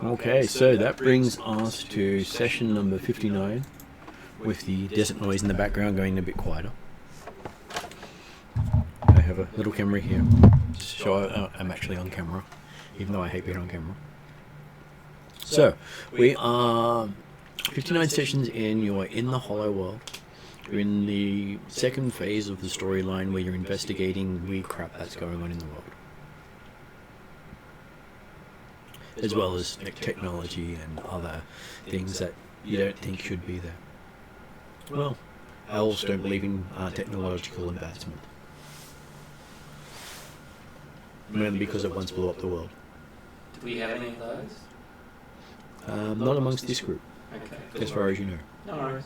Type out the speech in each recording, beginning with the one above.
Okay, so that brings us to session number 59, with the desert noise in the background going a bit quieter. I have a little camera here, just to show I'm actually on camera, even though I hate being on camera. So, we are 59 sessions in, you're in the Hollow World. You're in the second phase of the storyline where you're investigating weird crap that's going on in the world. As well as technology and other things that you don't think should be there. Well, elves don't believe in technological advancement. Mainly because it once blew up the world. Do we have any of those? Not amongst this group, Okay. as far as you know. No worries.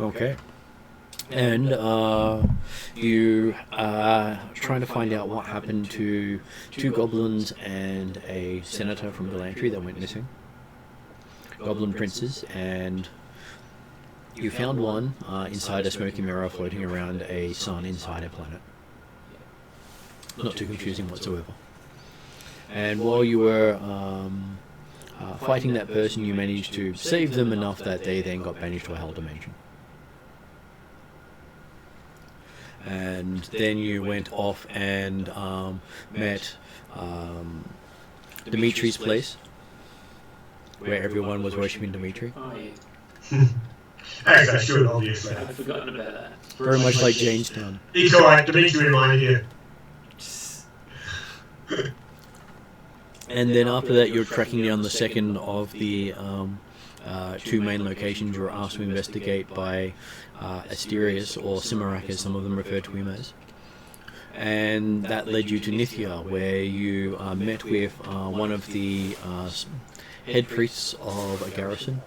Okay. And you are trying to find out what happened to two goblins and a senator from Galantry that went missing. Goblin princes, and you found one inside a smoky mirror floating around a sun inside a planet. Not too confusing whatsoever. And while you were fighting that person, you managed to save them enough that they then got banished to a hell dimension. And then you went off and met Dimitri's place, where everyone was worshipping Dimitri. Oh yeah. As I should, obviously. I'd forgotten about that. Very much like Jamestown. It's alright, Dimitri reminded you. And then after that, you're tracking down the second of the two main locations you were asked to investigate by Asterius, or Cimarak as some of them refer to him as. And that led you to Nithya, where you met with one of the head priests of a garrison,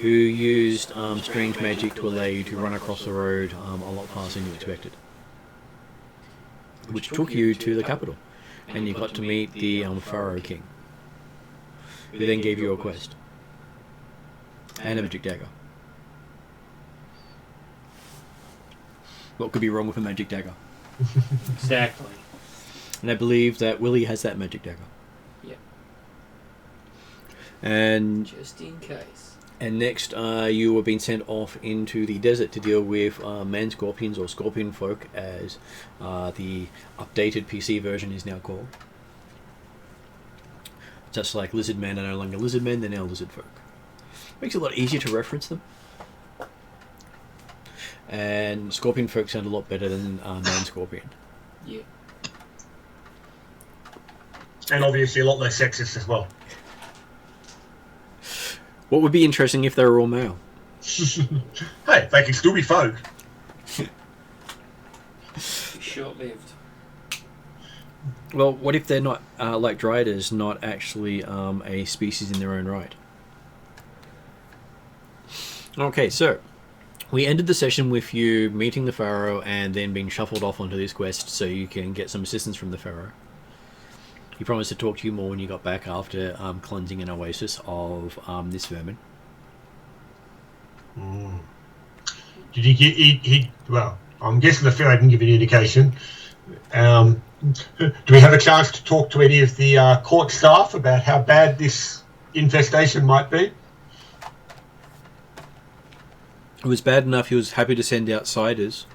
who used strange magic to allow you to run across the road a lot faster than you expected. Which took you to the capital, and you got to meet the Pharaoh King, who then gave you a quest. And a magic dagger. What could be wrong with a magic dagger? Exactly. And I believe that Willie has that magic dagger. Yep. And Just in case. And next, you were being sent off into the desert to deal with man-scorpions, or scorpion folk, as the updated PC version is now called. Just like lizard men are no longer lizard men, they're now lizard folk. Makes it a lot easier to reference them. And scorpion folk sound a lot better than man-scorpion. Yeah. And obviously a lot less sexist as well. What would be interesting if they were all male? Hey, they can still be folk. Short-lived. Well, what if they're not, like Dryaders, not actually a species in their own right? Okay, so we ended the session with you meeting the Pharaoh and then being shuffled off onto this quest so you can get some assistance from the Pharaoh. He promised to talk to you more when you got back after cleansing an oasis of this vermin. Mm. Did he get... Well, I'm guessing the Pharaoh didn't give any indication. Do we have a chance to talk to any of the court staff about how bad this infestation might be? It was bad enough he was happy to send outsiders,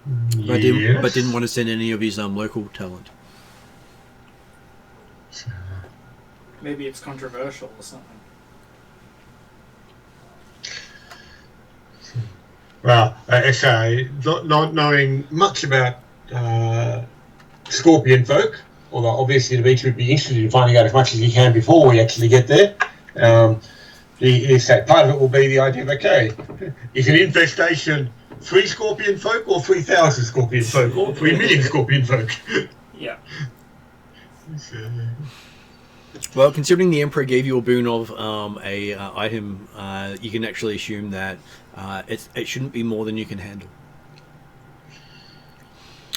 but Yes. didn't want to send any of his local talent. Maybe it's controversial or something. Well, so not knowing much about scorpion folk, although obviously Dimitri would be interested in finding out as much as he can before we actually get there. Part of it will be the idea of, okay, is an infestation 3 scorpion folk or 3,000 scorpion folk or 3 million scorpion folk? Yeah. Well, considering the Emperor gave you a boon of a item, you can actually assume that it shouldn't be more than you can handle.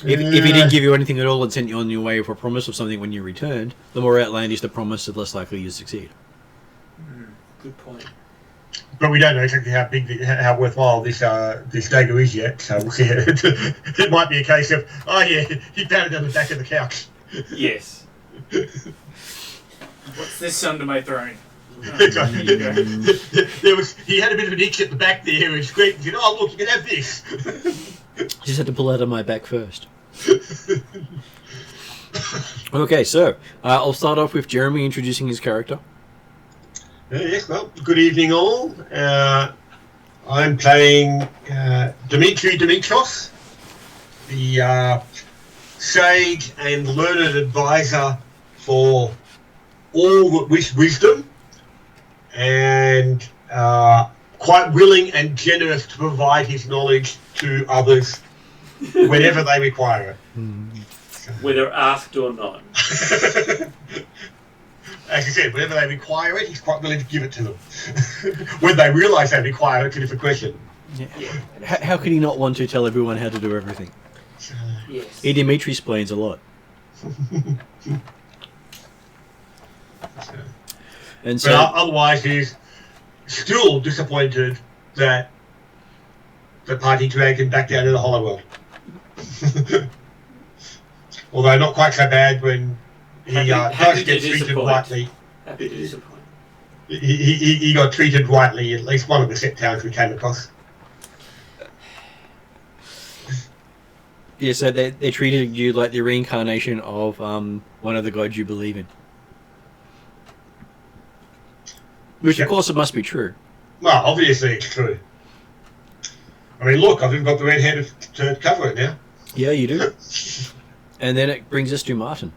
If he didn't give you anything at all and sent you on your way with a promise of something when you returned, the more outlandish the promise, the less likely you succeed. Good point. But we don't know exactly how big, how worthwhile this dagger is yet. So we'll see. It might be a case of, oh yeah, he found it on the back of the couch. Yes. What's this under my throne. He had a bit of an itch at the back there and squeaked and said, "Oh, look, you can have this." Just had to pull out of my back first. Okay, so I'll start off with Jeremy introducing his character. Yes, well, good evening all. I'm playing Dimitri Dimitros, the sage and learned advisor for all that wish wisdom, and quite willing and generous to provide his knowledge to others whenever they require it. Whether asked or not. As I said, whenever they require it, he's quite willing to give it to them. When they realise they require it, it's a different question. Yeah. How could he not want to tell everyone how to do everything? Yes. He Dimitri explains a lot. And so, But otherwise, he's still disappointed that the party dragged him back down to the Hollow World. Although not quite so bad when he Happy does to get treated disappoint. rightly. Happy to disappoint. He got treated rightly at least one of the set towns we came across. yeah, so they treated you like the reincarnation of one of the gods you believe in. Which, of course, it must be true. Well, obviously it's true. I mean, look, I've even got the red hair to cover it now. Yeah, you do. And then it brings us to Martin.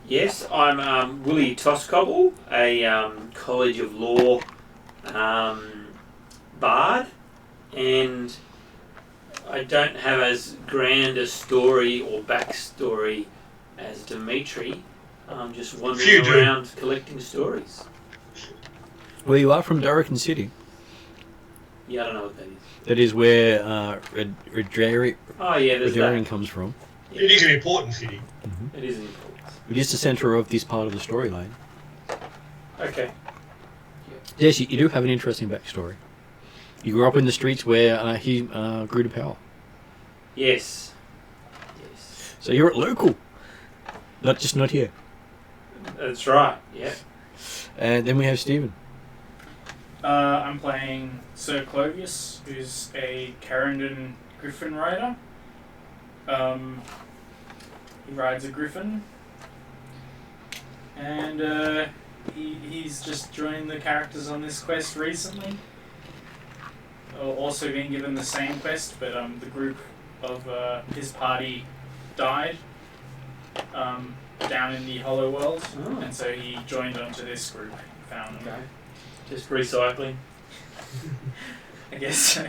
Yes, I'm Willie Toscobble, a College of Law bard, and I don't have as grand a story or backstory as Dimitri. I'm just wandering around collecting stories. Well, you are from Durrican City. Yeah, I don't know what that is. That is where Redarian Oh yeah, there's that. comes from. It is an important city. It is important. It is the centre of this part of the storyline. Okay. Yes, you do have an interesting backstory. You grew up in the streets where he grew to power. Yes. Yes. So you're at local. Not here. That's right. Yeah. And then we have Stephen. I'm playing Sir Clovius, who's a Carindon Griffin rider. He rides a griffin, and he's just joined the characters on this quest recently. Also been given the same quest, but the group of his party died down in the Hollow World, and so he joined onto this group. Found them. Okay. Just recycling. I guess so.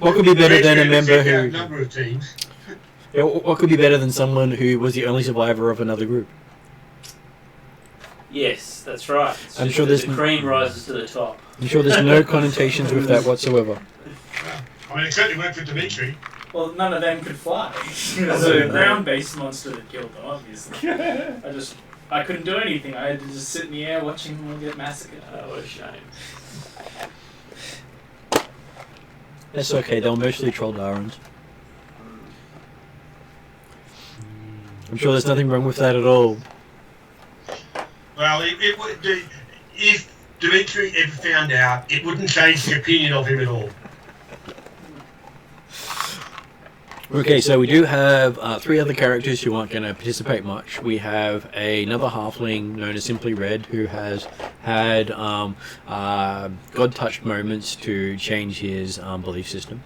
What could be better than a member who? Number of teams. Yeah, what could be better than someone who was the only survivor of another group? Yes, that's right. It's I'm just sure that there's the cream rises to the top. I'm sure there's no connotations with that whatsoever. I mean, it certainly worked for Dimitri. Well, none of them could fly. There's a ground-based monster that killed them, obviously. I couldn't do anything. I had to just sit in the air watching them all get massacred. Oh, what a shame. That's okay, they were mostly Trolldarans. I'm sure there's nothing wrong with that at all. Well, if Dimitri ever found out, it wouldn't change the opinion of him at all. Okay, so we do have three other characters who aren't going to participate much. We have another halfling known as Simply Red who has had God-touched moments to change his belief system.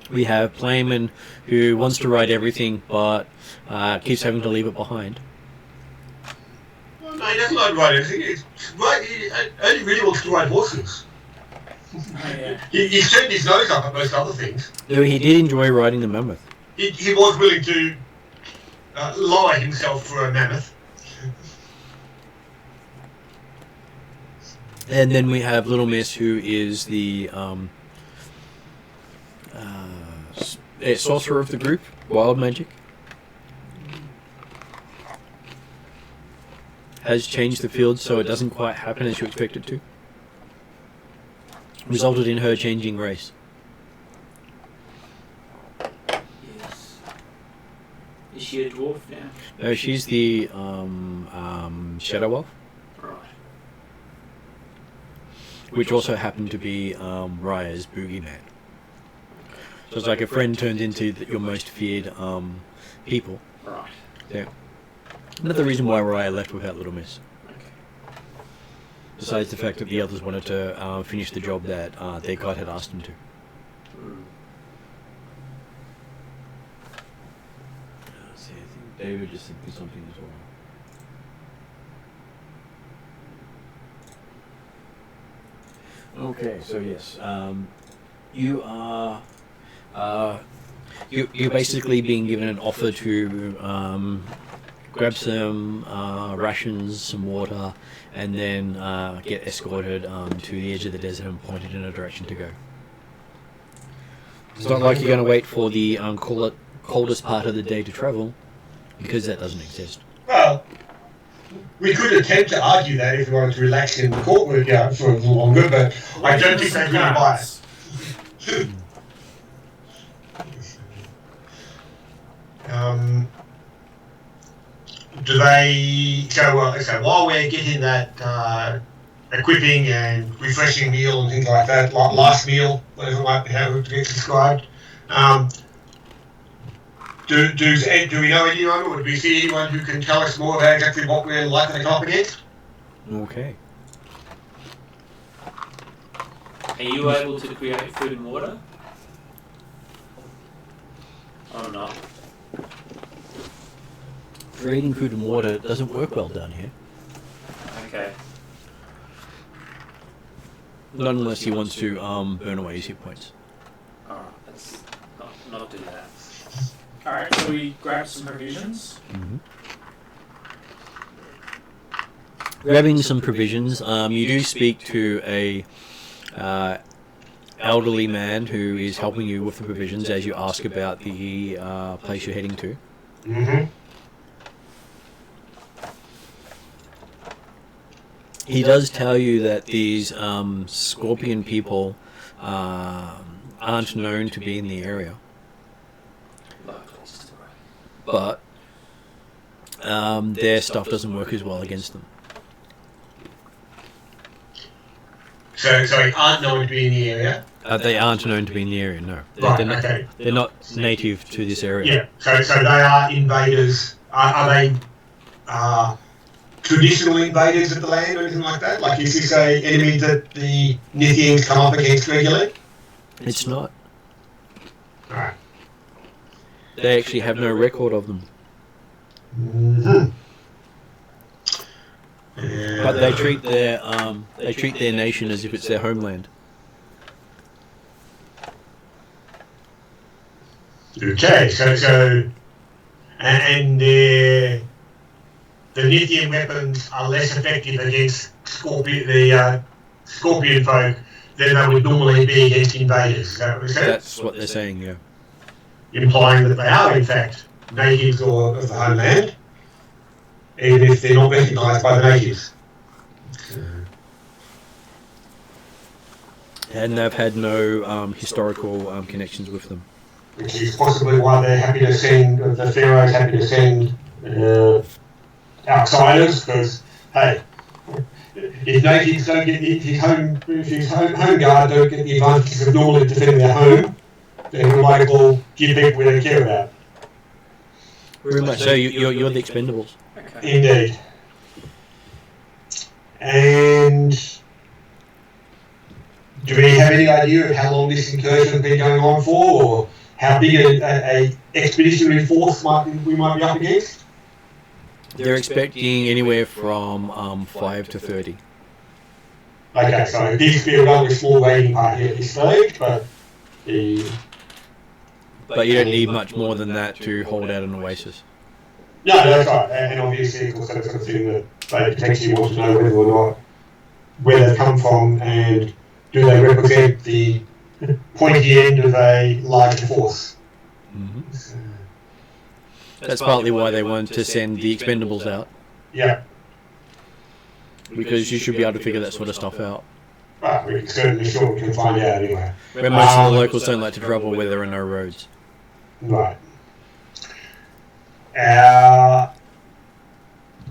We have Playman who wants to ride everything but keeps having to leave it behind. Well, no, he doesn't like to ride anything. He only really wants to ride horses. Oh, yeah. He's turned his nose up at most other things. Though he did enjoy riding the mammoth. He was willing to lower himself for a mammoth. And then we have Little Miss, who is the sorcerer of the group, wild magic. Has changed the field so it doesn't quite happen as you expect it to. Resulted in her changing race. Yes. Is she a dwarf now? No, she's the Shadow Wolf, Right. which also happened to be Raya's boogeyman. So it's like a friend turned into your most feared people. Right. Yeah. Another reason why Raya left without Little Miss. Okay. Besides the fact that the others wanted to finish the job that their god had asked them to. Mm. See, I think David just thinking something as well. Okay, so yes, you are you're basically being given an offer to grab some rations, some water, and then get escorted to the edge of the desert and pointed in a direction to go. It's not like you're going to wait for the coldest part of the day to travel, because that doesn't exist. Well, we could attempt to argue that if we wanted to relax in the courtyard for a little longer, but I don't think they'd really buy it. Do they? So while we're getting that equipping and refreshing meal and things like that, like last meal, whatever might how it gets described, do we know anyone, or do we see anyone who can tell us more about exactly what we're likely to come up against? Okay. Are you able to create food and water? Or not? Creating food and water doesn't work well down here. Okay. Not unless he wants to burn away his hit points. Alright, let's not do that. Alright, so we grab some provisions. Mm-hmm. Grabbing some provisions, you do speak to a elderly man who is helping you with the provisions as you ask about the place you're heading to. Mm-hmm. He does tell you that these scorpion people aren't known to be in the area, but their stuff doesn't work as well against them. So they aren't known to be in the area? They aren't known to be in the area, no. They're not native to this area. Yeah, so they are invaders. Are they traditional invaders of the land or anything like that? Like, is this a enemy that the Nithians come up against regularly? It's not. Alright. They actually have no record of them. Mm-hmm. But they treat their nation as if it's their homeland. Okay, so and the Nithian weapons are less effective against scorpion folk than they would normally be against invaders. Is that what we said? That's what they're saying, yeah. Implying that they are in fact natives or of the homeland, even if they're not recognised by the natives. And they've had no historical connections with them. Which is possibly why they're happy to send, the Pharaoh's happy to send outsiders, because, hey, if natives don't get, if his home guard don't get the advantages of normally defending their home, then we might as well give people we don't care about. Very much so, you're the expendables. Okay. Indeed. And do we have any idea of how long this incursion has been going on for, or how big a expeditionary force we might be up against? They're expecting anywhere from 5 to 30. Okay, so this will be a relatively small raiding party at this stage, but But you don't need much more than that to hold out an oasis. no, that's right. And obviously, of course, that's the thing that they potentially want to know whether or not where they've come from and do they represent the pointy end of a larger force. Mm-hmm. That's partly why they want to send the expendables out, Yeah. because you should be able to figure that sort of stuff out. But we can certainly sure we can find out anyway. Where most of the locals don't like to travel where there are no roads. Right.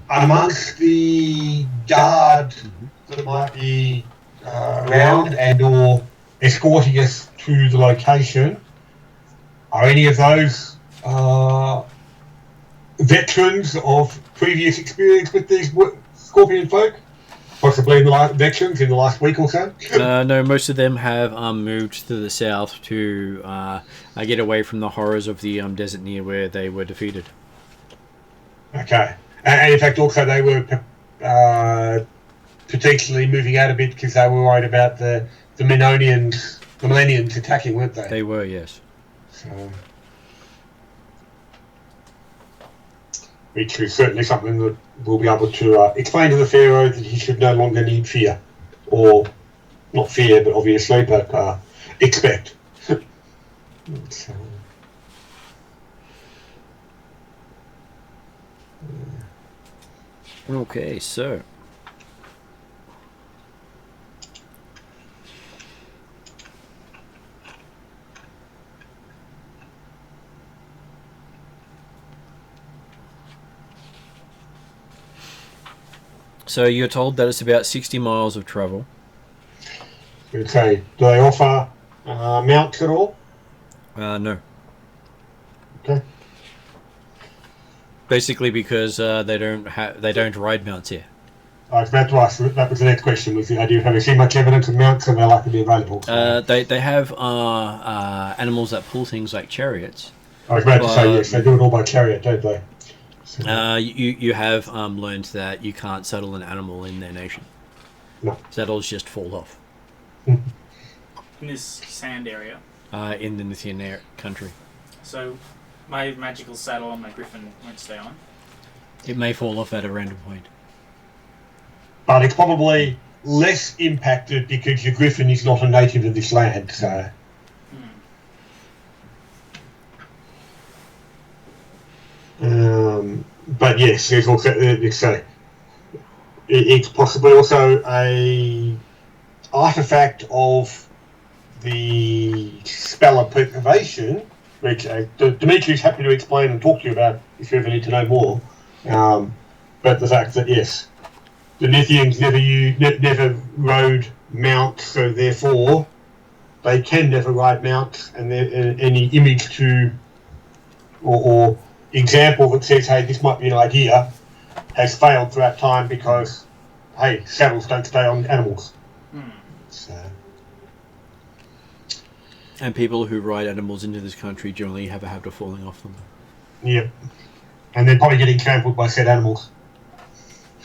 Amongst the guard that might be around and or escorting us to the location, are any of those veterans of previous experience with these scorpion folk? Possibly veterans in the last week or so? No, most of them have moved to the south to get away from the horrors of the desert near where they were defeated. Okay. And in fact, also they were potentially moving out a bit because they were worried about the Millennials attacking, weren't they? They were, yes. So, which is certainly something that we'll be able to explain to the Pharaoh that he should no longer need fear. Or, not fear, but obviously, but expect. So, okay, so... So you're told that it's about 60 miles of travel. Okay. Do they offer mounts at all? No. Okay. Basically because they don't ride mounts here. I was about to ask, that was the next question, was the idea of having seen much evidence of mounts and they're likely to be available. So. They have animals that pull things like chariots. I was about to say, yes, they do it all by chariot, don't they? So, you have learned that you can't saddle an animal in their nation. No. Saddles just fall off. In this sand area. In the Nithian country. So, my magical saddle on my griffin won't stay on. It may fall off at a random point. But it's probably less impacted because your griffin is not a native of this land, so... But yes, there's also it's possibly also a artifact of the spell of preservation, which Dimitri's happy to explain and talk to you about if you ever need to know more. But the fact that yes, the Nithians never rode mounts, so therefore they can never ride mounts, and any image to or example that says, hey, this might be an idea, has failed throughout time because, hey, saddles don't stay on animals. So. And people who ride animals into this country generally have a habit of falling off them. Yep. And they're probably getting trampled by said animals.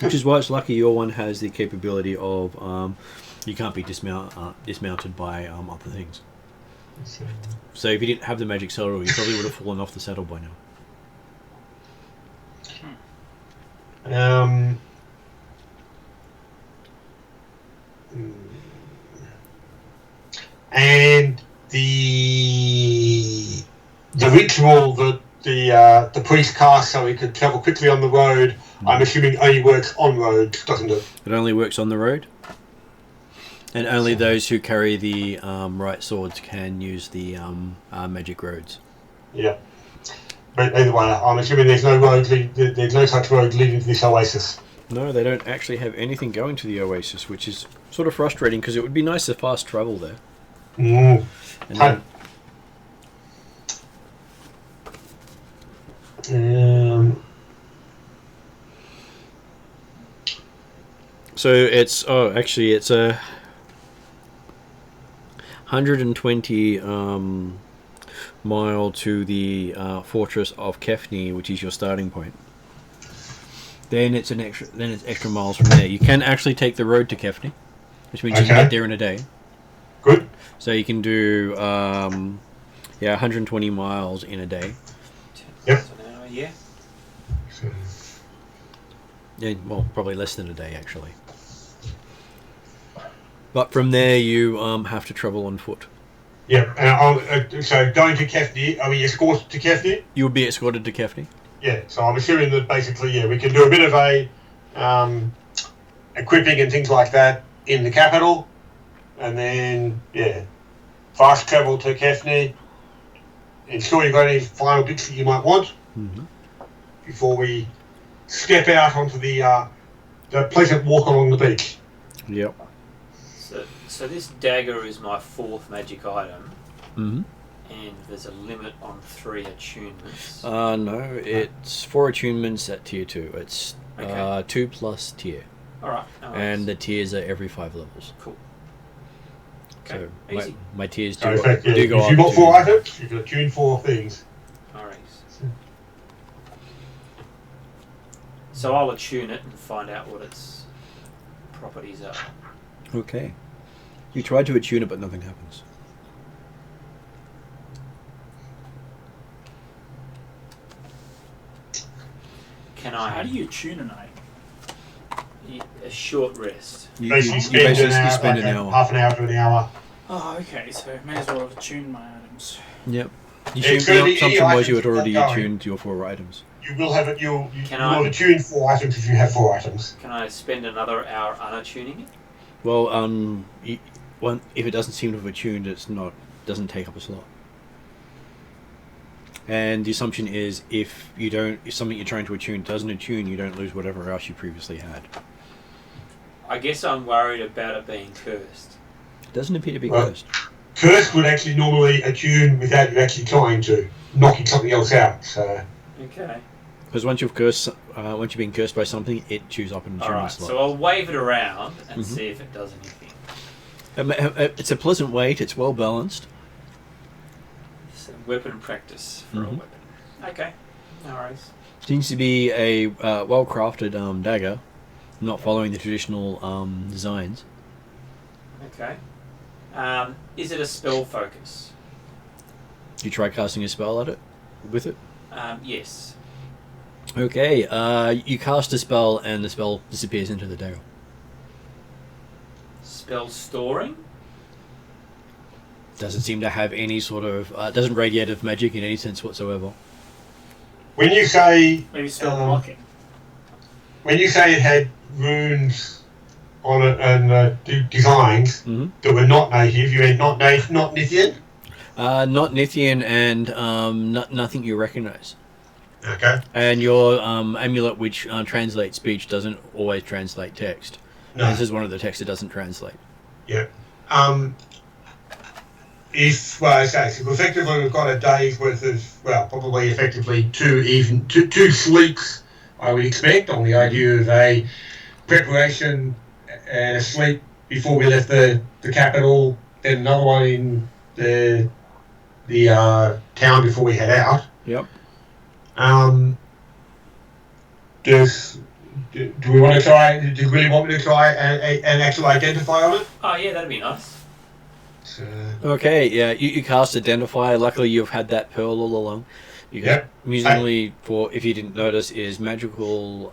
Which is why it's lucky your one has the capability of you can't be dismounted by other things. So if you didn't have the magic saddle, you probably would have fallen off the saddle by now. And the ritual that the priest cast so he could travel quickly on the road, I'm assuming only works on roads, doesn't it? It only works on the road, and only those who carry the right swords can use the magic roads. Yeah. But either way, I'm assuming there's no road. There's no such road leading to this oasis. No, they don't actually have anything going to the oasis, which is sort of frustrating because it would be nice to fast travel there. And so it's it's a 120 mile to the fortress of Kefni, which is your starting point. Then it's extra miles from there. You can actually take the road to Kefni, which means you can get there in a day. Good. So you can do 120 miles in a day. Yep. Yeah. Yeah, well, probably less than a day actually. But from there you have to travel on foot. Yeah, so going to Kefni, are we escorted to Kefni? You would be escorted to Kefni? Yeah, so I'm assuming that basically, we can do a bit of a equipping and things like that in the capital, and then, fast travel to Kefni, ensure you've got any final bits that you might want, before we step out onto the pleasant walk along the beach. Yep. So this dagger is my 4th magic item, Mm-hmm. and there's a limit on 3 attunements. No, it's 4 attunements at tier 2. It's Okay. 2 plus tier. Alright, no worries. And the tiers are every 5 levels. Cool. Okay, So easy. my tiers So do, in fact, do go if up you've got to... 4 items, you can attune 4 things. Alright. So I'll attune it and find out what its properties are. Okay. You try to attune it, but nothing happens. Can How I do you tune an item? a short rest? You Basically, spend spend an hour. half an hour to an hour. Oh, okay, so may as well tune my items. Yep. You It's assume gonna the be any assumption was you items had already you've got going. attuned your 4 items. You will have it. You Can will I- attune 4 items if you have 4 items. Can I spend another hour unattuning it? Well, if it doesn't seem to have attuned, doesn't take up a slot. And the assumption is if something you're trying to attune doesn't attune, you don't lose whatever else you previously had. I guess I'm worried about it being cursed. It doesn't appear to be Well- cursed. Curse would actually normally attune without you actually trying to, knocking something else out. So Okay. Because once you've been cursed by something, it chews up an attunement Alright, slot. so I'll wave it around and Mhm. see if it does anything. It's a pleasant weight. It's well balanced. So weapon practice for a Mhm. weapon. Okay. No worries. Seems to be a well-crafted dagger, not following the traditional designs. Okay. Is it a spell focus? You try casting a spell at it with it. Yes. Okay, you cast a spell and the spell disappears into the dagger. Spell storing? Doesn't seem to have any sort of doesn't radiate of magic in any sense whatsoever. when you say Maybe spell Um, blocking. when you say it had runes on it and designs Mm-hmm. that were not native, you mean not Nithian? Not Nithian and nothing you recognize. Okay. And your amulet, which translates speech, doesn't always translate text. No. This is one of the texts it doesn't translate. Yeah. So effectively we've got a day's worth of, probably effectively two sleeps, I would expect, on the idea of a preparation and a sleep before we left the capital, then another one in the town before we head out. Yep. Do we want to try? Do you really want me to try and actually identify on it? Oh, yeah, that'd be nice. So, Okay, yeah, you cast Identify. Luckily, you've had that pearl all along. Yep. Amusingly, for if you didn't notice, is magical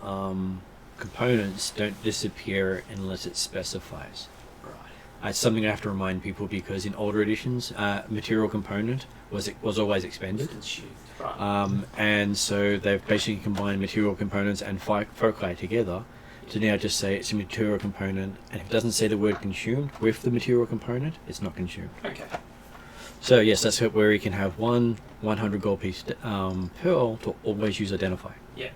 components don't disappear unless it specifies. Right. It's something I have to remind people because in older editions, material component was always expended. Consumed. Right. And so they've basically combined material components and foci together to now just say it's a material component, and if it doesn't say the word consumed with the material component, it's not consumed. Okay. So yes, that's where you can have 100 gold piece pearl to always use Identify. Yeah.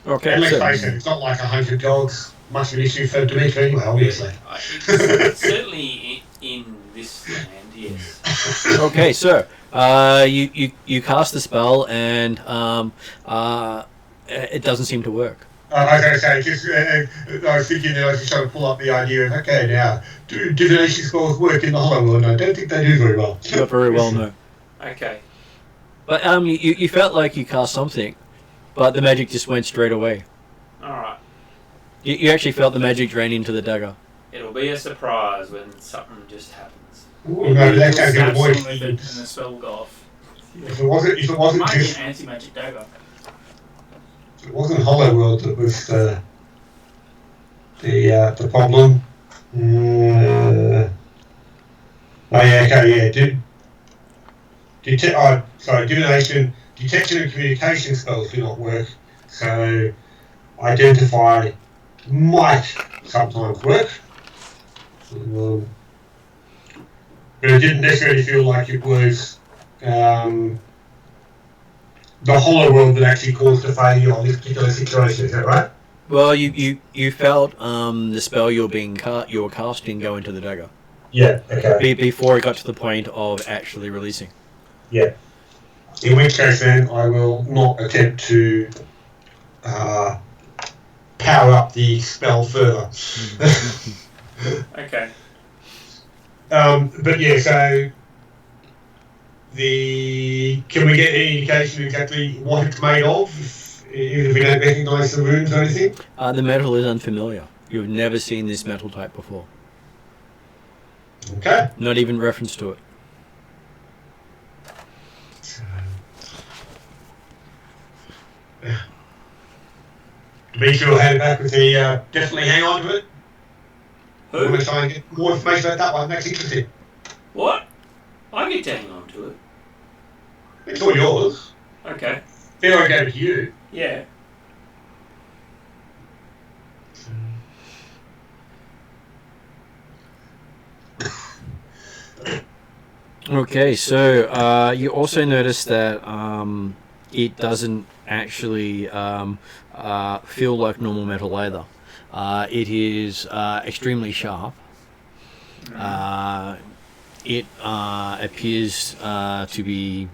Okay. and let's so- face it, it's not like 100 dogs. Much of an issue for Dimitri anyway, obviously. It's certainly in this land, yes. Okay, so you cast the spell and it doesn't seem to work. I was going to say, I was thinking that I was just trying to pull up the idea of, okay, now, do divination spells work in the Hollow World? I don't think they do very well. Not very well, no. Okay. But you felt like you cast something, but the magic just went straight away. Alright. You actually felt the magic drain into the dagger. It'll be a surprise when something just happens. Ooh, no, that's how Snap to avoid something with it and it. the spell will go off. If it wasn't It might be just, an anti-magic dagger. if it wasn't Hollow World that was the problem. Divination, detection and communication spells do not work. So, identify might sometimes work. But it didn't necessarily feel like it was the hollow world that actually caused the failure on this particular situation. Is that right? Well, you felt the spell you were casting go into the dagger Yeah. Okay. before it got to the point of actually releasing. Yeah. In which case, then I will not attempt to power up the spell further. Okay. But yeah, so can we get any indication exactly what it's made of? Even if we don't recognise the runes or anything? The metal is unfamiliar. You've never seen this metal type before. Okay. Not even reference to it. Dimitri will hand it back with the definitely hang on to it. Who? I'm going to try and get more information about that one. That's interesting. What? I get to hang on to it. It's all yours. Okay. Then I gave it to you. Yeah. Okay, so you also notice that it doesn't actually feel like normal metal either. It is extremely sharp. It appears to be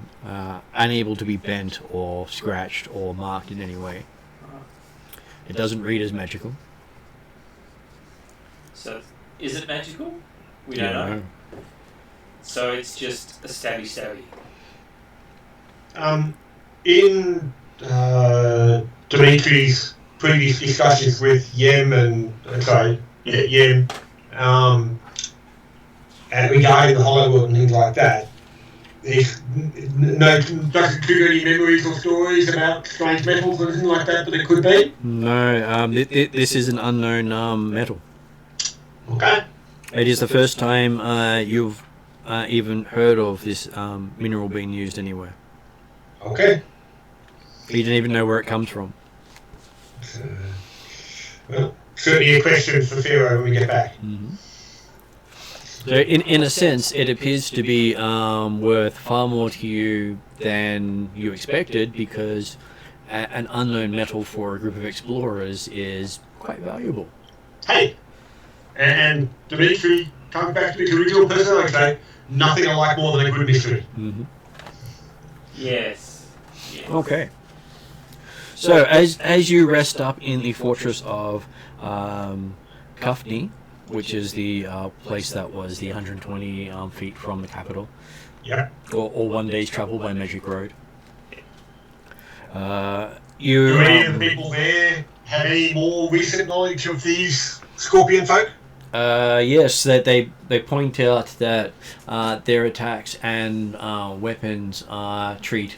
unable to be bent or scratched or marked in any way. It doesn't read as magical. So, is it magical? We don't know. So it's just a stabby. In Dimitri's previous discussions with Yem Yem, and regarding the hollow world and things like that, doesn't trigger any memories or stories about strange metals or anything like that it could be? No, this is an unknown metal. Okay. It is the first time you've even heard of this mineral being used anywhere. Okay. You didn't even know where it comes from. Well, certainly a question for Pharaoh when we get back. Mm-hmm. So in a sense, it appears to be worth far more to you than you expected, because an unknown metal for a group of explorers is quite valuable. Hey! And Dimitri, coming back to his original personality, nothing I like more than a good mystery. Mm-hmm. Yes. Okay. So as you rest up in the fortress of Kufni, which is the place that was the 120 feet from the capital, Yeah. or 1 day's travel by Magic Road. Do any of the people there have any more recent knowledge of these scorpion folk? Yes, that they point out that their attacks and weapons treat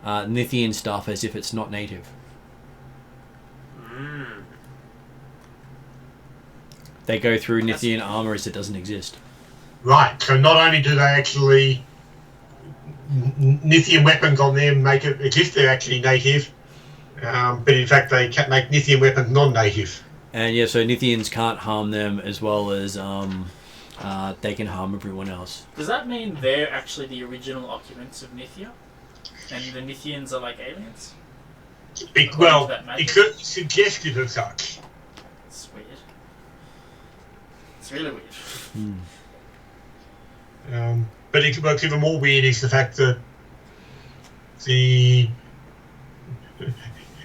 Nithian stuff as if it's not native. They go through Nithian armor as it doesn't exist. Right, so not only do they actually Nithian weapons on them make it as if they're actually native, but in fact they can make Nithian weapons non-native. And yeah, so Nithians can't harm them as well as they can harm everyone else. Does that mean they're actually the original occupants of Nithia? And the Nithians are like aliens? It's certainly suggestive of such. It's weird. It's really weird. But what's even more weird is the fact that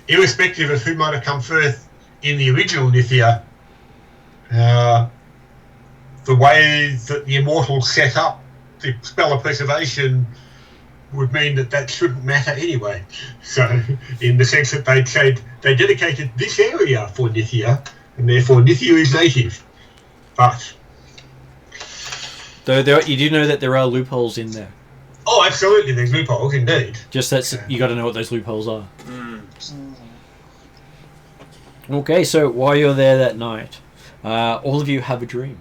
irrespective of who might have come first in the original Nithia, the way that the Immortals set up the spell of preservation would mean that shouldn't matter anyway. So, in the sense that they'd said they dedicated this area for Nithia, and therefore Nithia is native. But Though you do know that there are loopholes in there. oh, absolutely, there's loopholes indeed. Just that's you got to know what those loopholes are. Okay, so while you're there that night, all of you have a dream.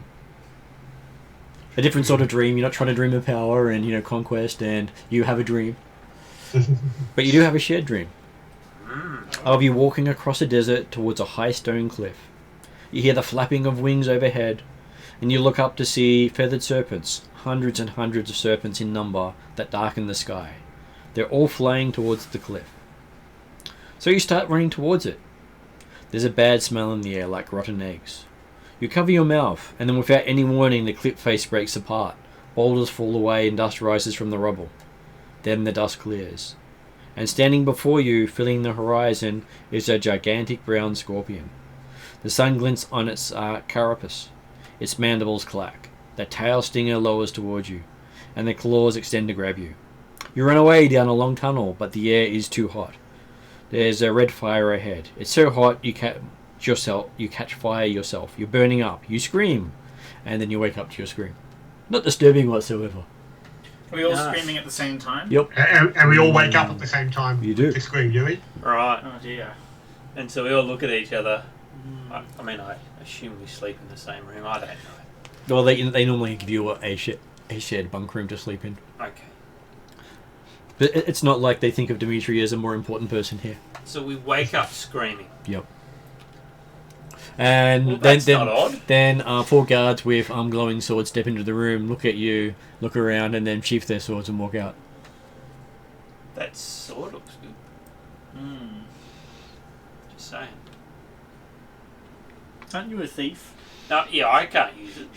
A different sort of dream. You're not trying to dream of power and conquest, and you have a dream. But you do have a shared dream of you walking across a desert towards a high stone cliff. You hear the flapping of wings overhead, and you look up to see feathered serpents, hundreds and hundreds of serpents in number, that darken the sky. They're all flying towards the cliff. So you start running towards it. There's a bad smell in the air like rotten eggs. You cover your mouth, and then without any warning the cliff face breaks apart. Boulders fall away and dust rises from the rubble. Then the dust clears. And standing before you, filling the horizon, is a gigantic brown scorpion. The sun glints on its carapace. Its mandibles clack. The tail stinger lowers towards you, and the claws extend to grab you. You run away down a long tunnel, but the air is too hot. There's a red fire ahead. It's so hot you catch fire yourself. You're burning up. You scream, and then you wake up to your scream. Not disturbing whatsoever. Are we all screaming at the same time? Yep. And we all wake up at the same time. You do. To scream, do we? Right. Oh dear. And so we all look at each other. I assume we sleep in the same room. I don't know. Well, they normally give you a shared bunk room to sleep in. Okay. But it's not like they think of Dimitri as a more important person here. So we wake up screaming. Yep. And Well, that's not odd. Then 4 guards with glowing swords step into the room, look at you, look around, and then sheath their swords and walk out. That sword looks good. Just saying. Aren't you a thief? No, yeah, I can't use it.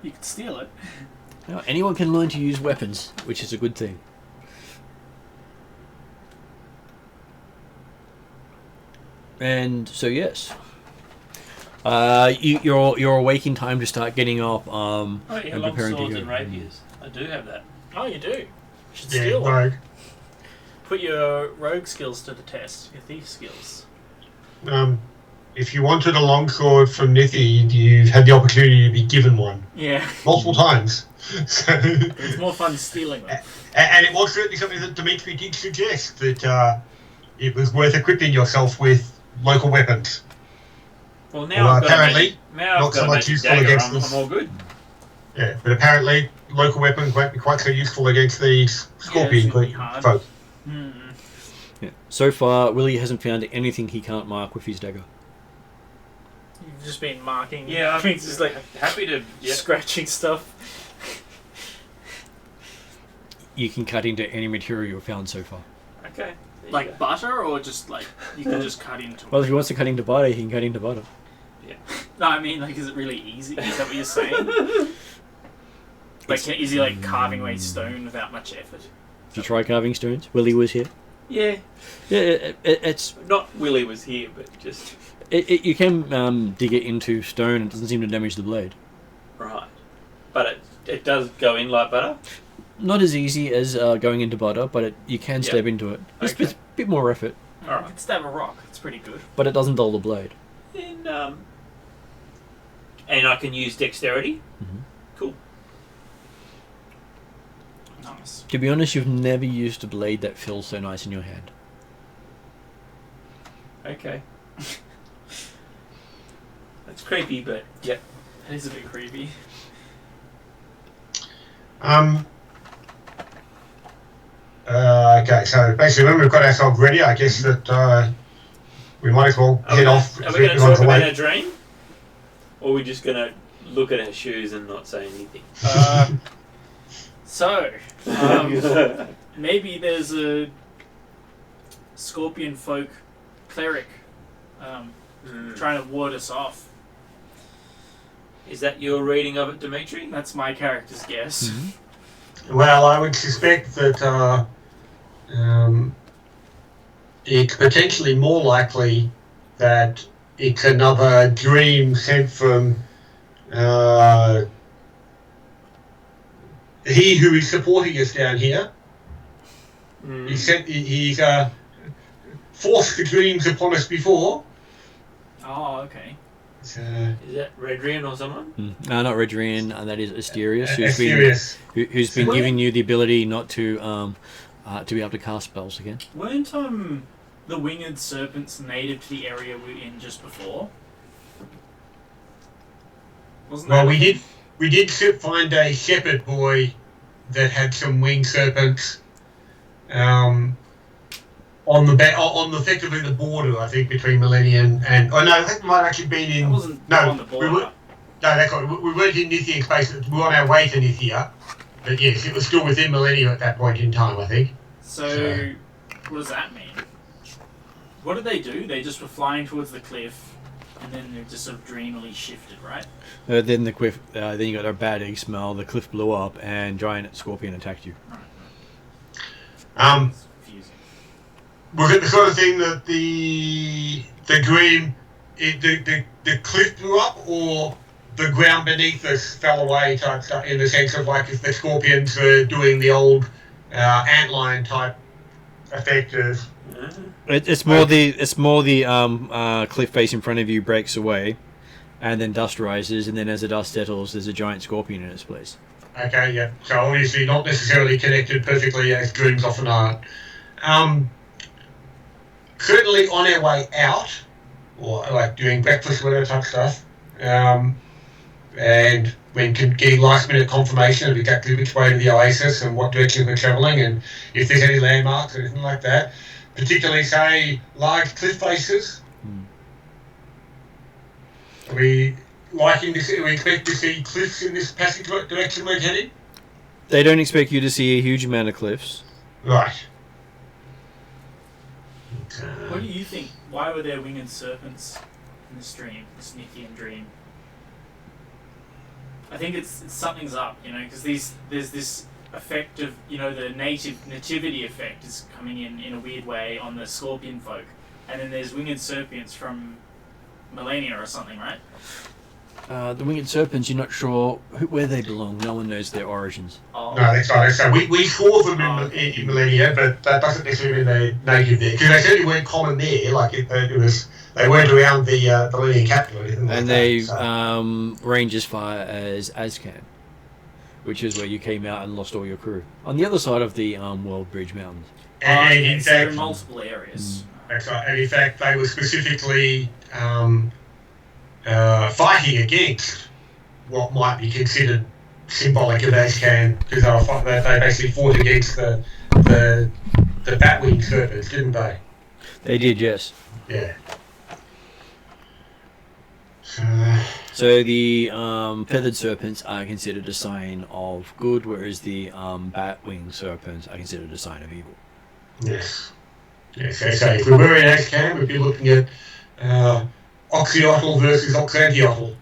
You could steal it. Now, anyone can learn to use weapons, which is a good thing. And so yes, you're awake in time to start getting up Oh yeah, and long preparing to swords go. and rapiers. I do have that. Oh, you do. You should Yeah, steal one. rogue. Put your rogue skills to the test. Your thief skills. If you wanted a longsword from Nithi, you've had the opportunity to be given one Yeah. multiple times. So, It's more fun stealing them. and it was certainly something that Dimitri did suggest, that it was worth equipping yourself with local weapons. Well, now Well, I've got apparently, a now I've not got so a much magic useful dagger. against I'm this. all good. Yeah, but apparently local weapons won't be quite so useful against these scorpion it's gonna be hard. folk. Yeah. So far, Willie hasn't found anything he can't mark with his dagger. You've just been marking. Yeah, I mean, just like happy to. Yeah. scratching stuff. You can cut into any material you've found so far. Okay. there you Like go. butter, or just like you can just cut into it. Well, if he wants to cut into butter, he can cut into butter. No, I mean, like, is it really easy? Is that what you're saying? Like, is he like carving away stone without much effort? Did you try carving stones? Willie was here. Yeah. Yeah, it's Not Willie was here, but just you can dig it into stone. It doesn't seem to damage the blade. right. But it does go in like butter. Not as easy as going into butter, but you can Yep. step into it. It's Okay. a bit more effort, You can stab a rock. It's pretty good. but it doesn't dull the blade. And I can use dexterity. Mhm. Cool. Nice. To be honest, you've never used a blade that feels so nice in your hand. Okay. That's creepy, but yeah. That is a bit creepy. Okay, so basically when we've got ourselves ready, I guess that we might as well head off. Are we going to talk about our dream? Or are we just going to look at our shoes and not say anything? So, maybe there's a scorpion folk cleric trying to ward us off. Is that your reading of it, Dimitri? That's my character's guess. Well, I would suspect that it's potentially more likely that it's another dream sent from he who is supporting us down here. He's forced the dreams upon us before. Oh, okay. So, Is that Redrian or someone? No, not Redrian. That is Asterius, who's been Well- giving you the ability not to be able to cast spells again. Weren't the winged serpents native to the area we were in just before? Wasn't well, that we did find a shepherd boy that had some winged serpents on effectively the border, I think, between Millennium and I think it might have actually been in That wasn't on the border. No, that's right. We weren't in Nithian space. We were on our way to Nithia, but yes, it was still within Millennium at that point in time, I think. So What does that mean? What did they do? They just were flying towards the cliff, and then they just sort of dreamily shifted, right? Then the cliff. Then you got a bad egg smell. The cliff blew up, and giant scorpion attacked you. It's confusing. Was it the sort of thing that the dream, the cliff blew up, or the ground beneath us fell away type stuff? In the sense of like if the scorpions were doing the old antlion type effect of. It's more the cliff face in front of you breaks away, and then dust rises, and then as the dust settles, there's a giant scorpion in its place. Okay, yeah. So obviously not necessarily connected perfectly as dreams often are. Certainly on our way out, or like doing breakfast, whatever type of stuff, and when getting last minute confirmation of exactly which way to the oasis and what direction we're travelling, and if there's any landmarks or anything like that, particularly say large cliff faces. Are we liking to see? We expect to see cliffs in this passage direction we're heading. They don't expect you to see a huge amount of cliffs. Right. What do you think? Why were there winged serpents in this dream, this Nithian dream? I think it's something's up, because there's this effect of, the nativity effect is coming in a weird way on the scorpion folk, and then there's winged serpents from Millennia or something, right? The winged serpents, you're not sure where they belong. No one knows their origins. No, that's right. So we saw them in Millennia, but that doesn't necessarily mean they're native there. Because they certainly weren't common there. Like they weren't around the Millennia capital or anything. And they range as far as Azcan, which is where you came out and lost all your crew. On the other side of the World Bridge Mountains. And in there are fact, multiple areas. That's right. And in fact, they were specifically fighting against what might be considered symbolic of Azcan, because they basically fought against the bat-winged serpents, didn't they? They did, yes. Yeah. So the feathered serpents are considered a sign of good, whereas the bat-winged serpents are considered a sign of evil. Yes. Yes. So if we were in Azcan, we'd be looking at Oxyotl versus Oxantiotl.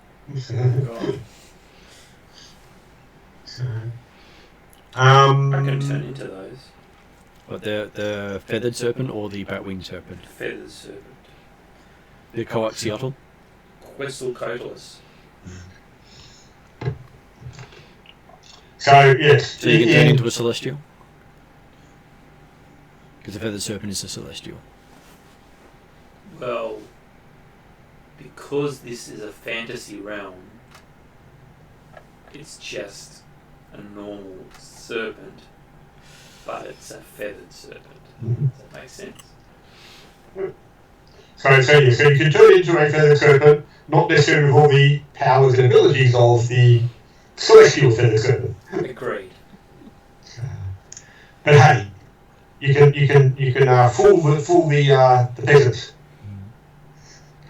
I can turn into those. But the feathered serpent or the bat-winged serpent? Feathered serpent. The coaxiotl? Quetzalcoatlus. So, yes. So you can turn into a celestial? Because the feathered serpent is a celestial. Well, because this is a fantasy realm, it's just a normal serpent, but it's a feathered serpent. Does that make sense? So you can turn into a feathered serpent, not necessarily with all the powers and abilities of the celestial feathered serpent. Agreed. But hey, you can fool the peasants.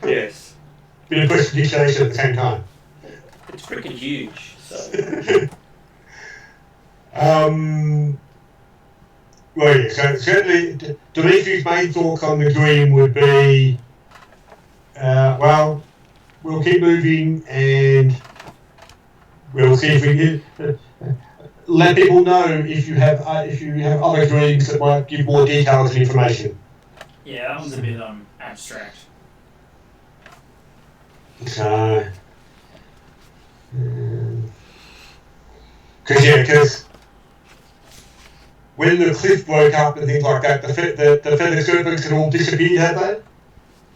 Yes. Bit of prestidigitation at the same time. It's freaking huge, so... Well, yeah, so certainly Dimitri's main thoughts on the dream would be, well, we'll keep moving and we'll see if we can let people know if you have other dreams that might give more details and information. Yeah, that one's a bit abstract. So, because when the cliff broke up and things like that, the feather serpents had all disappeared, had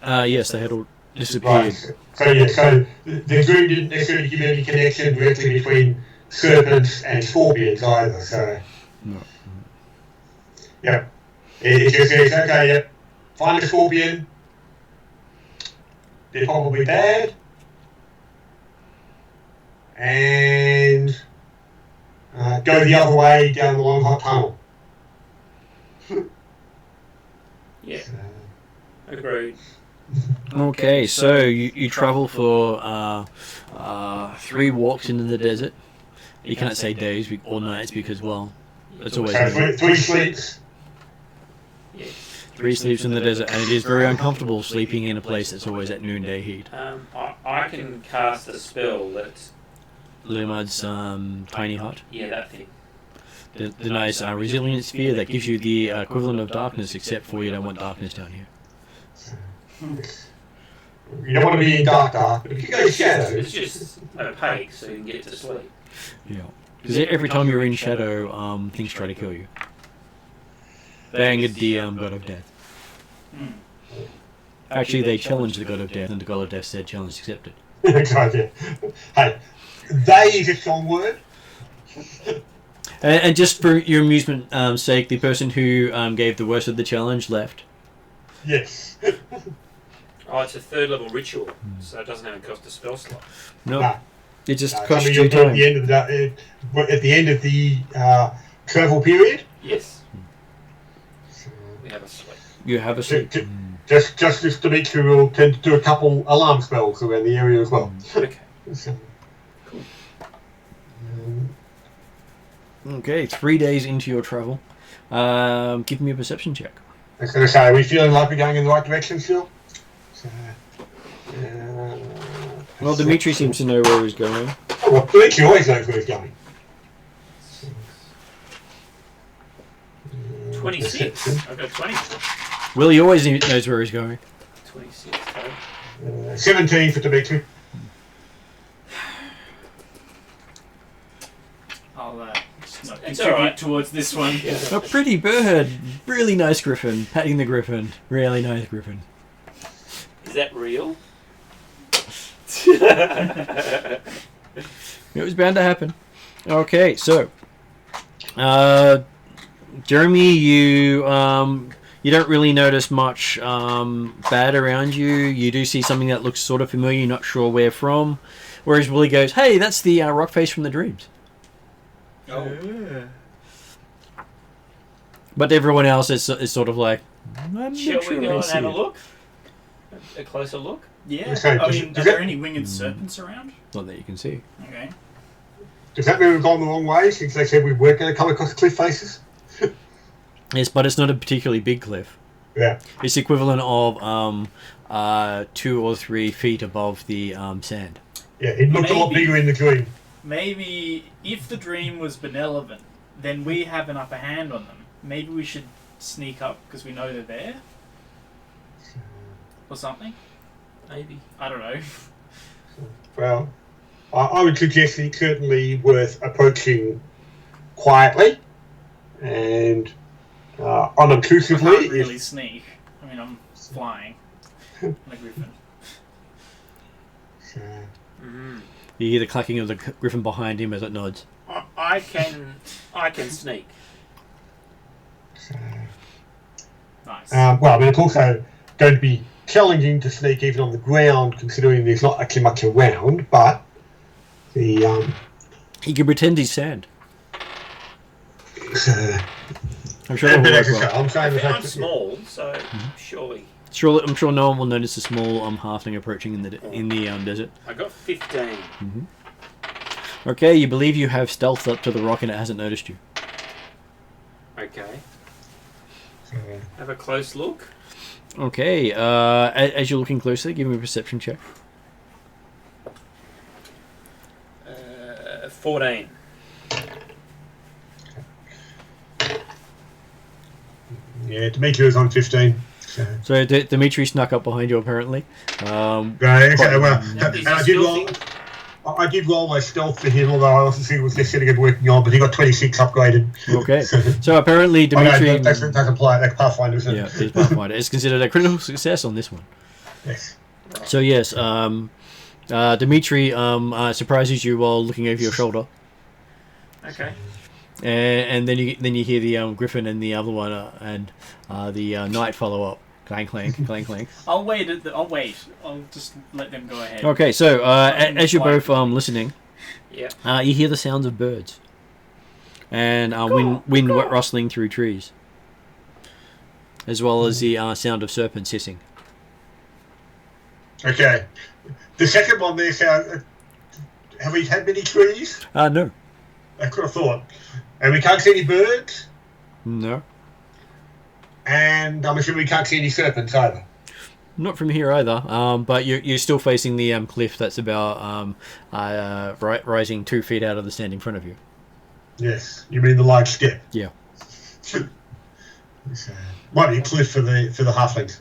they? Yes, they had all disappeared. Right. So the dream didn't necessarily give any connection directly between serpents and scorpions either. So, No. yeah, it just says, okay, yeah, find a scorpion. They're probably bad, and go the other way down the long hot tunnel. Yeah. Agreed. Okay, so you travel for 3 walks into the desert. You can't say days or nights because, well, it's always... So 3 sleeps. Yes. 3 sleeps in the desert, and it is very uncomfortable sleeping in a place that's always at noonday heat. I can cast a spell that's... Lumad's tiny hut. Yeah, that thing. The nice resilient sphere that gives you the equivalent of darkness, except for you don't want darkness down here. You don't want to be in dark, but if you go shadow... It's just opaque, so you can get to sleep. Yeah. Because every time you're in shadow, things try to kill you. They angered the god of death. Actually, they challenged the god of death, and the god of death said, "Challenge accepted." Exactly. Hey, they is a strong word. And just for your amusement sake, the person who gave the worst of the challenge left. Yes. Oh, it's a 3rd level ritual, so it doesn't even cost a spell slot. No. Nah. It just No, costs something you you'll do time. at the end of the travel period. Yes. We have a sleep. You have a sleep. Just as Dimitri will tend to do a couple alarm spells around the area as well. Okay. So, Cool. Okay, 3 days into your travel. Give me a perception check. I was going to say, are we feeling like we're going in the right direction still? So, Well, Dimitri seems to know where he's going. well, Dimitri always knows where he's going. 26. I've got 20. Willie always knows where he's going. 26. 17 for Dimitri. I'll just not It's contribute alright. towards this one. A pretty bird. Really nice griffin. Patting the griffin. Really nice griffin. Is that real? It was bound to happen. Okay, so Jeremy, you don't really notice much bad around you. You do see something that looks sort of familiar. You're not sure where from. Whereas Willie goes, "Hey, that's the rock face from the dreams." Oh. But everyone else is sort of like, "I'm not Shall sure we I go and see have a it." look? A closer look? Yeah. Okay, I does mean, it- are there any winged serpents around? Not that you can see. Okay. Does that mean we've gone the wrong way since they said we weren't going to come across cliff faces? Yes, but it's not a particularly big cliff. Yeah. It's the equivalent of 2 or 3 feet above the sand. Yeah, it looked a lot Maybe. bigger in the dream. Maybe if the dream was benevolent, then we have an upper hand on them. Maybe we should sneak up because we know they're there? Or something? Maybe. I don't know. Well, I would suggest it's certainly worth approaching quietly and I unobtrusively. can't really sneak. I mean, I'm flying on a griffin. Mm-hmm. You hear the clacking of the griffin behind him as it nods. I can sneak. Nice. Well, I mean, it's also going to be challenging to sneak even on the ground, considering there's not actually much around. But the He can pretend he's sand. uh, I'm sure that will work well. I'm saying the fact I'm that- small, so surely. I'm sure no one will notice a small halfling approaching in the desert. I got 15. Okay, you believe you have stealthed up to the rock and it hasn't noticed you. Okay. Have a close look. Okay, as you're looking closely, give me a perception check. 14. Yeah, Dimitri was on 15. So Dimitri snuck up behind you apparently. Okay, well, Now, is and he I did still roll. I did roll my stealth for him, although I also see he was just sitting and working on, but he got 26 upgraded. Okay, so apparently Dimitri. Oh, no, that doesn't apply. That's Pathfinder, isn't it? Yeah, it's Pathfinder. It's considered a critical success on this one. Yes. So yes, Dimitri surprises you while looking over your shoulder, Okay. and then you hear the griffin and the other one and the knight follow up. Clank, clank, clank, clank. I'll wait. I'll wait. I'll just let them go ahead. Okay, so as you're both listening, Yeah. you hear the sounds of birds and wind rustling through trees, as well as the sound of serpents hissing. Okay. The second one there sound. Have we had many trees? No. I could have thought. And we can't see any birds? No. And I'm assuming we can't see any serpents either. Not from here either, but you're still facing the cliff that's about rising 2 feet out of the sand in front of you. Yes, you mean the large step? Yeah. Might be a cliff for the halflings.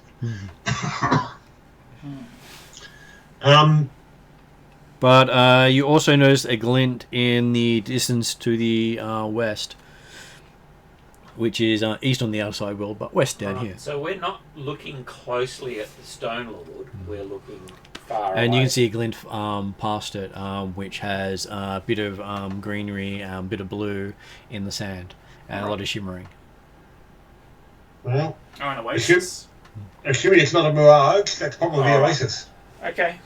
But you also notice a glint in the distance to the west, which is east on the outside world, but west down here. So we're not looking closely at the Stone Lord. We're looking far away. And you can see a glint past it, which has a bit of greenery, a bit of blue in the sand, and a lot of shimmering. Well, an oasis. Assuming it's not a mirage, that's probably the oasis. Okay.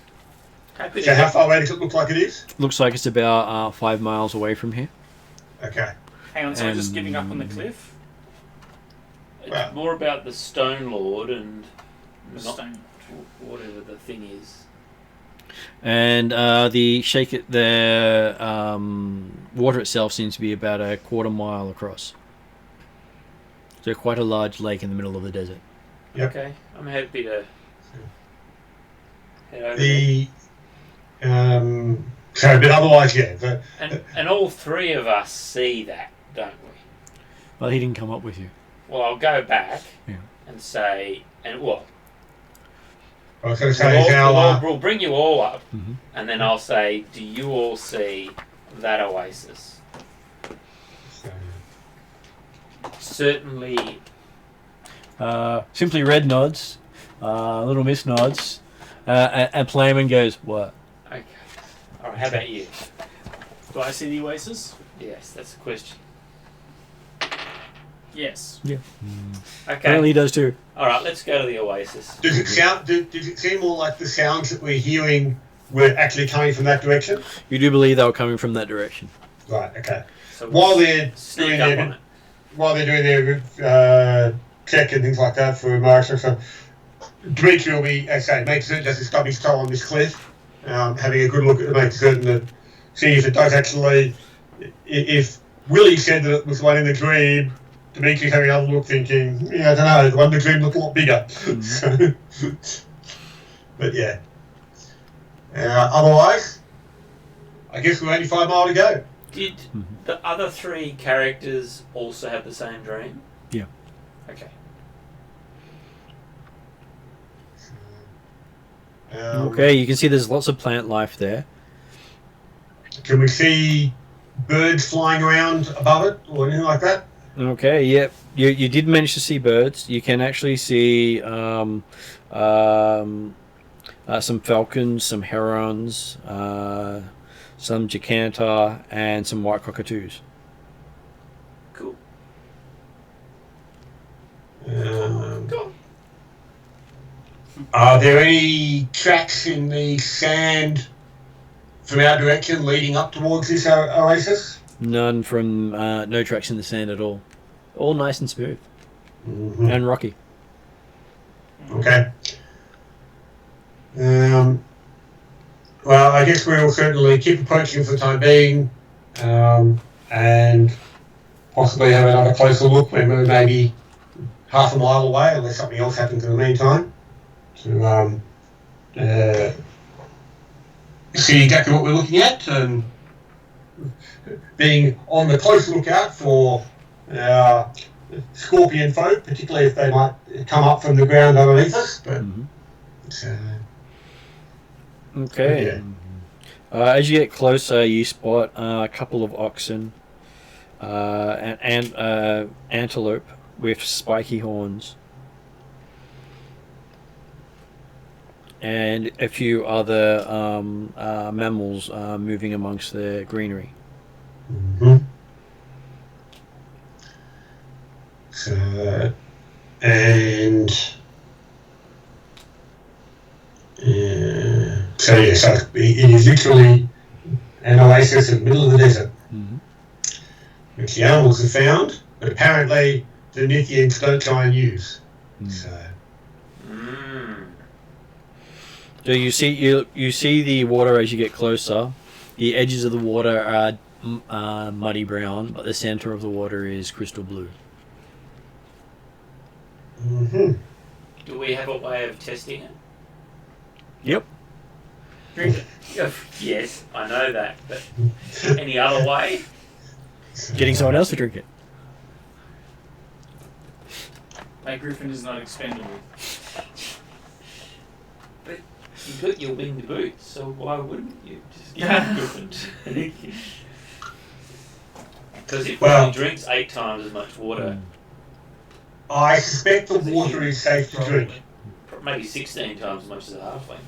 So how far away does it look like it is? Looks like it's about 5 miles away from here. Okay. Hang on, so we're just giving up on the cliff? It's more about the Stone Lord and The not stone. whatever the thing is. And the water itself seems to be about a quarter mile across. So quite a large lake in the middle of the desert. Yep. Okay, I'm happy to head over there. The so, but otherwise, yeah. And all three of us see that, don't we? Well, he didn't come up with you. Well, I'll go back Yeah. and say, and what? I was going to say, We'll bring you all up, Mhm. and then I'll say, do you all see that oasis? Certainly. Simply Red nods, Little Miss nods, and Playman goes, "What?" Okay. All right. How about you? Do I see the oasis? Yes, that's the question. Yes. Yeah. Okay. Apparently he does too. All right. Let's go to the oasis. Does it sound? Does it seem more like the sounds that we're hearing were actually coming from that direction? You do believe they were coming from that direction. Right. Okay. So While they're sneak doing up their on it. while they're doing their check and things like that for immersion, so Dimitri will be, as I say, make certain just to stub his toe on this cliff, having a good look at it, make certain that, see if it does actually, if Willie said that it was the one in the dream, Dimitri's having another look thinking, yeah, I don't know, the one in the dream looked a lot bigger. Mm-hmm. But yeah. Otherwise, I guess we're only 5 miles to go. Did the other three characters also have the same dream? Yeah. Okay. Okay, you can see there's lots of plant life there. Can we see birds flying around above it or anything like that? Okay, yep. You did manage to see birds. You can actually see some falcons, some herons, some jacanta, and some white cockatoos. Cool. Are there any tracks in the sand from our direction leading up towards this oasis? None from no tracks in the sand at all. All nice and smooth Mm-hmm. and rocky. Okay. Well, I guess we'll certainly keep approaching for the time being, and possibly have another closer look when we're maybe half a mile away, unless something else happens in the meantime, to see exactly what we're looking at, and being on the close lookout for scorpion folk, particularly if they might come up from the ground underneath us. But Okay. Yeah. As you get closer, you spot a couple of oxen, and antelope with spiky horns, and a few other mammals moving amongst the greenery. Mm-hmm. So, and so it is literally an oasis in the middle of the desert, which the animals have found, but apparently the Nithians don't try and use. So, So you see the water as you get closer. The edges of the water are muddy brown, but the center of the water is crystal blue. Mm-hmm. Do we have a way of testing it? Yep. Drink it. Yes, I know that, but any other way? Getting someone else to drink it. My griffin is not expendable. But you got your winged boots, so why wouldn't you just get griffin? Because it probably drinks 8 times as much water. I suspect the water is safe to drink. Maybe 16 times as much as a halfling.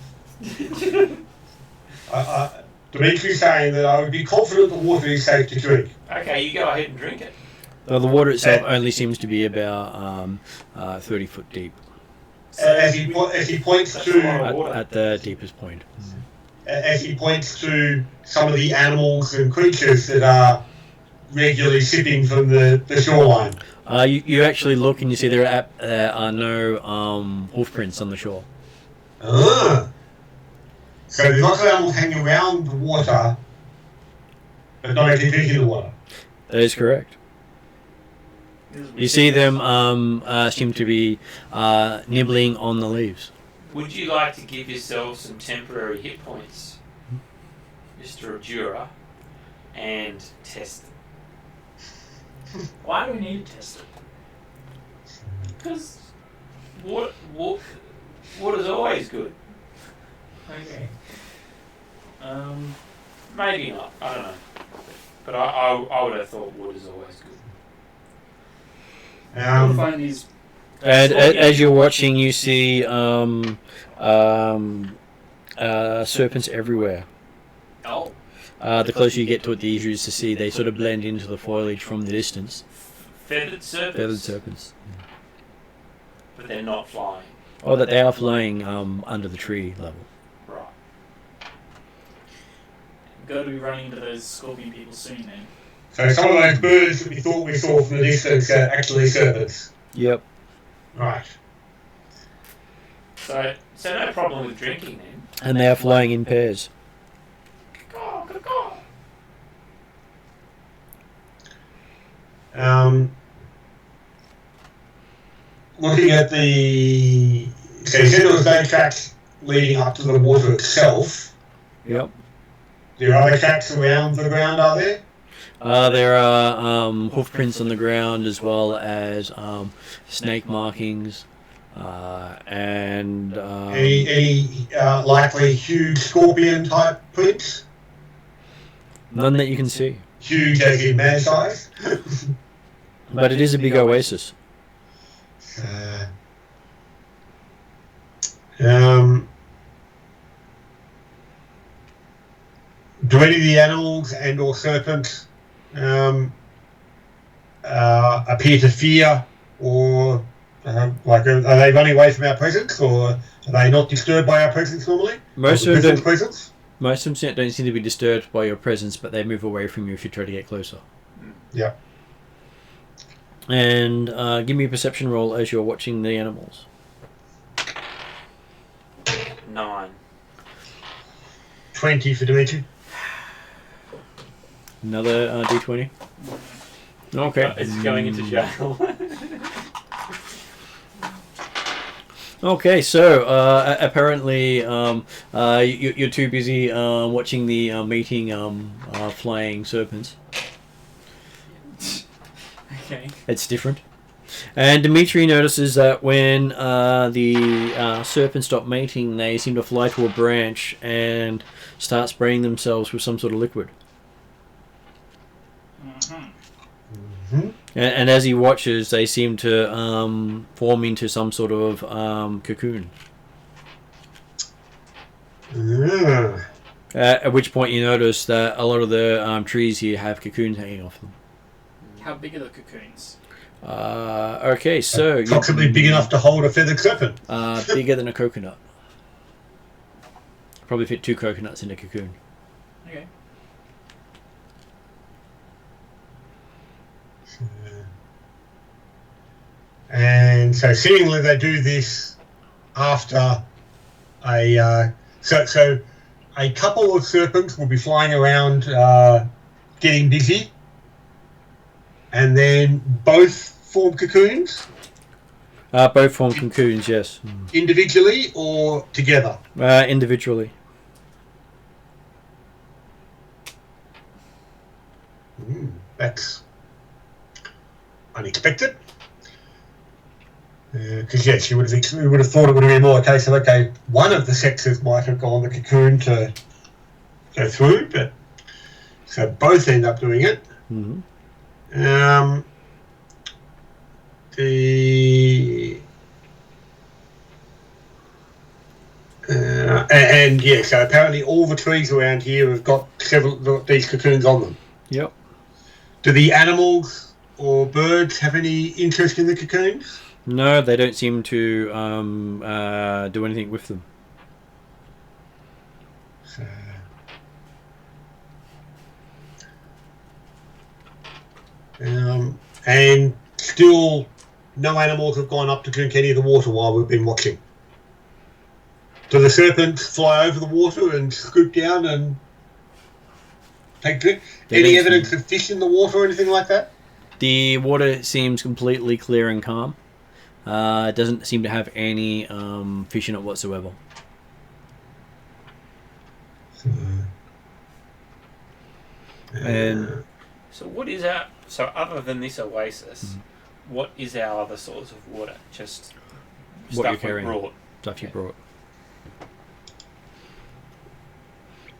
Dimitri's saying that I would be confident the water is safe to drink. Okay, you go ahead and drink it. The water itself only seems to be about 30 foot deep. As he points to At the deepest point. as he points to some of the animals and creatures that are regularly sipping from the shoreline. You actually look and you see there are no hoof prints on the shore. Ah. So there's lots of animals hanging around the water, but not actually drinking the water. That is correct. You see them seem to be nibbling on the leaves. Would you like to give yourself some temporary hit points, Mr. Abjura, and test it? Why do we need to test it? Because water's always good. Okay. Maybe not. I don't know. But I would have thought water's always good. We'll find these. And as you're watching, you see serpents everywhere. Oh. The closer you get to it, the easier it is to see. They sort of blend into the foliage from the distance. Feathered serpents. Feathered serpents. But they're not flying. Oh, that they are flying under the tree level. Right. Got to be running into those scorpion people soon then. So some of those birds that we thought we saw from the distance are actually serpents. Yep. Right. So no problem with drinking then. And they are flying in pairs. Looking at the... So you said there was no tracks leading up to the water itself. Yep. There are other tracks around the ground, are there? There are hoof prints on the ground as well as snake markings and... any likely huge scorpion type prints? None that you can see. Huge as in man size? But it is a big oasis. Do any of the animals and or serpents appear to fear or are they running away from our presence, or are they not disturbed by our presence normally? Most of them presence? Most of them don't seem to be disturbed by your presence, but they move away from you if you try to get closer. Yeah. And give me a perception roll as you're watching the animals. 9. 20 for Dimitri. Another D20. Okay. It's going into jail. Okay, so apparently you're too busy watching the meeting flying serpents. Okay. It's different. And Dimitri notices that when the serpents stop mating, they seem to fly to a branch and start spraying themselves with some sort of liquid. And as he watches, they seem to form into some sort of cocoon. At which point you notice that a lot of the trees here have cocoons hanging off them. How big are the cocoons? Okay, so... Approximately big enough to hold a feathered serpent. Bigger than a coconut. Probably fit 2 coconuts in a cocoon. Okay. And so seemingly they do this after a... So a couple of serpents will be flying around getting busy, and then both form cocoons? Both form cocoons, yes. Individually or together? Individually. That's unexpected. Because yes, you would have thought it would have been more a case of, okay, one of the sexes might have gone the cocoon to go through, but so both end up doing it. Mm-hmm. And yeah, so apparently all the trees around here have got several of these cocoons on them. Yep. Do the animals or birds have any interest in the cocoons? No, they don't seem to do anything with them. And still, no animals have gone up to drink any of the water while we've been watching. Do the serpents fly over the water and scoop down and take drink? Any evidence of fish in the water or anything like that? The water seems completely clear and calm. It doesn't seem to have any fish in it whatsoever. And so what is our... So other than this oasis, what is our other source of water? Just what stuff you're carrying. we brought. Stuff you brought.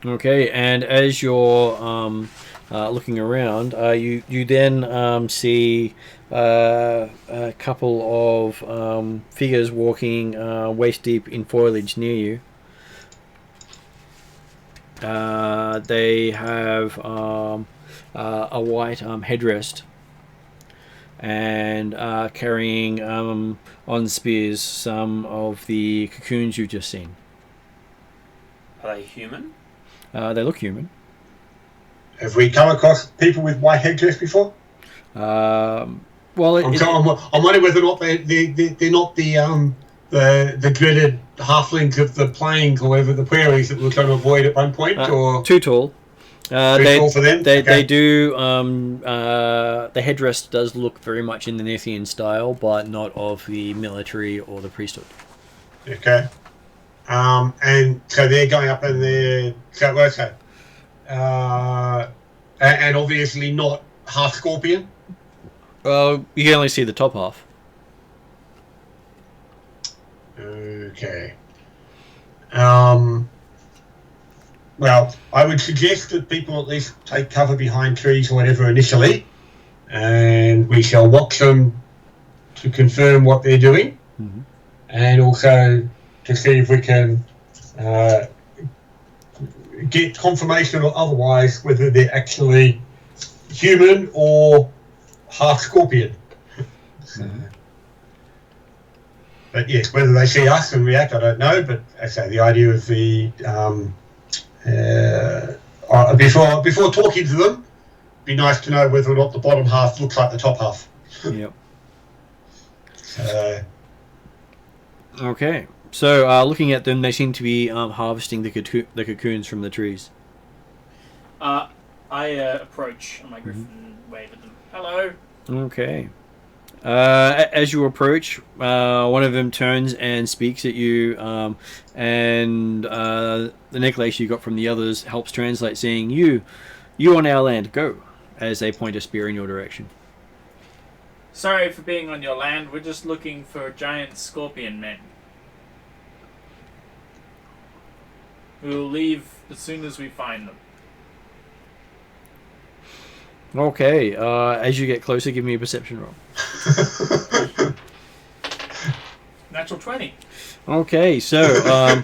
Okay, and as you're looking around, you then see a couple of figures walking waist deep in foliage near you. They have a white headrest and carrying on spears some of the cocoons you've just seen. Are they human? They look human. Have we come across people with white headdress before? Well, I'm wondering whether or not they're not the dreaded halflings of the plains or whatever, the prairies that we were trying to avoid at one point, or too tall. Too tall for them? They do. The headdress does look very much in the Nethian style, but not of the military or the priesthood. Okay. And so they're going up and they're and obviously not half scorpion. Well, you can only see the top half. Okay. Well, I would suggest that people at least take cover behind trees or whatever initially, and we shall watch them to confirm what they're doing, and also to see if we can get confirmation or otherwise whether they're actually human or half scorpion. But yes, whether they see us and react, I don't know. But I say the idea of the before talking to them, it'd be nice to know whether or not the bottom half looks like the top half. Yep. Okay. So looking at them, they seem to be harvesting the cocoons from the trees. I approach on my griffin, wave at them. Hello. Okay. As you approach, one of them turns and speaks at you, and the necklace you got from the others helps translate, saying, You on our land, go," as they point a spear in your direction. Sorry for being on your land. We're just looking for giant scorpion men. We'll leave as soon as we find them. Okay, as you get closer, give me a perception roll. Natural 20. Okay, so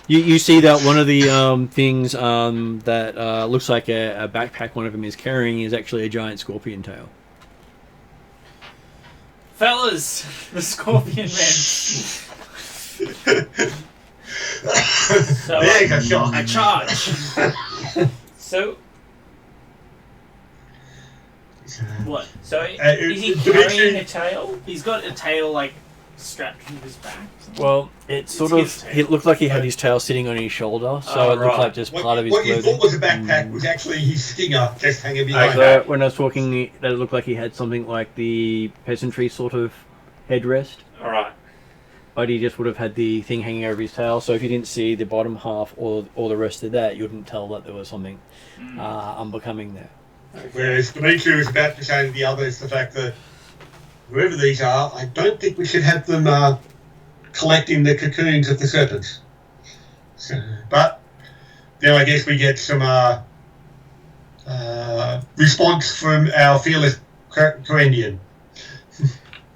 you see that one of the things that looks like a backpack one of them is carrying is actually a giant scorpion tail. Fellas, the scorpion men. So There you go, Sean. I charge. So what? So is he carrying a tail? He's got a tail like strapped to his back. Well, it looked like he had his tail sitting on his shoulder, so it looked like just part of his What you clothing. thought was a backpack was actually his stinger just hanging behind. So when I was talking, it looked like he had something like the peasantry sort of headrest. All right. but he just would have had the thing hanging over his tail. So if you didn't see the bottom half or the rest of that, you wouldn't tell that there was something unbecoming there. Whereas Dimitri was about to say to the others the fact that whoever these are, I don't think we should have them collecting the cocoons of the serpents. So, but now I guess we get some response from our fearless Korendian.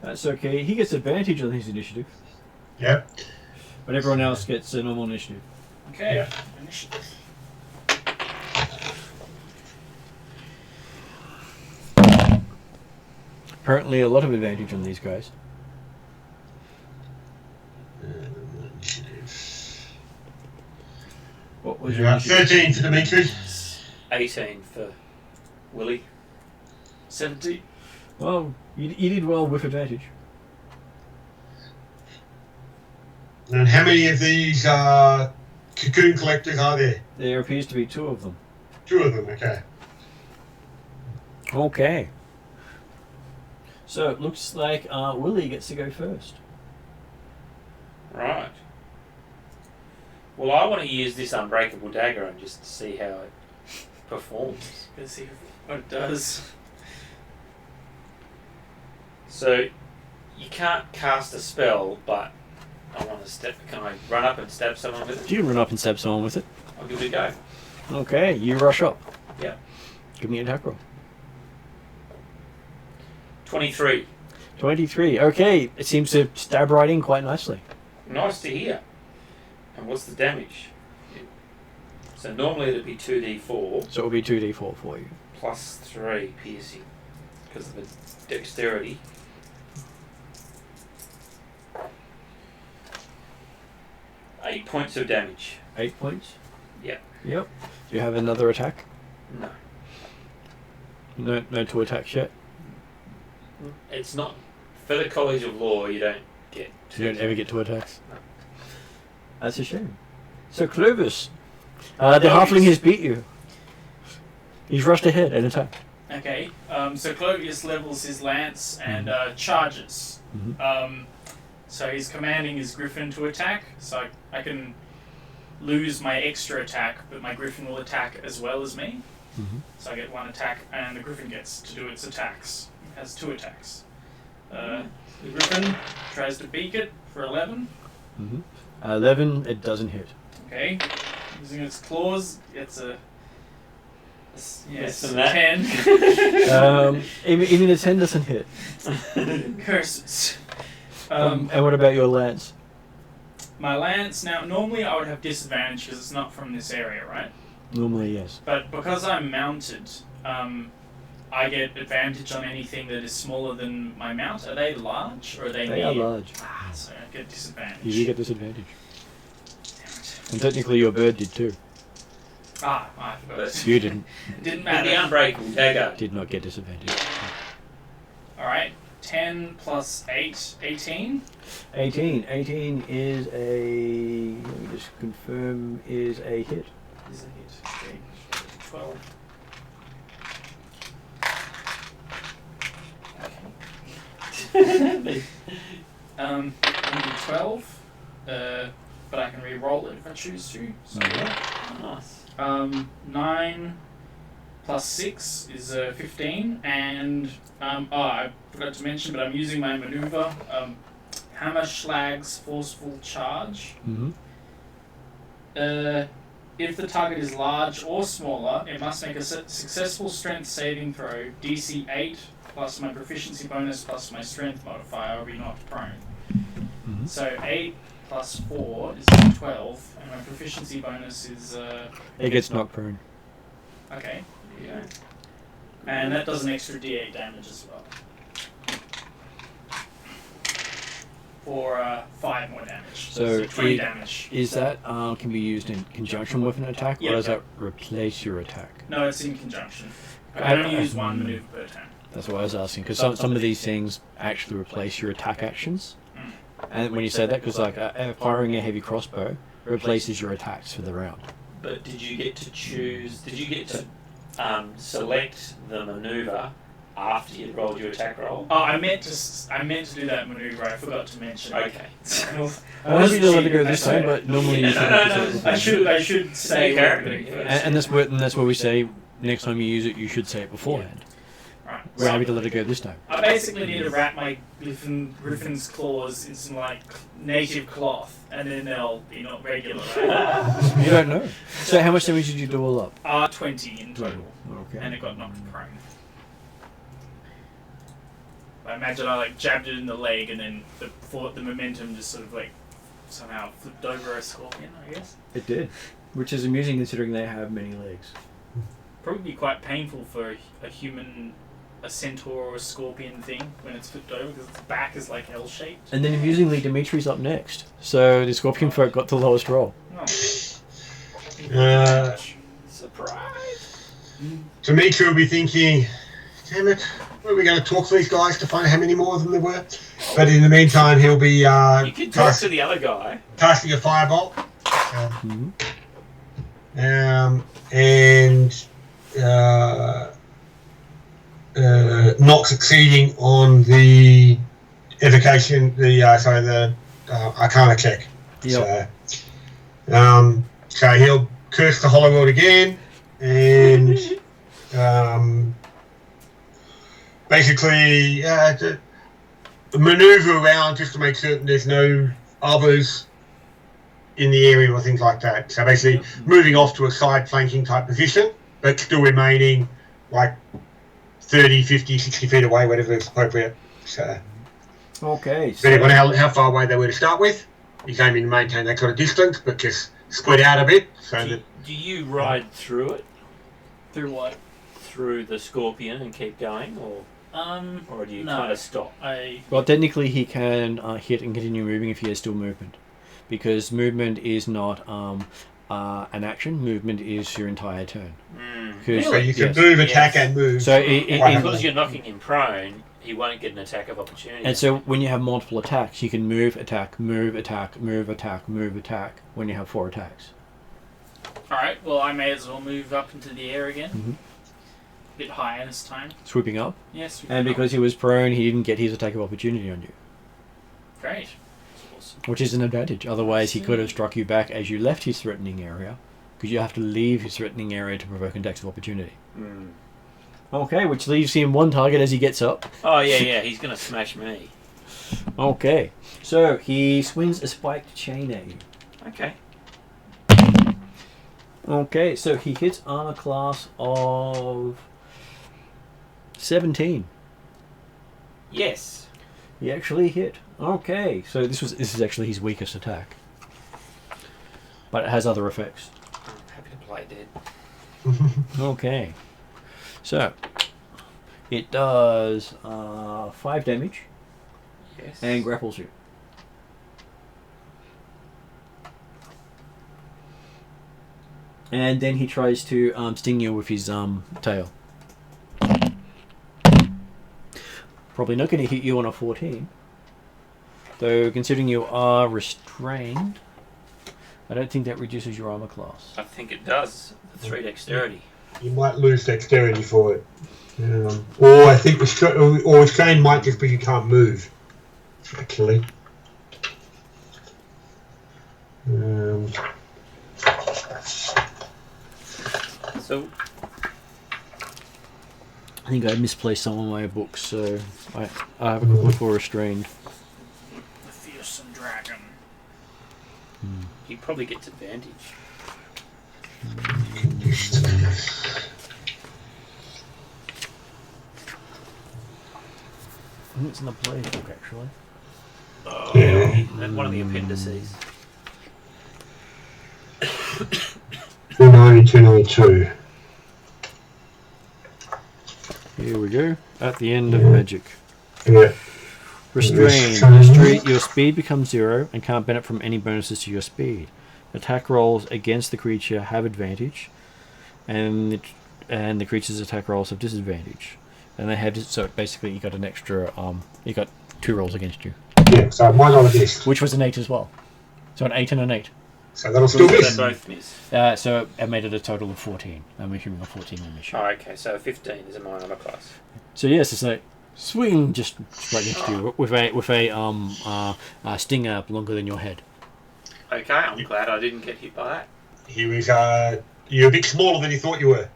That's okay. He gets advantage on his initiative. Yep. But everyone else gets a normal initiative. Okay. Yeah. Initiative. Apparently a lot of advantage on these guys. What was your initiative? 13 for Dimitri. 18 for Willie. 17. Well, you did well with advantage. And how many of these cocoon collectors are there? There appears to be 2 of them. 2 of them, okay. Okay. So it looks like Willie gets to go first. Right. Well, I want to use this unbreakable dagger and just see how it performs. Let's see what it does. So, you can't cast a spell, but I want to step. Can I run up and stab someone with it? You can run up and stab someone with it. I'll give it a go. Okay, you rush up. Yep. Give me an attack roll. 23. 23. Okay, it seems to stab right in quite nicely. Nice to hear. And what's the damage? So normally it'd be 2d4 So it'll be 2d4 for you. plus 3 piercing because of the dexterity. Eight points of damage. 8 points? Yep. Yep. Do you have another attack? No. No 2 attacks yet? It's not. For the College of Law, you don't get. You don't ever get 2 attacks? No. That's a shame. So Clovis, the halfling has beat you. He's rushed ahead and attacked. Okay. So Clovis levels his lance and charges. Mhm. So he's commanding his griffin to attack. So I can lose my extra attack, but my griffin will attack as well as me. Mm-hmm. So I get 1 attack, and the griffin gets to do its attacks. It has 2 attacks. The griffin tries to beak it for 11. Mm-hmm. 11, it doesn't hit. Okay. Using its claws, it's a Less than that. 10. Even a 10 doesn't hit. Curses. And what about your lance? My lance, now normally I would have disadvantage because it's not from this area, right? Normally, yes. But because I'm mounted, I get advantage on anything that is smaller than my mount. Are they large or are they They near? are large. So I get disadvantage. You do get disadvantage. Damn it. And technically your bird did too. I forgot. You didn't. Didn't And the matter. unbreakable dagger. Did not get disadvantage. Alright. 10 plus 8, 18. 18. 18 is a... Let me just confirm, is a hit. Is a hit. Okay. 12. Okay. I'm gonna do 12. But I can re-roll it if I choose to. So Nice. 9 plus 6 is 15, and I forgot to mention, but I'm using my maneuver, Hammerschlag's Forceful Charge. Mm-hmm. If the target is large or smaller, it must make a successful strength saving throw, DC 8, plus my proficiency bonus, plus my strength modifier, or be knocked prone. Mm-hmm. So 8 plus 4 is 12, and my proficiency bonus is... It gets knocked prone. Okay, yeah. And that does an extra D8 damage as well. For 5 more damage. So 20 damage. Is that can be used in conjunction with an attack, Yeah. or does that replace your attack? No, it's in conjunction. I can only use 1 maneuver per turn. That's what I was asking, because some of these things actually replace your attack actions. And when you say that, because like firing a heavy crossbow replaces your attacks for the round. But did you get to choose? Did you get to select the maneuver after you rolled your attack roll? Oh, I meant to do that maneuver. I forgot to mention. Okay. I wanted to let it go this time, but normally you should. I should say And that's where we say next time you use it, you should say it beforehand. Right. We're happy to let it go this time. I basically need to wrap my griffin's claws in some like native cloth, and then they'll be not regular. Right? You don't know. So how much damage did you do all up? 20 in total, Okay. and it got knocked prone. I imagine I like jabbed it in the leg, and then the momentum just sort of like somehow flipped over a scorpion, I guess. It did, which is amusing considering they have many legs. Probably be quite painful for a human, a centaur or a scorpion thing when it's flipped over because its back is like L-shaped. And then amusingly, Dimitri's up next. So the scorpion folk got the lowest roll. Oh. Surprise! Dimitri will be thinking, damn it, where are we going to talk to these guys to find out how many more of them there were? But in the meantime, he'll be You can talk to the other guy. casting a firebolt. Not succeeding on the evocation, the Arcana check. Yep. So he'll curse the Hollow World again, and basically maneuver around just to make certain there's no others in the area or things like that. So basically moving off to a side flanking type position, but still remaining like 30, 50, 60 feet away, whatever is appropriate. So, Okay. depending on how far away they were to start with, he's aiming to maintain that sort of distance, but just split out a bit. So Do you ride through it? Through what? Through the scorpion and keep going, or do you no. kind of stop? Well, technically he can hit and continue moving if he has still movement. Because movement is not an action, movement is your entire turn. So you can move, attack, and move. So because you're knocking him prone, he won't get an attack of opportunity. And so when you have multiple attacks, you can move, attack, move, attack, move, attack, move, attack, when you have 4 attacks. Alright, well I may as well move up into the air again. A bit higher this time. Swooping up. Yes. And because he was prone, he didn't get his attack of opportunity on you. Great. Which is an advantage. Otherwise, he could have struck you back as you left his threatening area, because you have to leave his threatening area to provoke an attack of opportunity. Okay, which leaves him 1 target as he gets up. Oh, yeah, he's going to smash me. Okay, so he swings a spiked chain at you. Okay. Okay, so he hits armor class of 17. Yes. He actually hit. Okay, so this is actually his weakest attack, but it has other effects. I'm happy to play dead. Okay, so it does 5 damage. Yes. And grapples you. And then he tries to sting you with his tail. Probably not going to hit you on a 14. Though, considering you are restrained, I don't think that reduces your armor class. I think it does. The 3 dexterity. You might lose dexterity for it. Or I think restrained might just be you can't move, actually. So, I think I misplaced some of my books, so I have a couple for restrained. The fearsome dragon. he probably gets advantage. I think it's in the playbook, actually. Oh, Yeah. and one of the appendices. 290, 292. Here we go. At the end of magic. Yeah. Restrain. Your speed becomes 0 and can't benefit from any bonuses to your speed. Attack rolls against the creature have advantage, and the creature's attack rolls have disadvantage. And they have so basically you got an extra you got 2 rolls against you. Yeah, so mine on a miss. Which was an 8 as well. So an 8 and an 8. So that'll still They miss. both miss. So I made it a total of 14. I'm assuming a 14 will miss you. Oh, okay, so 15 is a minor armor class. So yes, it's like swing just right next to you with a stinger longer than your head. Okay, I'm glad I didn't get hit by that. He was, you're a bit smaller than you thought you were.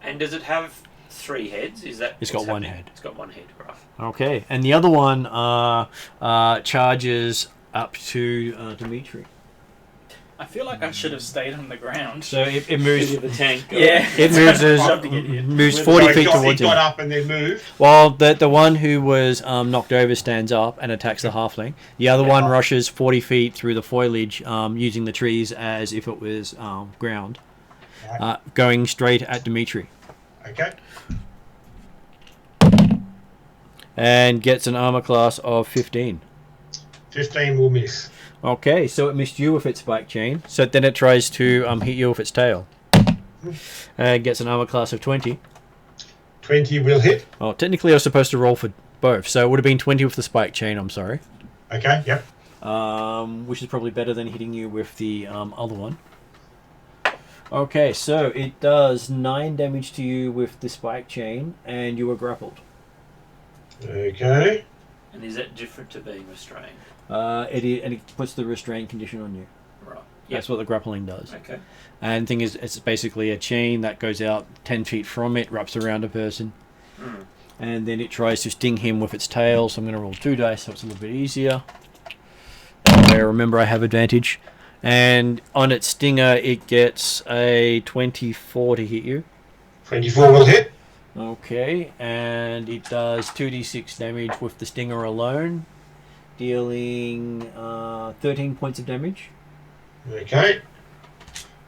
And does it have 3 heads? Is that? It's what's got one happening? head. It's got 1 head, right? Okay, and the other one charges up to Dimitri. I feel like I should have stayed on the ground. So it moves. The tank. Yeah. It moves 40 feet towards He got him. up and then moved. While the one who was knocked over stands up and attacks the halfling. The other one rushes 40 feet through the foliage, using the trees as if it was ground, going straight at Dimitri. Okay. And gets an armor class of 15. 15 will miss. Okay, so it missed you with its spike chain. So then it tries to hit you with its tail. And gets an armor class of 20. 20 will hit. Oh, technically I was supposed to roll for both, so it would have been 20 with the spike chain, I'm sorry. Okay, yep. Which is probably better than hitting you with the other one. Okay, so it does 9 damage to you with the spike chain, and you are grappled. Okay. And is that different to being restrained? It puts the restraint condition on you. Right. That's what the grappling does. Okay. And the thing is, it's basically a chain that goes out 10 feet from it, wraps around a person, and then it tries to sting him with its tail. So I'm going to roll 2 dice so it's a little bit easier. Remember, I have advantage. And on its stinger, it gets a 24 to hit you. 24 will hit. Okay, and it does 2d6 damage with the stinger alone, dealing 13 points of damage. Okay.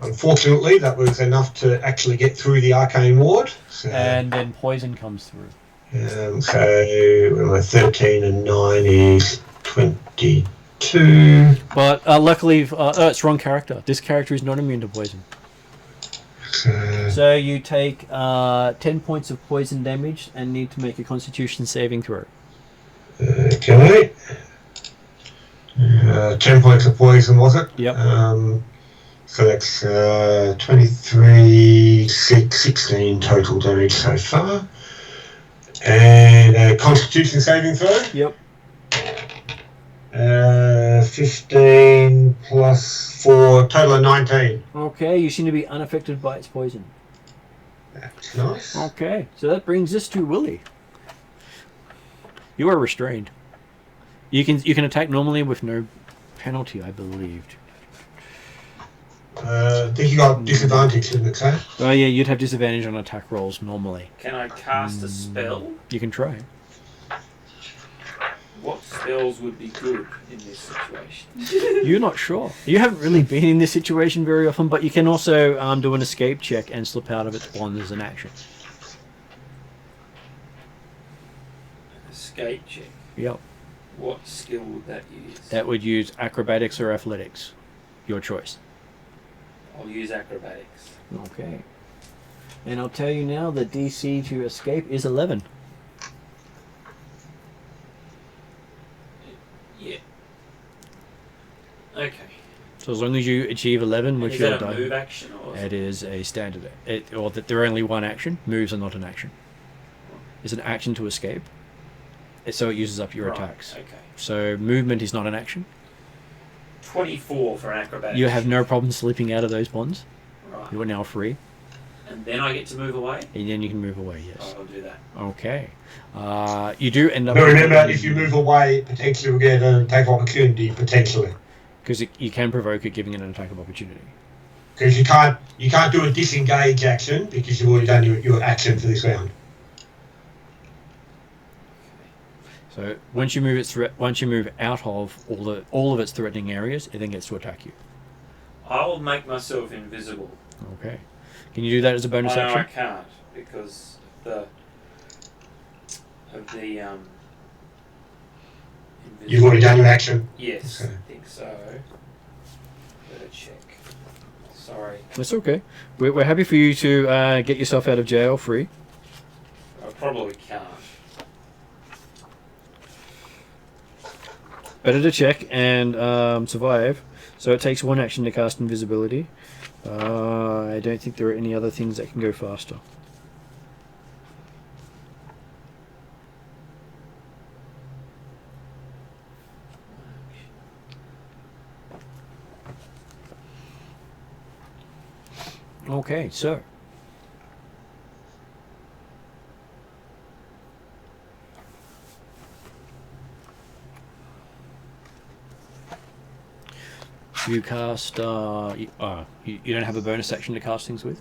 Unfortunately, that was enough to actually get through the arcane ward. So, And then poison comes through. so 13 and 9 is 22. But luckily, it's wrong character. This character is not immune to poison. So you take 10 points of poison damage and need to make a Constitution saving throw. Okay. 10 points of poison, was it? Yep. So that's 23, 16 total damage so far. And a Constitution saving throw? Yep. 15 plus 4, total of 19. Okay, you seem to be unaffected by its poison. That's nice. Okay, so that brings us to Willie. You are restrained. You can attack normally with no penalty, I believe. I think you got disadvantage, didn't it say? Oh yeah, you'd have disadvantage on attack rolls normally. Can I cast a spell? You can try. What spells would be good in this situation? You're not sure. You haven't really been in this situation very often, but you can also do an escape check and slip out of its bonds as an action. Escape check. Yep. What skill would that use? That would use acrobatics or athletics. Your choice. I'll use acrobatics. Okay. And I'll tell you now, the DC to escape is 11. Yeah. Okay. So as long as you achieve 11, which Is you'll that a die. move action or? It is a standard. Or that they're only one action. Moves are not an action. It's an action to escape. So it uses up your Right, attacks. Okay. So movement is not an action. 24 for acrobatics. You have no problem slipping out of those bonds. Right. You are now free. And then I get to move away? And then you can move away, yes. I'll do that. Okay. You do end up... But remember, if you move away, potentially you'll get an attack of opportunity, potentially. Because you can provoke it, giving it an attack of opportunity. Because you can't do a disengage action because you've already done your action for this round. So once you move out of all of its threatening areas, it then gets to attack you. I'll make myself invisible. Okay. Can you do that as a bonus I action? can't because of the You've already done your action. Yes, Okay. I think so. Better check. Sorry. That's okay. We're happy for you to get yourself out of jail free. I probably can't. Better to check and survive. So it takes one action to cast invisibility. I don't think there are any other things that can go faster. Okay, so you cast. You don't have a bonus action to cast things with.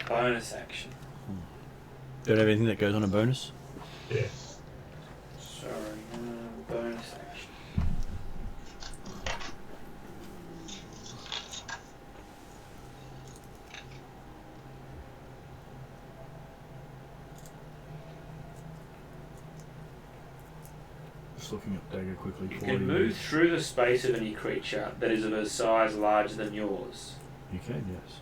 Bonus action. Don't have anything that goes on a bonus. Yeah. Sorry, bonus action. Just looking up dagger quickly. You can move through the space of any creature that is of a size larger than yours. You can, yes.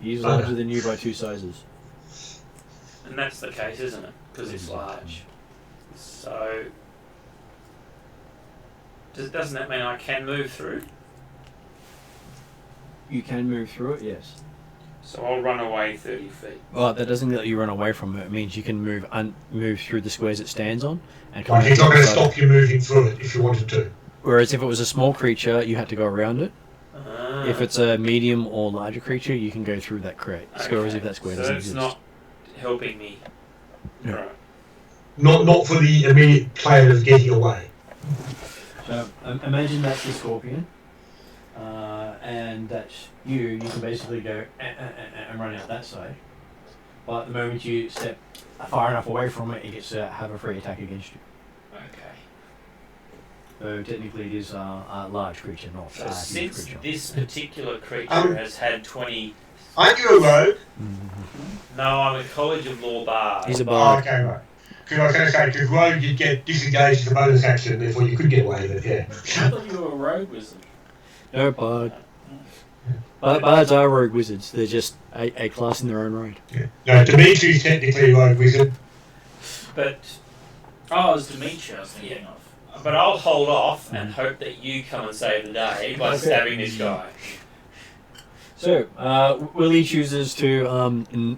He's larger than you by 2 sizes. And that's the case, isn't it? Because it's large. So, doesn't that mean I can move through? You can move through it, yes. So I'll run away 30 feet. Well, that doesn't let you run away from it. It means you can move through the squares it stands on. And Like he's not going to stop you moving through it if you wanted to. Whereas if it was a small creature, you had to go around it. Ah. If it's a medium or larger creature, you can go through that crate. Whereas if that square so doesn't it's exist. not helping me. No. Right. Not for the immediate player of getting away. So imagine that's the scorpion, and that's you. You can basically go and run out that side. But the moment you step far enough away from it, it gets to have a free attack against you. Okay. So technically, it is a large creature, not So a huge since creature. this particular creature has had 20... Aren't you a rogue? No, I'm a College of Law Bard. He's a Oh, bard. okay, right. Because I was going to say, because rogue you'd get disengaged as a bonus action, therefore you could get away with it, yeah. I thought you were a rogue wizard. No, bard. Bards are rogue wizards. They're just a class in their own right. Yeah. No, Dimitri's technically a rogue wizard. But Oh, it was Dimitri I was thinking of. but I'll hold off and hope that you come and save the day by stabbing this guy. So, Willie chooses to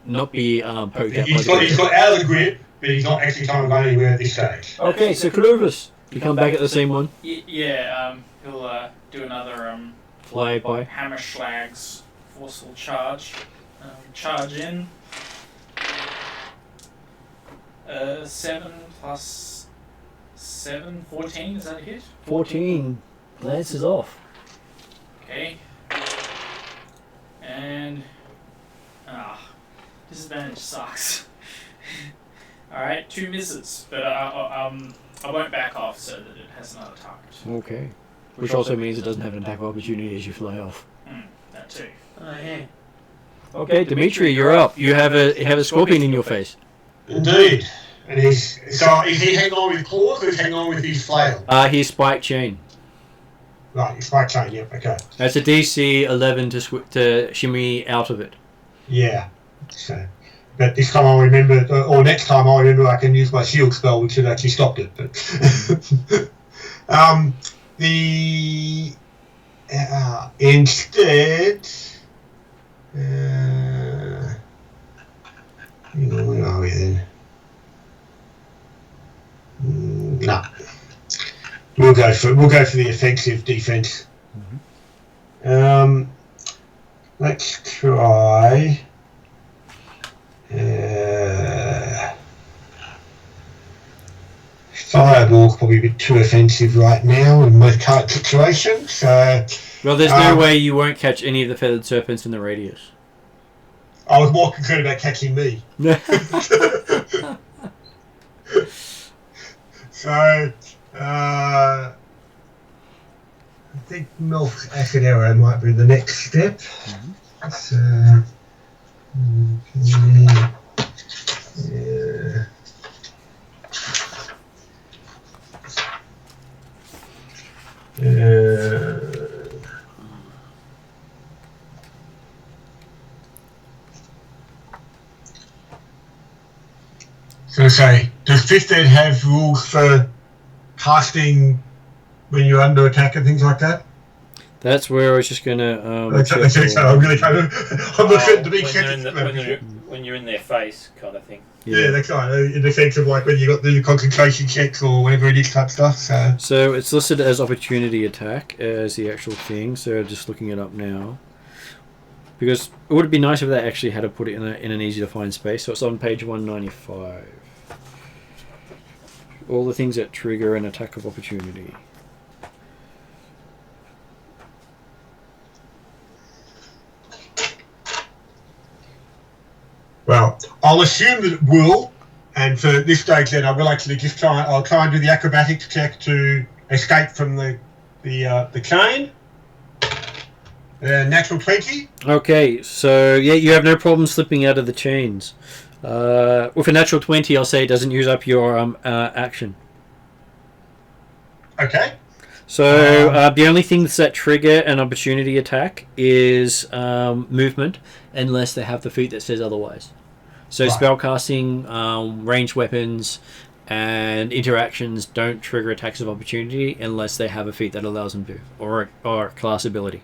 not be poked out by He's got out of the grip, but he's not actually trying to run anywhere at this stage. Okay, so Clovis, you come back at the same one. Yeah, he'll do another Fly by. Hammerschlag's forceful charge. Charge in. 7 plus 7, 14, is that a hit? 14. Lances off. Okay. And... disadvantage sucks. Alright, 2 misses, but I won't back off so that it has another target. Okay. Which also means it doesn't have an attack of opportunity as you fly off. That too. Oh, yeah. Okay, Dimitri, you're up. You have a scorpion in your face. Indeed. And is he hanging on with claws or is he hanging on with his flail? His spike chain. Right, his spike chain, yep, okay. That's a DC 11 to shimmy out of it. Yeah. So, but this time I'll remember, or next time I'll remember I can use my shield spell, which should actually stopped it. But instead, where are we then? No, we'll go for the offensive defense. Let's try. Fireball's probably a bit too offensive right now in my current situation. So, Well, there's no way you won't catch any of the feathered serpents in the radius. I was more concerned about catching me. So, I think Milk's Acid Arrow might be the next step. So, yeah. So say, does 15 have rules for casting when you're under attack and things like that? That's where I was just gonna. So I'm really kind of, I'm looking to be when when you're in their face, kind of thing. Yeah, that's right. In the sense of like when you got the concentration checks or whatever it is type stuff. So it's listed as opportunity attack as the actual thing. So just looking it up now, because it would be nice if they actually had to put it in an easy to find space. So it's on page 195. All the things that trigger an attack of opportunity. Well, I'll assume that it will, and for this stage, then I will actually just I'll try and do the acrobatics check to escape from the chain. Natural 20. Okay, so yeah, you have no problem slipping out of the chains. With a natural 20, I'll say it doesn't use up your action. Okay. So the only things that trigger an opportunity attack is movement, unless they have the feat that says otherwise. So Right. spellcasting, ranged weapons, and interactions don't trigger attacks of opportunity unless they have a feat that allows them to, or a class ability.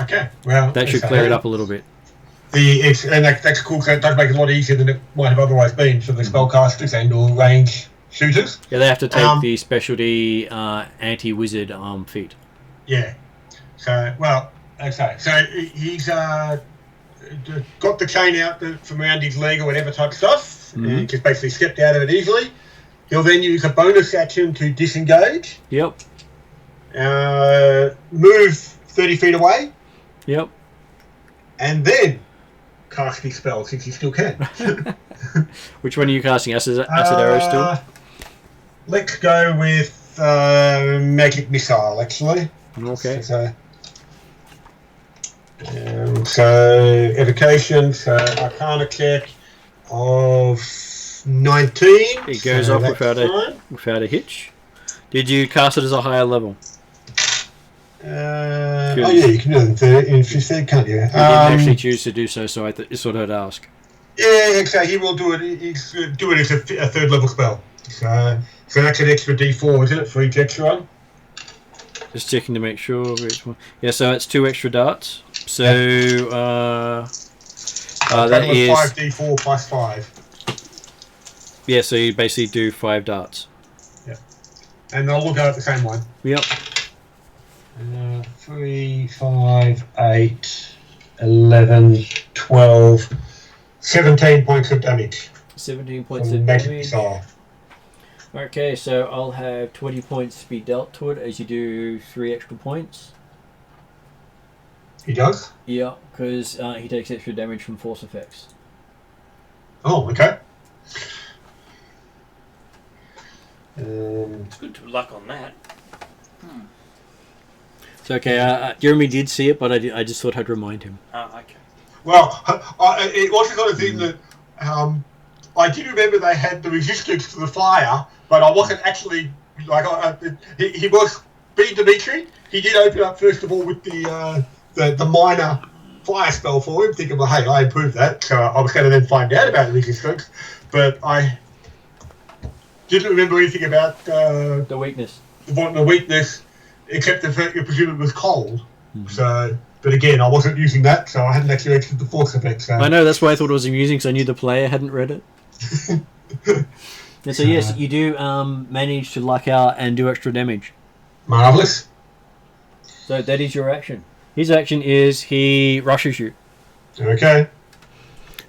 Okay. Well, That should clear it up a little bit. That's cool. So it does make it a lot easier than it might have otherwise been for the spellcasters and or range shooters. Yeah, they have to take the specialty anti-wizard feat. Yeah. So, well, okay. So he's got the chain out from around his leg or whatever type stuff, and just basically stepped out of it easily. He'll then use a bonus action to disengage. Yep. Move 30 feet away, Yep. and then cast his spell since he still can. Which one are you casting? Acid Arrow still? Let's go with Magic Missile, actually. Okay. So evocation, so Arcana check of 19. It goes so off that's without a hitch. Did you cast it as a higher level? Oh yeah, you can do it in 15, can't you? You didn't actually choose to do so, so I sort of ask. Yeah, exactly. He will do it. He's do it as a third level spell. So that's an extra D4, isn't it, for each extra one? Just checking to make sure which one. Yeah, so it's 2 extra darts. So that is 5D4 plus 5. Yeah, so you basically do 5 darts. Yeah, and they'll all go at the same one. Yep. 3, 5, 8, 11, 12, 17 points of damage. 17 points from of magic damage. missile. Okay, so I'll have 20 points to be dealt to it as you do 3 extra points. He does? Yeah, because he takes extra damage from force effects. Oh, okay. It's good to luck on that. It's okay. Jeremy did see it, but I just thought I'd remind him. Oh, okay. Well, it was the kind of thing that I did remember they had the resistance to the fire, but I wasn't actually like he was being Dimitri. He did open up first of all with the minor fire spell for him, thinking, well, hey, I improved that, so I was going to then find out about the resistance, but I didn't remember anything about The weakness. the weakness, except the fact that presume it was cold. So, but again, I wasn't using that, so I hadn't actually entered the force effect. So. I know, that's why I thought it was amusing, because I knew the player hadn't read it. And so yes, you do manage to luck out and do extra damage. Marvellous. So that is your action. His action is he rushes you. Okay.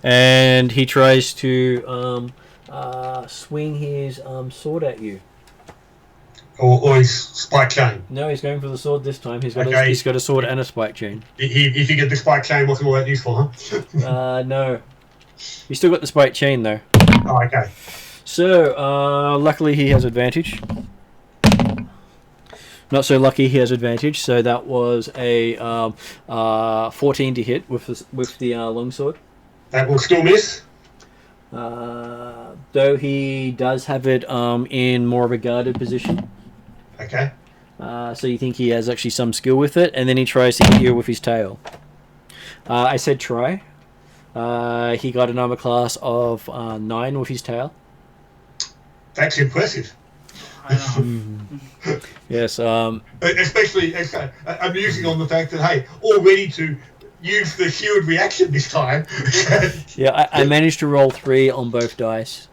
And he tries to swing his sword at you. Or his spike chain. No, he's going for the sword this time. He's got Okay. he's got a sword and a spike chain. He figured the spike chain wasn't all that useful, huh? No. He's still got the spike chain though. Oh, okay. So, luckily he has advantage. Not so lucky he has advantage, so that was a 14 to hit with the longsword. That will still miss. Though he does have it in more of a guarded position. Okay. So you think he has actually some skill with it, and then he tries to hit you with his tail. I said try. He got an armor class of 9 with his tail. That's impressive. I know. Yes. Especially amusing on the fact that, hey, already to use the shield reaction this time. Yeah, I managed to roll 3 on both dice.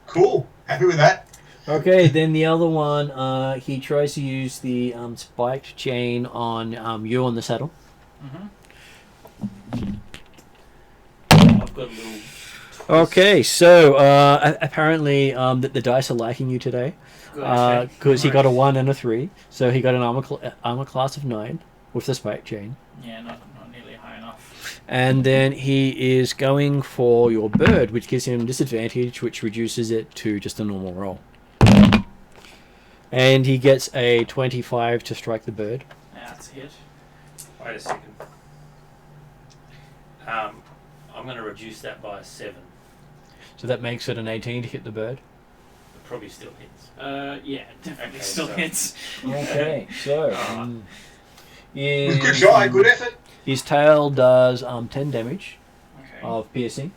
Cool. Happy with that. Okay, then the other one, he tries to use the spiked chain on you on the saddle. I've got a little. Okay, so apparently the dice are liking you today because he got a 1 and a 3, so he got an armor class of 9 with the spike chain. Yeah, not nearly high enough. And then he is going for your bird, which gives him disadvantage, which reduces it to just a normal roll. And he gets a 25 to strike the bird. That's a hit. Wait a second. I'm going to reduce that by 7. So that makes it an 18 to hit the bird. It probably still hits. Yeah, definitely Okay, still so- hits. Okay, so Good try, good effort. his tail does 10 damage Okay. of piercing.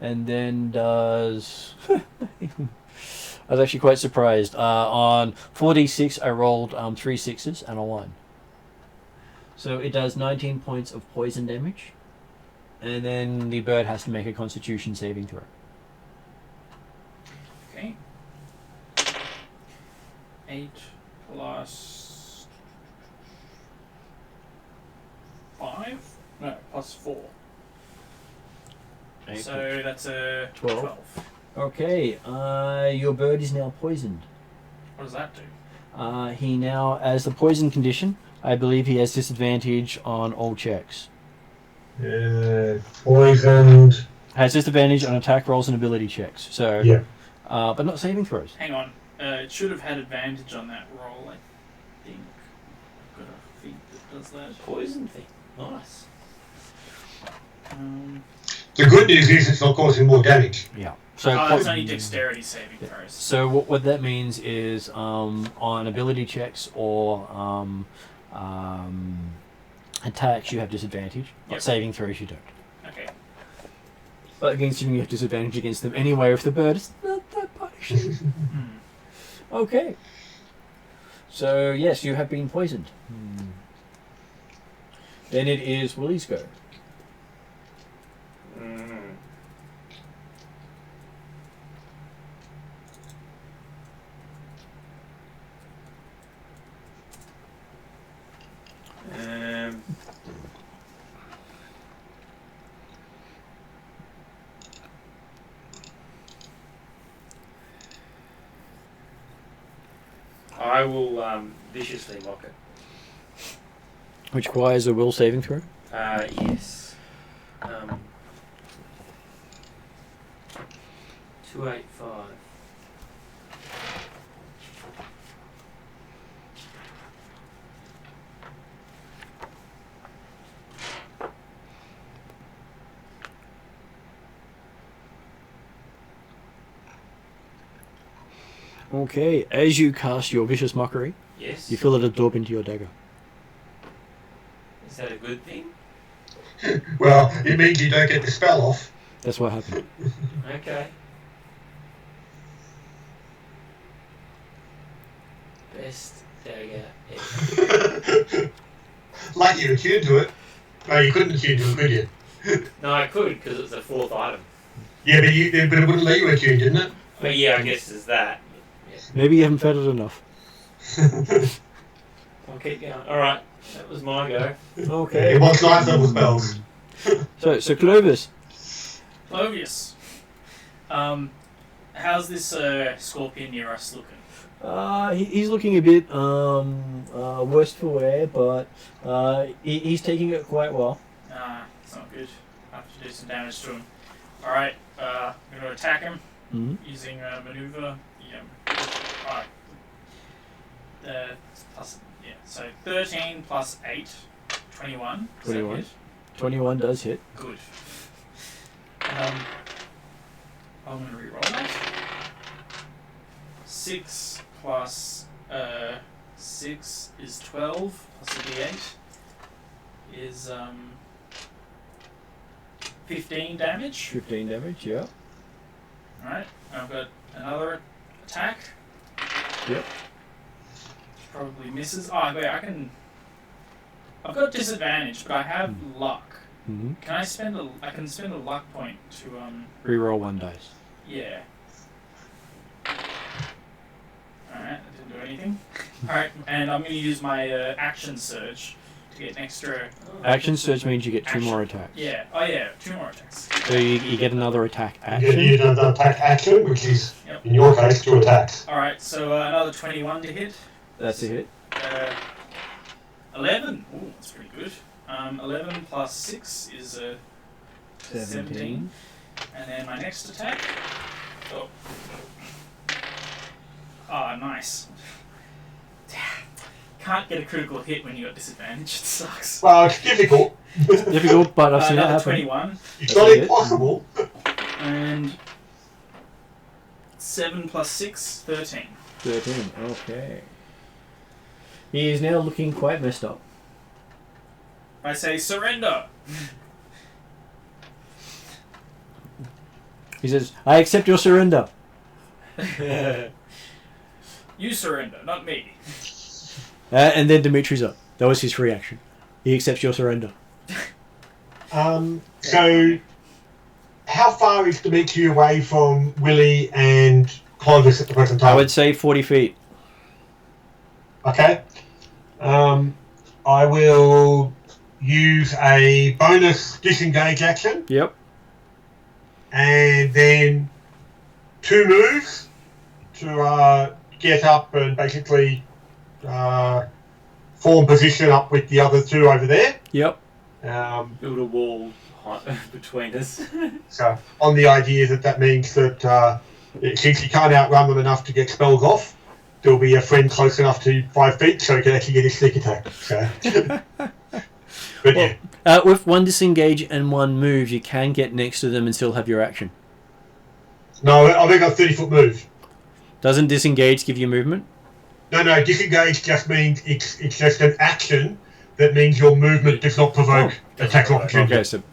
And then does... I was actually quite surprised. On 4d6, I rolled 3 6s and a 1. So it does 19 points of poison damage. And then the bird has to make a constitution saving throw. Okay. 8 plus 5? No, plus 4. So that's a 12. Okay, your bird is now poisoned. What does that do? He now, as the poison condition, I believe he has disadvantage on all checks. Poisoned. Has disadvantage on attack rolls and ability checks. So, Yeah. but not saving throws. Hang on. It should have had advantage on that roll, I think. I've got a feat that does that. Poison thing. Nice. The good news is it's not causing more damage. Yeah. So That's only dexterity saving throws. So what that means is on ability checks or attacks you have disadvantage. But Yep. saving throws you don't. Okay. But against them you have disadvantage against them anyway with the bird. It's not that punishing. Okay. So yes, you have been poisoned. Then it is Willie's go. I will viciously mock it. Which requires a will saving throw. Yes. 285. Okay, as you cast your vicious mockery, Yes. you feel it absorb into your dagger. Is that a good thing? Well, it means you don't get the spell off. That's what happened. Okay. Best dagger ever. Like you attuned to it. No, you couldn't attune to it, could you? No, I could because it's the 4th item. Yeah, but it wouldn't let you attune, didn't it? But yeah, I guess there's that. Maybe you haven't fed it enough. I'll keep going. Alright, that was my go. Okay. It wants 9th level spells. So Clovis. Clovius. How's this scorpion near us looking? He's looking a bit worse for wear, but he's taking it quite well. It's not good. I have to do some damage to him. Alright, I'm going to attack him using maneuver. Yeah. Alright. So 13 plus 8, 21. Does that 21. hit? 21 does hit. Good. I'm going to reroll that. 6 plus 6 is 12, plus a d8 is 15 damage. 15 damage, yeah. Alright, I've got another attack. Yep. probably misses. Oh, wait, I can... I've got disadvantage, but I have luck. Mm-hmm. Can I spend a... I can spend a luck point to, Reroll 1 dice. Yeah. Alright, that didn't do anything. Alright, and I'm going to use my action surge to get an extra... Action surge means you get 2 more attacks. Yeah, oh yeah, 2 more attacks. So you get another attack You action. get another attack action, which is, Yep. in your case, 2 attacks. Alright, so another 21 to hit. That's a hit. 11. Ooh, that's pretty good. 11 plus 6 is 17. And then my next attack. Oh. Ah, nice. Can't get a critical hit when you got disadvantage. It sucks. Well, it's difficult. Difficult, but I've seen it Another happen. 21. It's not impossible. And 7 plus 6, 13. 13, okay. He is now looking quite messed up. I say surrender. He says, I accept your surrender. You surrender, not me. And then Dimitri's up. That was his free action. He accepts your surrender. So, how far is Dimitri away from Willie and Clovis at the present time? I would say 40 feet. Okay. I will use a bonus disengage action Yep. and then 2 moves to get up and basically form position up with the other 2 over there. Yep. Build a wall between us. So on the idea that means that since you can't outrun them enough to get spells off, there'll be a friend close enough to 5 feet so he can actually get his sneak attack. So. But Well, yeah. with 1 disengage and 1 move, you can get next to them and still have your action. No, I've only got a 30-foot move. Doesn't disengage give you movement? No, disengage just means it's just an action that means your movement does not provoke attack opportunity. Okay, so...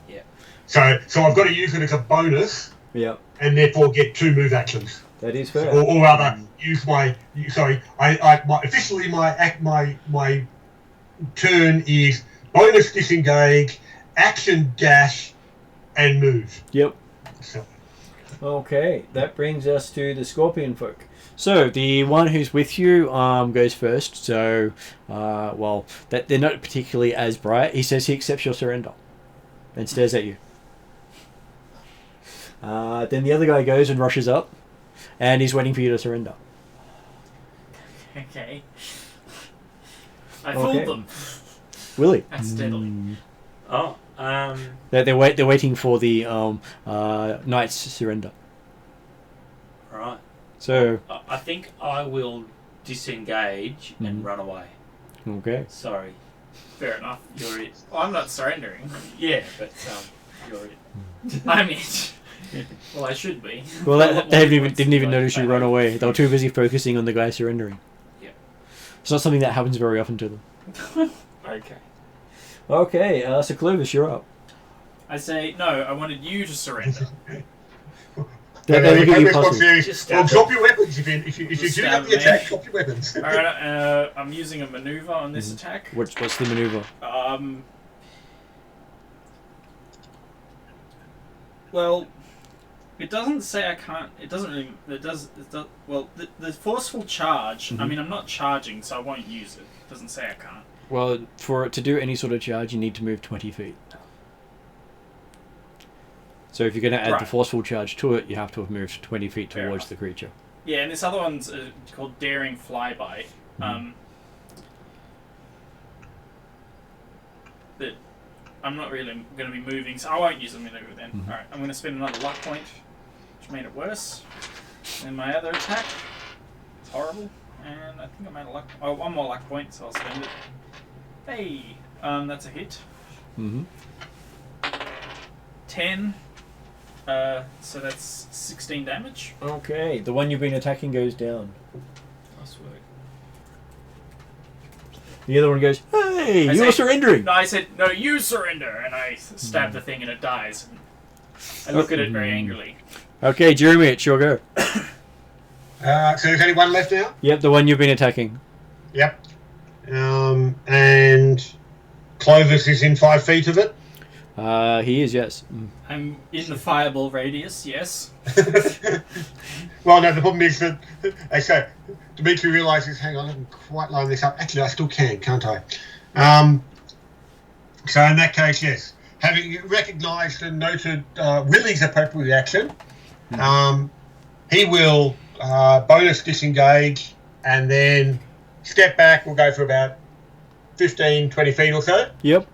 So I've got to use it as a bonus Yep. and therefore get 2 move actions. That is fair. Or rather, use my... Sorry, officially my turn is bonus disengage, action dash, and move. Yep. So, Okay, that brings us to the Scorpion folk. So the one who's with you goes first. So, well, that they're not particularly as bright. He says he accepts your surrender, and stares at you. Then the other guy goes and rushes up, and he's waiting for you to surrender. Okay. I fooled them. Willie. Accidentally. Oh, They're waiting for the knight's surrender. right. So I think I will disengage and run away. okay. Sorry. Fair enough. You're it. Well, I'm not surrendering. Yeah, but you're it. I'm it. Well, I should be. Well, they didn't even notice you run away. They were too busy focusing on the guy surrendering. Yeah. It's not something that happens very often to them. Okay. Okay, so Clovis, you're up. I say, no, I wanted you to surrender. They look at you puzzled. Just drop your weapons if you're Just doing up the stab attack. me. Drop your weapons. Alright, I'm using a maneuver on this attack. What's the maneuver? Well, it doesn't say I can't. It doesn't really. Well, the forceful charge. I mean, I'm not charging, so I won't use it. It doesn't say I can't. Well, for it to do any sort of charge, you need to move 20 feet. So if you're going to add the Right. forceful charge to it, you have to have moved 20 feet Fair towards enough. the creature. Yeah, and this other one's called Daring Flyby. That I'm not really going to be moving, so I won't use the maneuver then. Alright, I'm going to spend another luck point, which made it worse. And my other attack, it's horrible. And I think I made a luck. Oh, 1 more luck point, so I'll spend it. Hey, that's a hit. Mm-hmm. 10. So that's 16 damage. Okay, the one you've been attacking goes down. Nice work. The other one goes, hey, I you're say- surrendering! No, I said, no, you surrender! And I stab the thing and it dies. I look at it very angrily. Okay, Jeremy, it's your go. So there's only 1 left now? Yep, the one you've been attacking. Yep. And Clovis is in 5 feet of it. He is, yes. I'm in the fireball radius, yes. Well, no, the problem is that, so Dimitri realises, hang on, I haven't quite lined this up. Actually, I still can, can't I? So in that case, yes. Having recognised and noted Willie's appropriate reaction, he will bonus disengage and then step back. We'll go for about 15, 20 feet or so. Yep.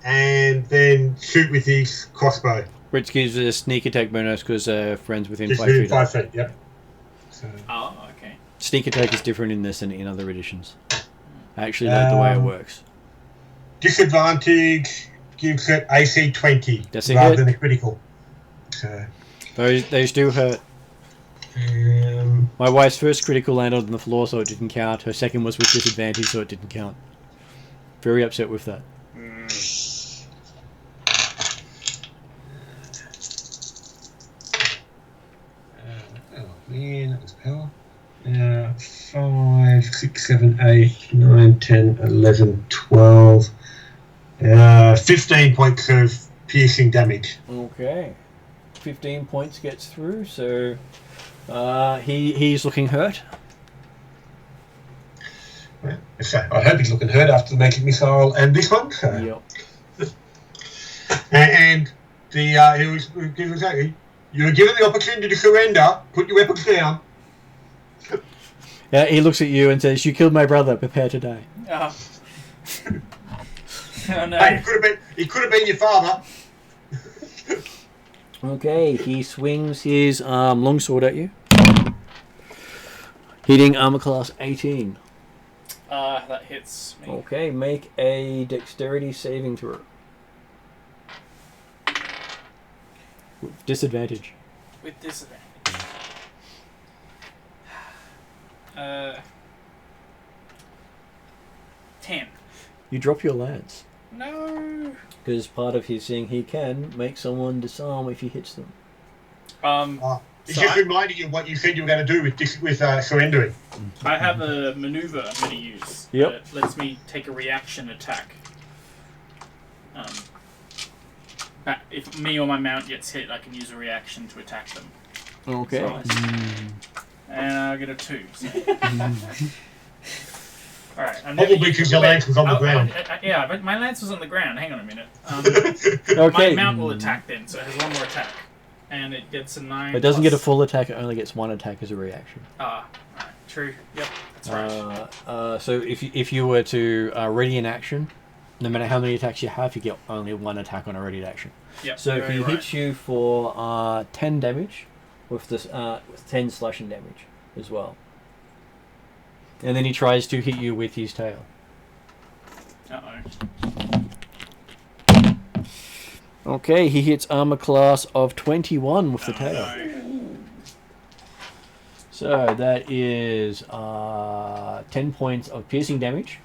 And then shoot with his crossbow. Which gives a sneak attack bonus because friends within Just 5 feet. 5 feet, yep. So, Okay. Sneak attack is different in this than in other editions. I actually like the way it works. Disadvantage gives it AC 20 That's a rather hit. than a critical. So, Those do hurt. My wife's first critical landed on the floor, so it didn't count. Her second was with disadvantage, so it didn't count. Very upset with that. Oh man, that was power. 5, 6, 7, 8, 9, 10, 11, 12. 15 points of piercing damage. Okay. 15 points gets through, so he's looking hurt. Well, so I hope he's looking hurt after the magic missile and this one. So. Yep. And he was exactly. You were given the opportunity to surrender. Put your weapons down. Yeah, he looks at you and says, "You killed my brother. Prepare to die." Oh. Oh no. Hey, he could have been your father. Okay, he swings his longsword at you, hitting armor class 18. That hits me. Okay, make a dexterity saving throw. With disadvantage. With disadvantage. 10. You drop your lance. No. Because part of his thing, he can make someone disarm if he hits them. He's just reminding you what you said you were going to do with surrendering. I have a maneuver I'm going to use. Yep. That lets me take a reaction attack. If me or my mount gets hit, I can use a reaction to attack them. Okay. And I get a 2. So. Alright, Probably because your lance was on the ground. Yeah, but my lance was on the ground. Hang on a minute. Okay. My mount will attack then, so it has one more attack. And it gets a 9. It doesn't get a full attack, it only gets one attack as a reaction. Alright, true. Yep, that's right. So if you were to ready an action, no matter how many attacks you have, you get only one attack on a ready action. Yep, So he hits you for 10 damage, with this with 10 slashing damage as well. And then he tries to hit you with his tail. Uh-oh. Okay, he hits armor class of 21 with the tail. No. So that is 10 points of piercing damage.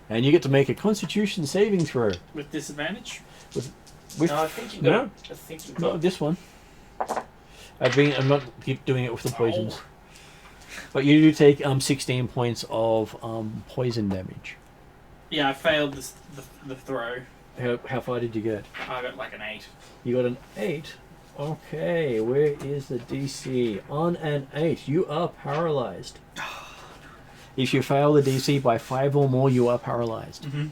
And you get to make a Constitution saving throw. With disadvantage? With No, I think you got. I think you not got. this one. I'm not keep doing it with the poisons. But you do take 16 points of poison damage. Yeah, I failed the throw. How far did you get? I got like an 8. You got an 8. Okay, where is the DC? On an 8, you are paralyzed. If you fail the DC by 5 or more, you are paralyzed. Mm-hmm.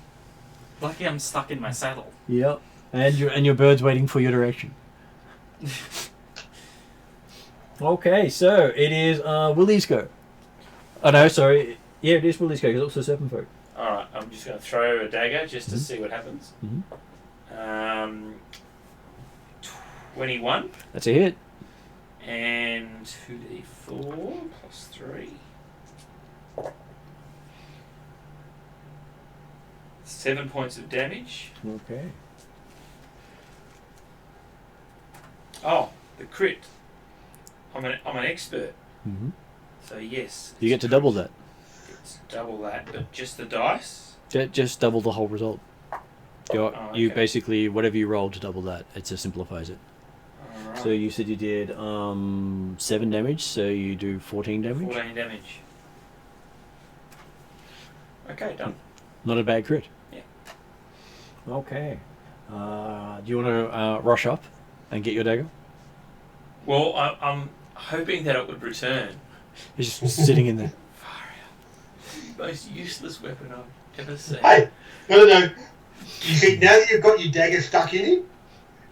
Lucky I'm stuck in my saddle. Yep. And your bird's waiting for your direction. Okay, so it is Willie's go. Oh no, sorry. Yeah, it is Willie's go because it's also Serpent Folk. Alright, I'm just going to throw a dagger just to see what happens. 21. That's a hit. And 2d4 plus 3. 7 points of damage. Okay. Oh, the crit. I'm an expert. Mm-hmm. So yes. You get to double that. It's double that, but just the dice? Just double the whole result. Okay. You basically, whatever you roll to double that, it just simplifies it. Alright. So you said you did 7 damage, so you do 14 damage. 14 damage. Okay, done. Not a bad crit. Yeah. Okay. Do you want to rush up and get your dagger? Well, I'm hoping that it would return. It's just sitting in there. Far out. Most useless weapon I've ever seen. Hey, no. You see, now that you've got your dagger stuck in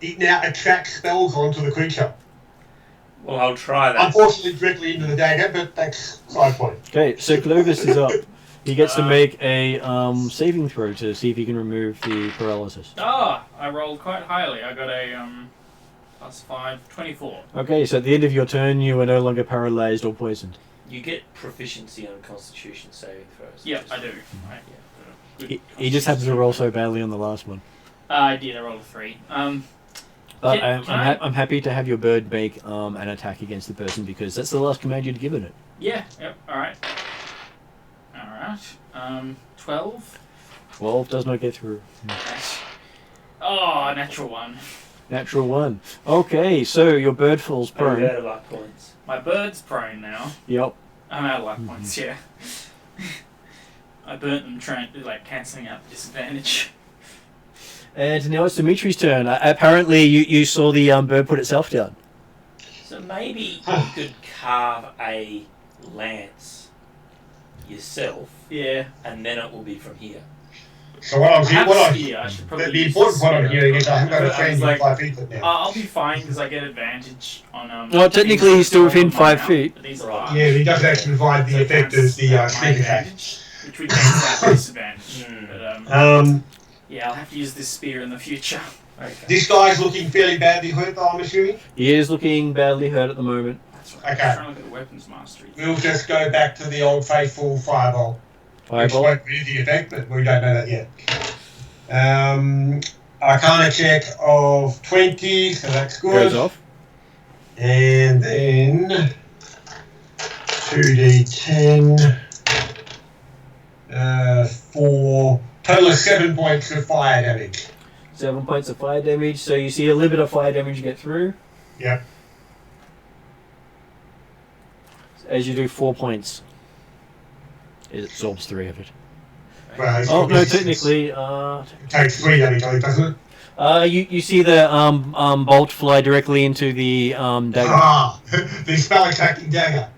it now attracts spells onto the creature. Well, I'll try that. Unfortunately, directly into the dagger, but that's side point. Okay, so Clovis is up. He gets to make a saving throw to see if he can remove the paralysis. Ah, I rolled quite highly. I got a +5, 24. Okay, so at the end of your turn, you are no longer paralyzed or poisoned. You get proficiency on Constitution saving throws. Yep, I do. He just happens to roll so badly on the last one. I did. I rolled a 3. But Can I- I'm happy to have your bird make an attack against the person because that's the last command you'd given it. Yeah. Yep. All right. 12. 12 does not get through. Oh, natural 1. Natural 1. Okay, so your bird falls Are you prone. out of luck points? My bird's prone now. Yep. I'm out of luck points. Yeah. I burnt them trying cancelling out the disadvantage. And now it's Dimitri's turn. Apparently, you saw the bird put itself down. So maybe you could carve a lance yourself, Yeah. and then it will be from here. So what I'm I hearing, should probably the use important the part I'm spear. hearing is I haven't got a I was friend like, 5 feet from now. I'll be fine because I get advantage on. Well, technically he's still within 5 feet. These are Right. large. Yeah, he doesn't actually provide the So effect that's as the my sneak attack. advantage, which we cancel out disadvantage. Hmm. But yeah, I'll have to use this spear in the future. Okay. This guy's looking fairly badly hurt, though, I'm assuming. He is looking badly hurt at the moment. That's right. Okay. I'm trying to look at weapons mastery. We'll just go back to the old faithful fireball. Which Fireball. won't be the effect, but we don't know that yet. Arcana check of 20, so that's good. Goes off. And then 2d10 for total of 7 points of fire damage. 7 points of fire damage. So you see a little bit of fire damage get through. Yep. As you do 4 points, it absorbs 3 of it. Well, it's Oh no, obvious technically, it takes 3 damage, I think, doesn't it? you see the bolt fly directly into the dagger. Ah, the spell attacking dagger.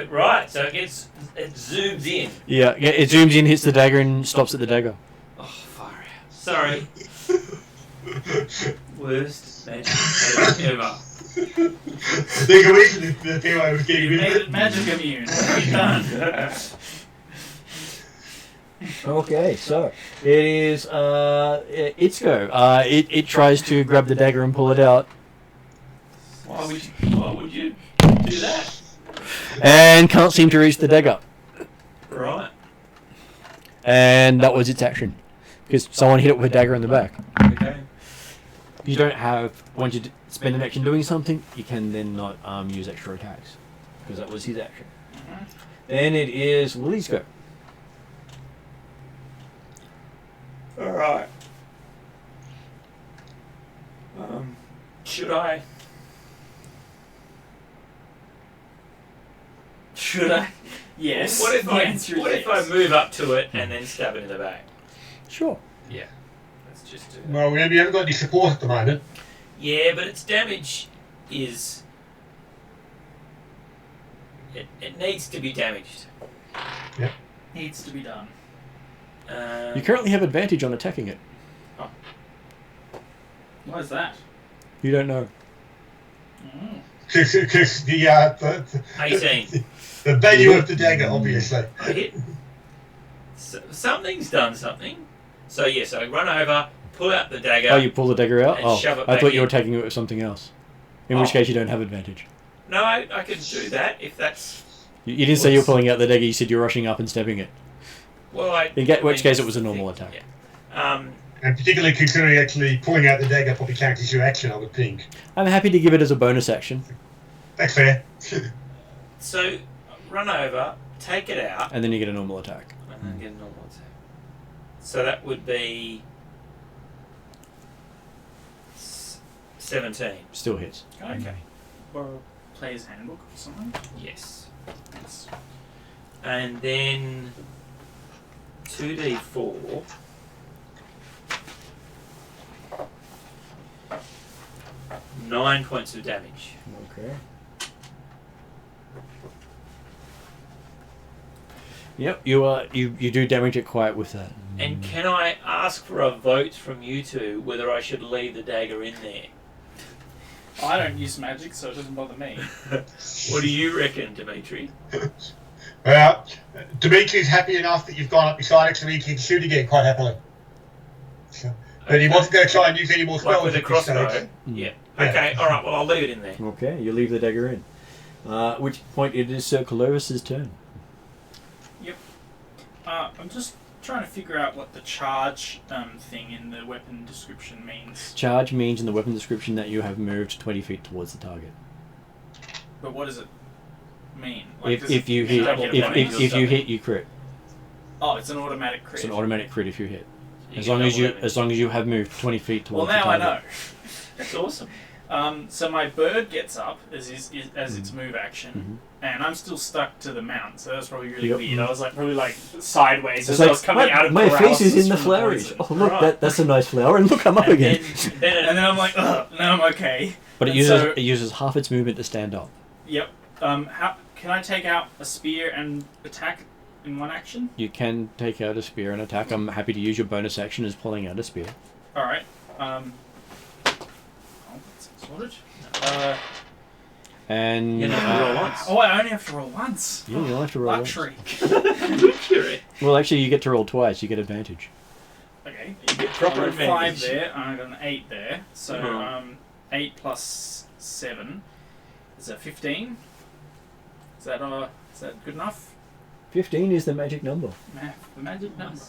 Right, so it zooms in. Yeah, it zooms in, hits the dagger, and stops at the dagger. Oh, far out. Sorry. Worst magic ever. There's a reason the POA was getting You rid made of it it. magic immune. You're done. Okay, so it is its go. It tries to grab the dagger and pull it out, Why would you do that? and can't seem to reach the dagger. Right. And that was its action, because someone hit it with a dagger in the back. Okay. You don't have, once you spend an action doing something, you can then not use extra attacks, because that was his action. Then it is Lily's go. Alright. Should I? Yes. What if The I answer is if yes. I move up to it and then stab it in the back? Sure. Yeah. Let's just do that. Well, we haven't got any support at the moment. Yeah, but its damage is. It needs to be damaged. Needs to be done. You currently have advantage on attacking it. What is that? You don't know. Mm. Because the 18. the value of the dagger, obviously. I hit. So, something's done something. So yes, I run over, pull out the dagger. Oh, you pull the dagger out? And Oh, shove it I back thought you were in. attacking it with something else. In which Oh. case you don't have advantage. No, I could do that if that's. You didn't say you were pulling out the dagger, you said you were rushing up and stabbing it. Well, I. In which I case mean, it was a normal thing, attack. Yeah. And particularly considering actually pulling out the dagger probably counts as your action, I would think. I'm happy to give it as a bonus action, That's fair. So, run over, take it out, and then you get a normal attack. and then get a normal attack. So that would be 17. Still hits. Okay. Borrow player's handbook or something. Yes. Yes. And then 2d4. Nine points of damage. Okay. Yep, you do damage it quite with that. And can I ask for a vote from you two whether I should leave the dagger in there? I don't use magic, so it doesn't bother me. What do you reckon, Dimitri? Well, Dimitri's happy enough that you've gone up beside it so he can shoot again quite happily. So, but he wasn't going to try and use any more spells Like with a at this stage. crossbow? Yeah. Okay, alright, well I'll leave it in there. Okay, you leave the dagger in. At which point it is Sir Clovis's turn. Yep. I'm just trying to figure out what the charge thing in the weapon description means. Charge means in the weapon description that you have moved 20 feet towards the target. But what does it mean? Like, If you hit, if you hit, you crit. Oh, it's an automatic crit. It's an automatic crit if you hit. You As get long as double you damage. have moved 20 feet Well, towards now the I target. know. That's awesome. So my bird gets up as its move action, and I'm still stuck to the mount, so that's probably really Yep. weird. I was probably sideways It's as like, I was coming out of my face paralysis is in the from flowers. poison. Oh look, Right. that's a nice flower, and look, I'm up again. And then I'm like, ugh, now I'm okay. But and it uses half its movement to stand up. Yep. How can I take out a spear and attack in one action? You can take out a spear and attack. I'm happy to use your bonus action as pulling out a spear. All right. That's sorted. And You know, roll once. Oh, I only have to roll once. yeah, you'll have to roll. once. Luxury. Luxury. Well, actually, you get to roll twice. You get advantage. Okay. You get I proper rolled advantage. 5 there, and I got an 8 there. So Uh-huh. 8 plus 7 is that 15? Is that good enough? 15 is the magic number. The magic number.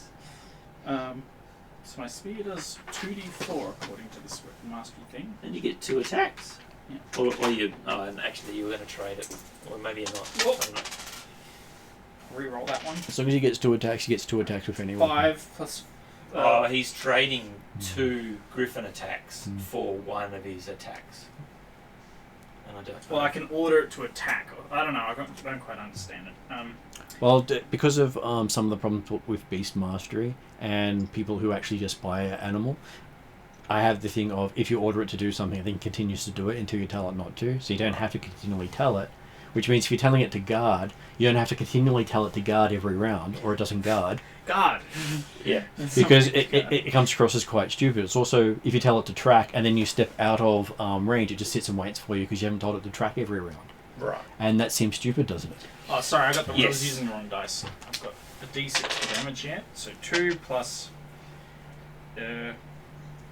So my spear does 2d4 according to this weapon mastery thing. And you get 2 attacks. Yeah. Or you. Oh, and actually, you were going to trade it. Or maybe you're not. Whoa. I don't know. Reroll that one. As long as he gets 2 attacks, he gets 2 attacks with anyone. 5 plus. Oh, he's trading 2 griffin attacks for one of his attacks. And I don't know. Well, I can order it to attack. I don't know. I don't quite understand it. Well, because of some of the problems with beast mastery and people who actually just buy an animal, I have the thing of if you order it to do something, I think it continues to do it until you tell it not to. So you don't have to continually tell it, which means if you're telling it to guard, you don't have to continually tell it to guard every round, or it doesn't guard. God. Yeah. Because it comes across as quite stupid. It's also, if you tell it to track and then you step out of range, it just sits and waits for you because you haven't told it to track every round. Right. And that seems stupid, doesn't it? Oh, sorry. I was Yes. using the wrong dice. I've got a d6 for damage here. So 2 plus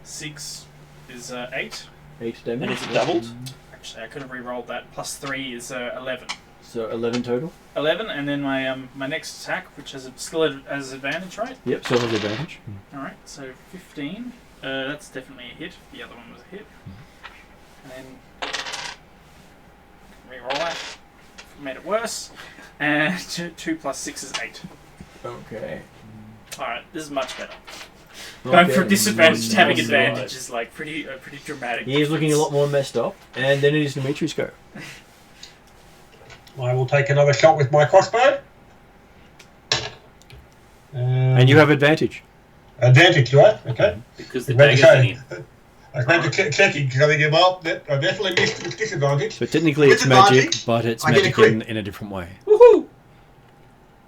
6 is 8. 8 damage. And is it doubled? Actually, I could have re-rolled that. Plus 3 is 11. So 11 total? 11, and then my next attack, which still has advantage, right? Yep, still has advantage. Alright, so 15. That's definitely a hit. The other one was a hit. And then re-roll that. Made it worse. And 2 plus 6 is 8. Okay. Alright, this is much better. Going from disadvantage to having advantage is like pretty dramatic. He is looking a lot more messed up. And then it is Dimitri's go. I will take another shot with my crossbow. And you have advantage. Advantage, right? Okay. Because the I was dagger's in him. meant to check it because I think, well, I definitely missed with disadvantage. So technically it's magic, Disadvantage, but it's I get a magic crit. in a different way. Woohoo!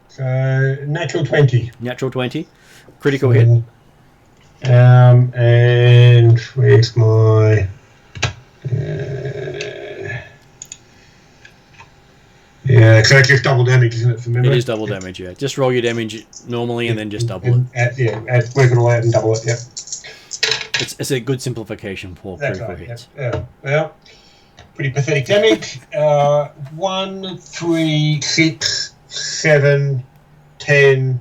So, natural 20. Natural 20. Critical hit. And where's my... yeah, so it's just double damage, isn't it, for memory? It is double damage, yeah. Just roll your damage normally and then just double it. Work it all out and double it, yeah. It's a good simplification for That's critical right, hits. yeah. Well, pretty pathetic damage. 1, 3, 6, 7, 10.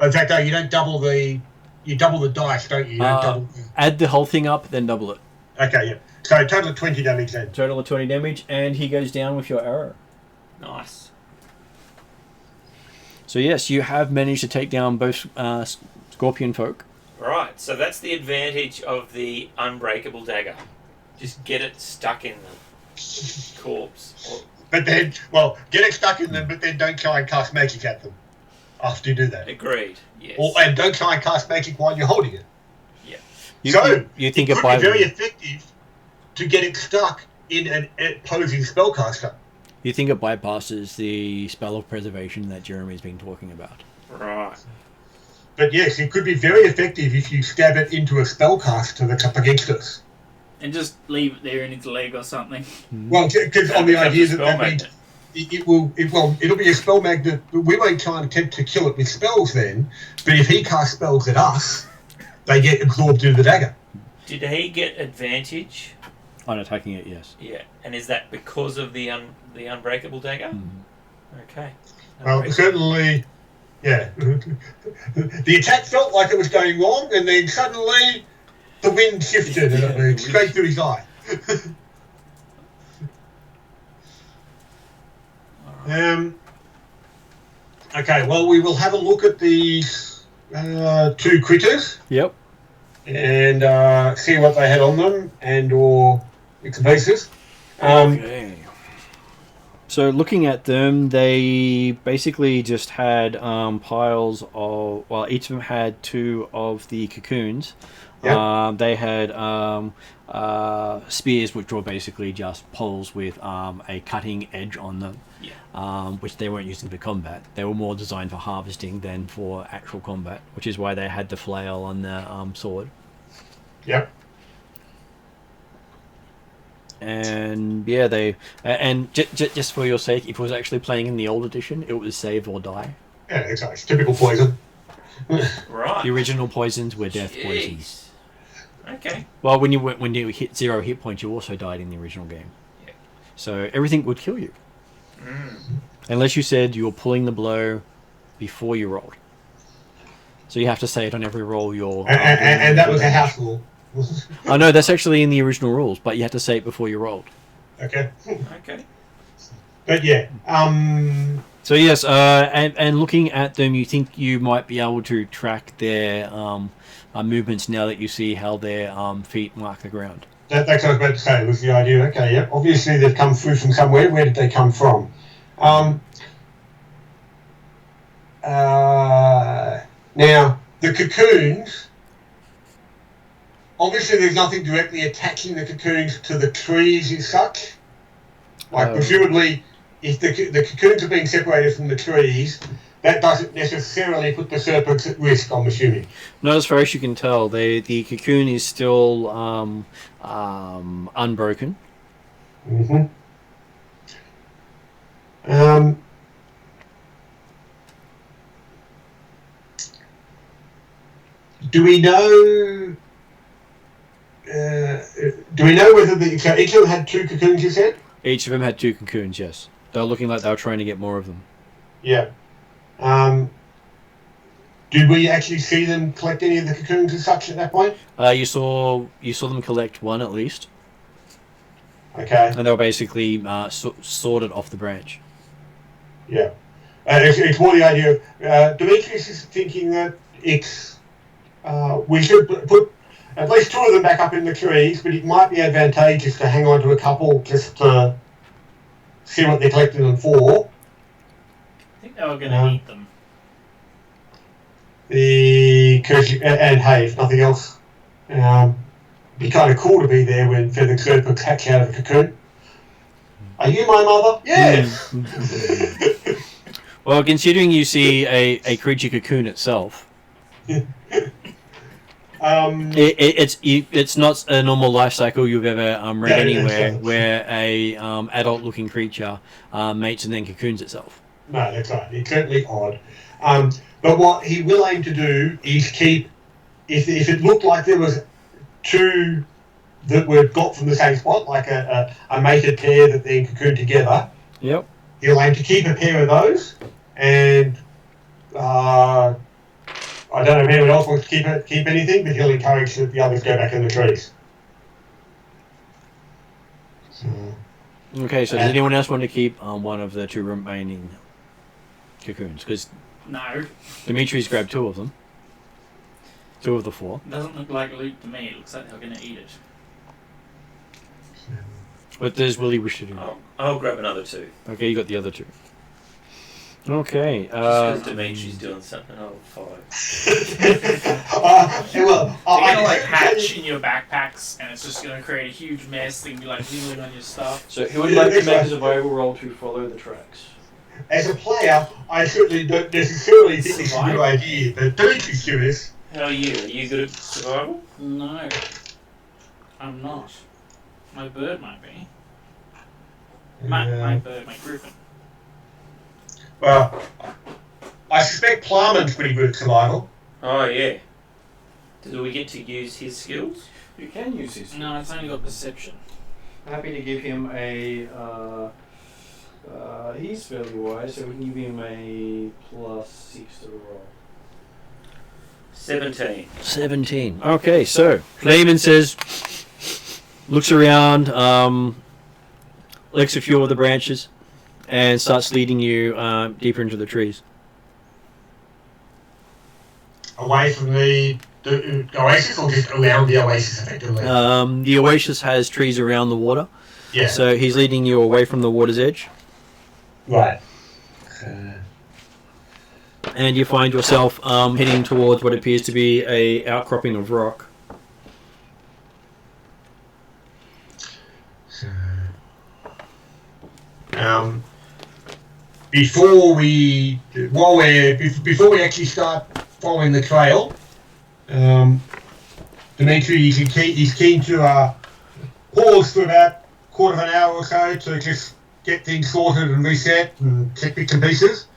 In fact, no, you don't double the... You double the dice, don't you? You don't double... Add the whole thing up, then double it. Okay, yeah. So, total of 20 damage then. Total of 20 damage, and he goes down with your arrow. Nice. So yes, you have managed to take down both scorpion folk. Right, so that's the advantage of the unbreakable dagger. Just get it stuck in the corpse. But then, well, get it stuck in them, but then don't try and cast magic at them. after you do that. Agreed. Yes. And don't try and cast magic while you're holding it. Yeah. You think it could be very effective to get it stuck in an opposing spellcaster. You think it bypasses the spell of preservation that Jeremy's been talking about? Right. But yes, it could be very effective if you stab it into a spellcaster that's up against us. And just leave it there in its leg or something. Well, because on the idea that means it'll be a spell magnet. We won't try and attempt to kill it with spells then, but if he casts spells at us, they get absorbed into the dagger. Did he get advantage? On attacking it, yes. Yeah, and is that because of the unbreakable dagger? Okay. Well, certainly, yeah. The attack felt like it was going wrong, and then suddenly the wind shifted and it went straight through his eye. Okay, well, we will have a look at these two critters. Yep. And see what they had on them or bits and pieces. Okay. So looking at them, they basically just had piles of... Well, each of them had 2 of the cocoons. Yep. They had spears, which were basically just poles with a cutting edge on them, which they weren't using for combat. They were more designed for harvesting than for actual combat, which is why they had the flail on the sword. Yep. And yeah, just for your sake, if it was actually playing in the old edition, it was save or die. Yeah, exactly. It's typical poison. Right. The original poisons were death poisons. Okay. Well, when you hit 0 hit points, you also died in the original game. Yeah. So everything would kill you, unless you said you were pulling the blow before you rolled. So you have to say it on every roll you're... And that was a house rule. Oh no, that's actually in the original rules, but you have to say it before you rolled. Okay. Okay. But yeah, So yes, and looking at them, you think you might be able to track their movements now that you see how their feet mark the ground. That's what I was about to say, was the idea. Okay, yep. Obviously they've come through from somewhere. Where did they come from? Now, the cocoons, obviously there's nothing directly attaching the cocoons to the trees as such. Like, presumably, if the cocoons are being separated from the trees, that doesn't necessarily put the serpents at risk, I'm assuming. Not as far as you can tell. The cocoon is still unbroken. Mm-hmm. Do we know whether so each of them had 2 cocoons, you said? Each of them had 2 cocoons, yes. They were looking like they were trying to get more of them. Yeah. Did we actually see them collect any of the cocoons as such at that point? You saw them collect 1 at least. Okay. And they were basically sorted off the branch. Yeah. It's more the idea of Demetrius is thinking that we should put at least 2 of them back up in the trees, but it might be advantageous to hang on to a couple just to see what they're collecting them for. I think they were going to eat them. And hey, if nothing else, be kind of cool to be there when feathered serpents hatch out of a cocoon. Are you my mother? Yes! Well, considering you see a creature cocoon itself, it's not a normal life cycle you've ever read anywhere where a adult-looking creature mates and then cocoons itself. No, that's right. It's certainly odd. But what he will aim to do is keep, if it looked like there was 2 that were got from the same spot, like a mated pair that then cocooned together. Yep. He'll aim to keep a pair of those, and I don't know if anyone else wants to keep anything, but he'll encourage that the others go back in the trees. Okay, so does anyone else want to keep one of the 2 remaining cocoons? Because no, Dimitri's grabbed 2 of them. 2 of the 4. Doesn't look like loot to me. It looks like they're going to eat it. What does Willie wish to do? I'll grab another 2. Okay, you got the other 2. Okay. Just because Dimitri's doing something, I'll follow. They're gonna like hatch in your backpacks, and it's just gonna create a huge mess. They can be like nibbling on your stuff. So who would like to make a survival roll to follow the tracks? As a player, I certainly don't necessarily think this is a good idea, but Dimitri's curious. How are you? Are you good at survival? No, I'm not. My bird might be. My bird, my griffin. Well, I suspect Plowman's pretty good at survival. Oh, yeah. Do we get to use his skills? You can use his. No, it's only got perception. Happy to give him a. He's fairly wise, so we can give him a +6 to the roll. 17. 17. Okay, so Clayman says, looks around, licks a few of the branches, and starts leading you deeper into the trees. Away from the oasis, or just around the oasis, effectively? The oasis has trees around the water, Yeah. so he's leading you away from the water's edge, Right. and you find yourself heading towards what appears to be a outcropping of rock. So, before we actually start following the trail, Dimitri is keen to pause for about a quarter of an hour or so to just get things sorted and reset and check bits and pieces,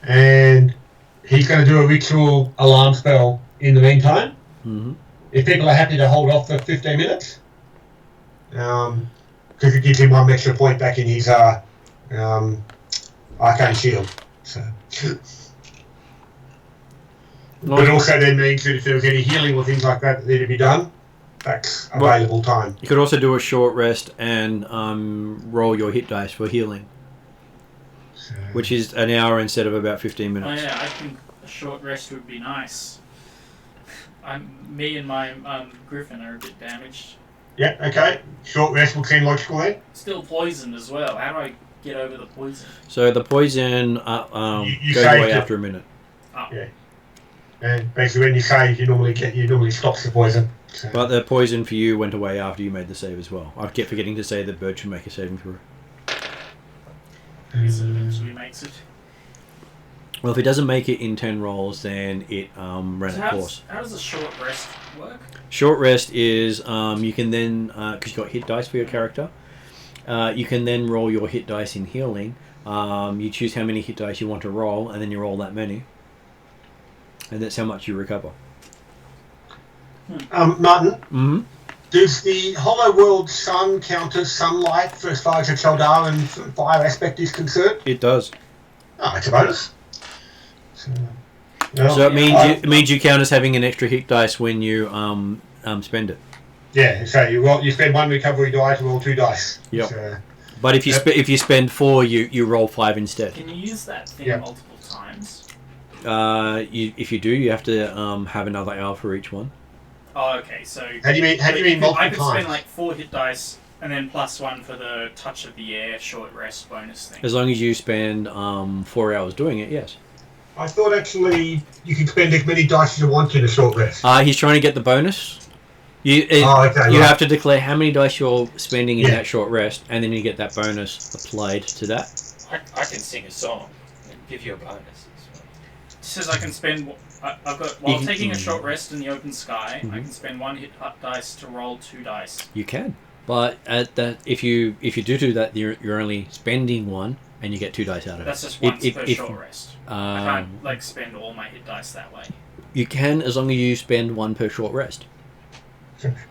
and he's going to do a ritual alarm spell in the meantime. Mm-hmm. If people are happy to hold off for 15 minutes, because it gives him one extra point back in his arcane shield. So. But also then means that if there was any healing or things like that that need to be done, that's available time. You could also do a short rest and roll your hit dice for healing, So, which is an hour instead of about 15 Oh minutes. yeah, I think a short rest would be nice. Me and my griffin are a bit damaged. yeah, okay. Short rest will seem logical then. Still poisoned as well. How do I get over the poison? So the poison You goes saved away it. after a minute. Oh. Yeah. And basically when you save, you normally stops the poison. So. But the poison for you went away after you made the save as well. I kept forgetting to say that Bird should make a saving throw. So eventually makes it. Well, if it doesn't make it in 10 rolls, then it ran So its course. how does a short rest work? Short rest is you can then, because you've got hit dice for your character, you can then roll your hit dice in healing. You choose how many hit dice you want to roll, and then you roll that many. And that's how much you recover. Martin, Mm-hmm. does the Hollow World sun count as sunlight for as far as the Chaldaran fire aspect is concerned? It does. Oh, it's a bonus. So So it means you count as having an extra hit dice when you spend it. Yeah, so you spend one recovery die to roll 2 dice. Yep. So, But if you if you spend 4, you roll 5 instead. Can you use that thing Yeah. multiple times? If you do, you have to have another hour for each one. Oh, okay. So how do you mean multiple I could times? spend like 4 hit dice and then +1 for the touch of the air short rest bonus thing. As long as you spend 4 hours doing it, yes. I thought actually you could spend as many dice as you want in a short rest. He's trying to get the bonus. You have to declare how many dice you're spending in that short rest, and then you get that bonus applied to that. I can sing a song and give you a bonus. It says I can spend. I've got while taking a short rest in the open sky. I can spend 1 hit dice to roll 2 dice. You can, but if you do that, you're only spending 1, and you get 2 dice out of That's it. just once per short rest. I can't spend all my hit dice that way. You can, as long as you spend 1 per short rest.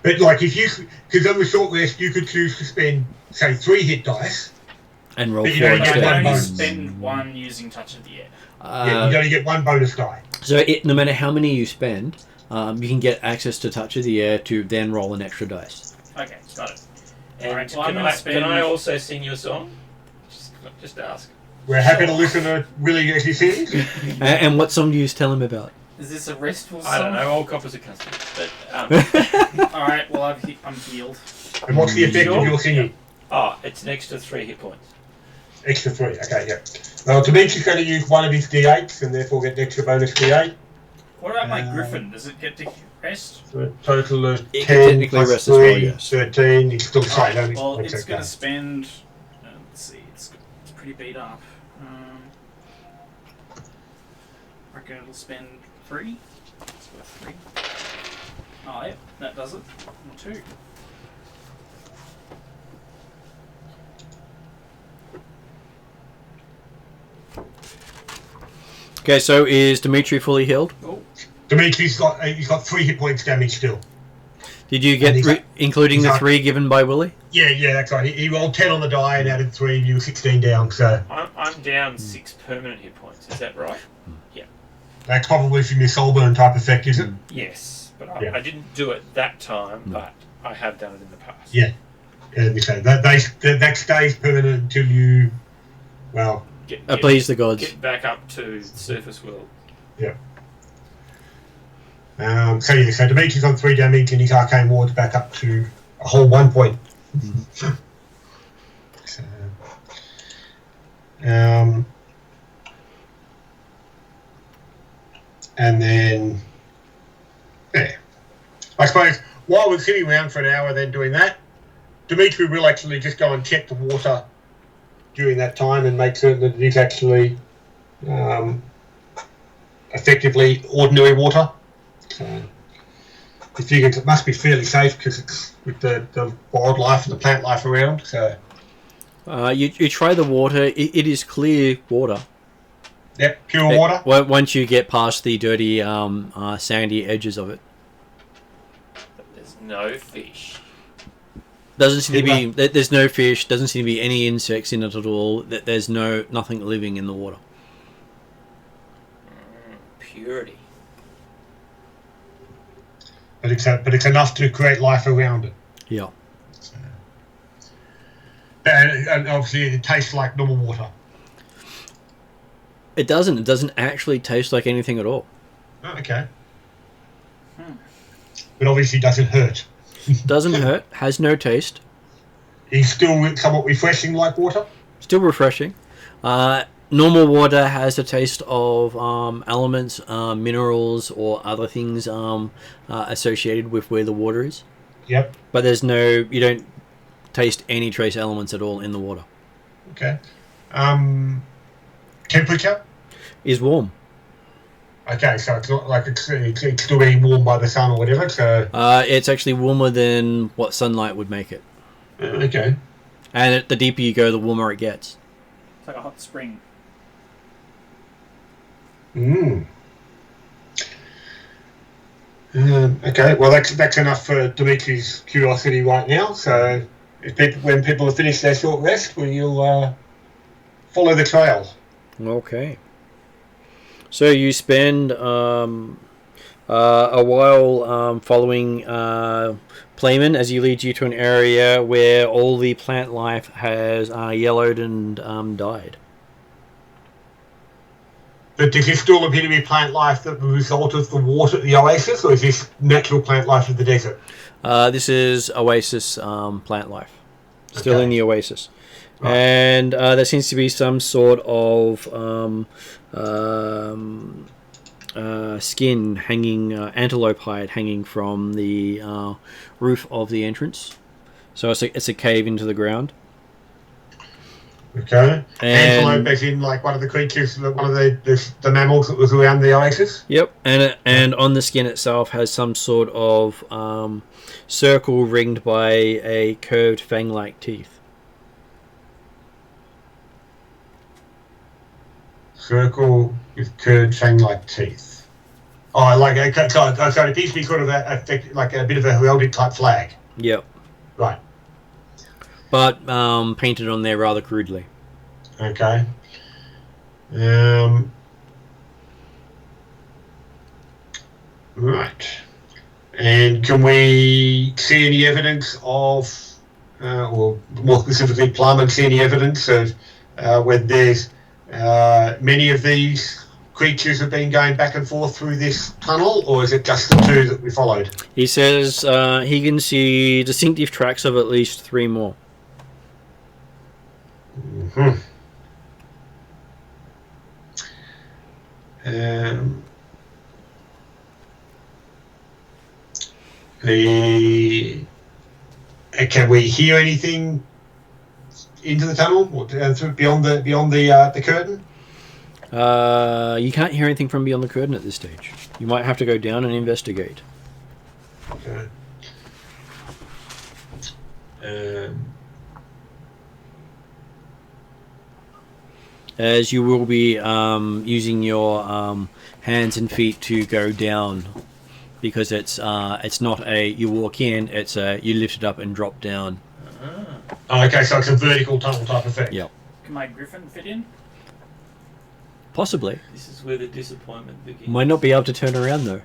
But like because on the short rest you could choose to spend say 3 hit dice. And roll But you 4 don't get I instead. one can only bonus. spend 1 using touch of the air. Yeah, you only get 1 bonus die. So no matter how many you spend, you can get access to Touch of the Air to then roll an extra dice. Okay, got it. And Alright, well, I'm gonna spend- can I also sing you a song? Just ask. We're happy to listen to Willie as he sings. And what song do you tell him about? Is this a restful song? I don't know. All coppers are customers. But All right. Well, I'm healed. And what's the effect of your singing? it's an extra 3 hit points. Extra 3. Okay, yeah. Well, Dimitri's going to use one of his D8s and therefore get an extra bonus D8. What about my griffin? Does it get to rest? So a total of It 10 can technically plus rest 3, as well, yes. 13. He's still Alright, sight. well, it's going to spend... let's see, it's pretty beat up. I reckon it'll spend 3. It's worth 3. Oh, yep, that does it. And 2. Okay, so is Dimitri fully healed? Oh, Dimitri's he's got 3 hit points damage still. Did you get including the 3 given by Willie? Yeah, that's right. He rolled 10 on the die and added 3, and you were 16 down, so... I'm down 6 permanent hit points, is that right? Yeah. That's probably from your soul burn type effect, is it? Yes, but Yeah. I didn't do it that time, but I have done it in the past. Yeah. Let me say, that stays permanent until you... Well... Please the gods. Get back up to surface world. Yeah. So Dimitri's on 3 damage and his arcane ward's back up to a whole 1 point. So, and then, yeah. I suppose while we're sitting around for an hour then doing that, Dimitri will actually just go and check the water during that time and make certain that it is actually effectively ordinary water. So he figures it must be fairly safe because it's with the wildlife and the plant life around. So you try the water. It is clear water. Yep, pure water. Once you get past the dirty, sandy edges of it. But there's no fish. Doesn't seem to be. There's no fish. Doesn't seem to be any insects in it at all. There's nothing living in the water. Purity. But it's enough to create life around it. Yeah. So, and obviously it tastes like normal water. It doesn't. It doesn't actually taste like anything at all. Oh, okay. But obviously doesn't hurt. Doesn't hurt. Has no taste. It's still somewhat refreshing like water. Still refreshing. Normal water has a taste of elements, minerals, or other things associated with where the water is. Yep. But there's no. You don't taste any trace elements at all in the water. Okay. Temperature is warm. Okay, so it's not like it's still being warmed by the sun or whatever. So it's actually warmer than what sunlight would make it. Okay. And the deeper you go, the warmer it gets. it's like a hot spring. Okay, well that's enough for Dimitri's curiosity right now. So when people have finished their short rest, we'll follow the trail. Okay. So you spend a while following Playman as he leads you to an area where all the plant life has yellowed and died. But does this still appear to be plant life that the result of the water at the oasis, or is this natural plant life of the desert? This is oasis plant life. Still in the oasis. Right. And there seems to be some sort of skin hanging, antelope hide hanging from the roof of the entrance. So it's a cave into the ground. Okay. And antelope as in like one of the creatures, one of the mammals that was around the oasis? Yep. And on the skin itself has some sort of circle ringed by a curved fang-like teeth. Circle with curved fang-like teeth. Oh, like so it appears to be sort of like a bit of a heraldic type flag. Yep. Right. But painted on there rather crudely. Okay. Right. And can we see any evidence of, or more specifically, Plum, and see any evidence of when there's many of these creatures have been going back and forth through this tunnel, or is it just the 2 that we followed? He says he can see distinctive tracks of at least 3 more. Mm-hmm. Um, the can we hear anything into the tunnel or beyond the curtain? You can't hear anything from beyond the curtain at this stage. You might have to go down and investigate. Okay. As you will be using your hands and feet to go down, because it's not a you walk in, it's a you lift it up and drop down. Oh, okay, so it's a vertical tunnel type effect. Yep. Can my griffin fit in? Possibly. This is where the disappointment begins. Might not be able to turn around though.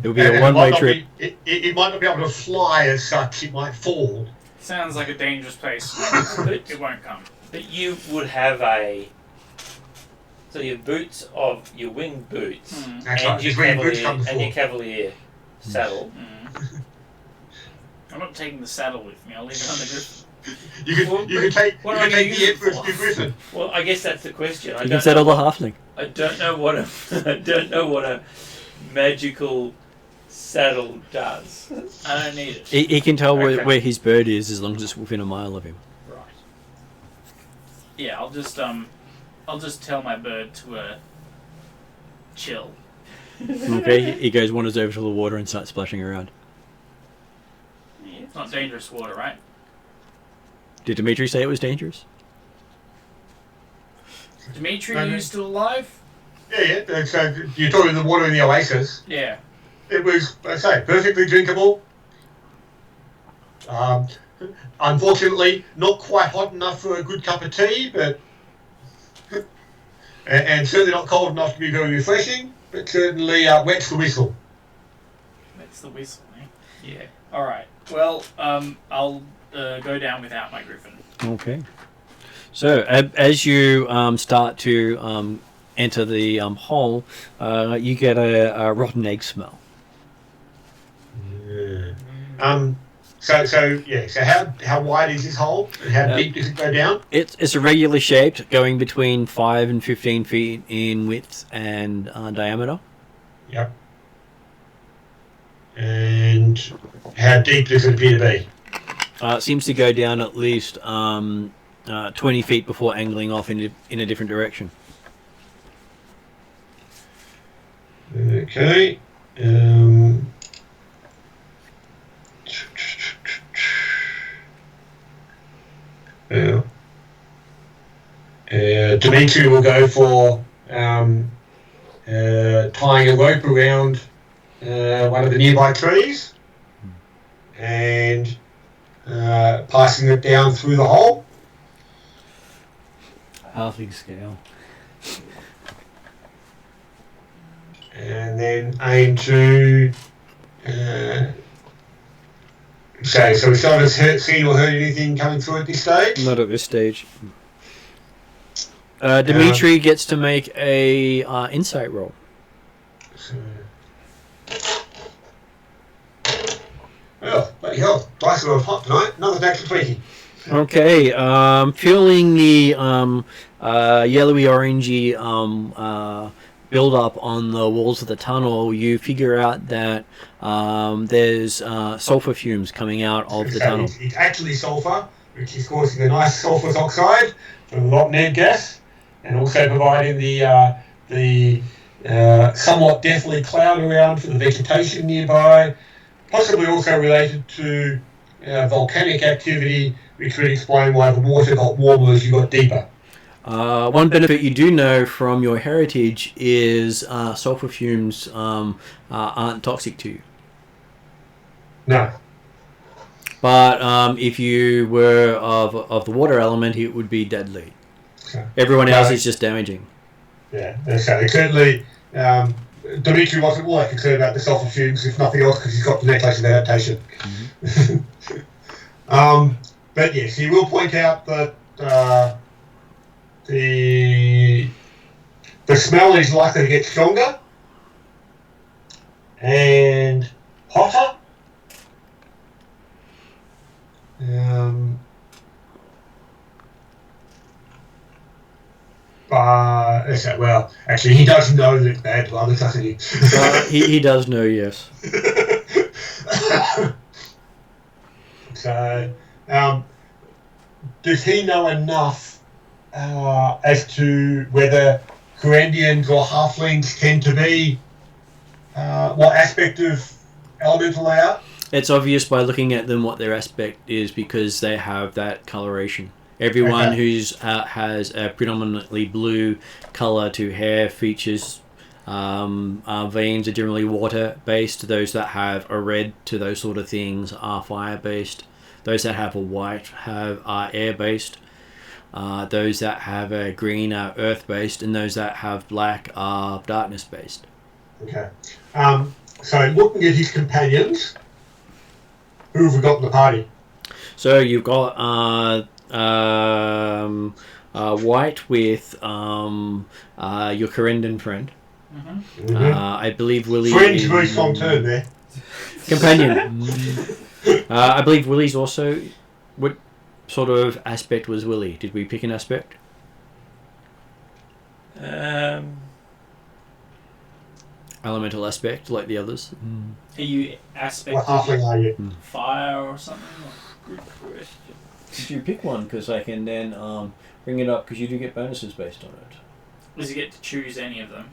It would be And a one-way trip. It might not be able to fly as such. It might fall. Sounds like a dangerous place. It won't come. But you would have so your boots of your winged boots That's and, right. your It's where your boots cavalier, come before. and your cavalier saddle. I'm not taking the saddle with me. I'll leave it on the griffin. You could take what am I gonna use the it Emperor's for? new griffin. Well, I guess that's the question. You can settle the halfling. I don't know what a magical saddle does. I don't need it. He can tell Okay. where his bird is as long as it's within a mile of him. Right. Yeah, I'll just tell my bird to chill. Okay, he goes wanders over to the water and starts splashing around. It's not dangerous water, right? Did Dimitri say it was dangerous? Dimitri, are you still alive? Yeah. So you're talking the water in the oasis. Yeah. It was, I say, perfectly drinkable. Unfortunately, not quite hot enough for a good cup of tea, but and certainly not cold enough to be very refreshing. But certainly wets the whistle. That's the whistle, eh? Yeah. All right. Well, I'll go down without my griffin. Okay. So as you start to enter the hole, you get a rotten egg smell. Yeah. So how wide is this hole? And how deep does it go down? It's irregularly shaped, going between 5 and 15 feet in width and diameter. Yep. And how deep does it appear to be? It seems to go down at least 20 feet before angling off in a different direction. Okay. Well, Dimitri will go for tying a rope around one of the nearby trees and passing it down through the hole. Halving scale. And then aim to so we still haven't seen or heard anything coming through at this stage? Not at this stage. Dimitri gets to make a insight roll. So, well, bloody hell, dice are hot tonight. Another natural 20. Okay, feeling the yellowy orangey build up on the walls of the tunnel, you figure out that there's sulfur fumes coming out of the tunnel. It's actually sulfur, which is causing a nice sulfurous oxide from the net gas, and also providing the somewhat deathly cloud around for the vegetation nearby, possibly also related to volcanic activity, which would explain why the water got warmer as you got deeper. One benefit you do know from your heritage is sulfur fumes aren't toxic to you. No. But if you were of the water element, it would be deadly. Okay. Everyone else is just damaging. Yeah, okay. Certainly, Dimitri wasn't all that concerned about the sulfur fumes, if nothing else, because he's got the necklace of adaptation. Mm-hmm. But yes, he will point out that the smell is likely to get stronger and hotter. Well, actually, he does know that it's bad to others, doesn't he? He does know, yes. So, does he know enough as to whether Korandians or Halflings tend to be what aspect of elemental they are? It's obvious by looking at them what their aspect is because they have that coloration. Everyone who's has a predominantly blue color to hair, features, veins are generally water-based. Those that have a red to those sort of things are fire-based. Those that have a white are air-based. Those that have a green are earth-based, and those that have black are darkness-based. Okay. So looking at his companions, who have we got in the party? So you've got White with your Corendon friend. Mm-hmm. I believe Willie. Friend's very strong term there. Companion. I believe Willie's also. What sort of aspect was Willie? Did we pick an aspect? Elemental aspect, like the others. Are you What aspect halfling are you? fire or something? Good question. Did you pick one? Because I can then bring it up because you do get bonuses based on it. Does he get to choose any of them?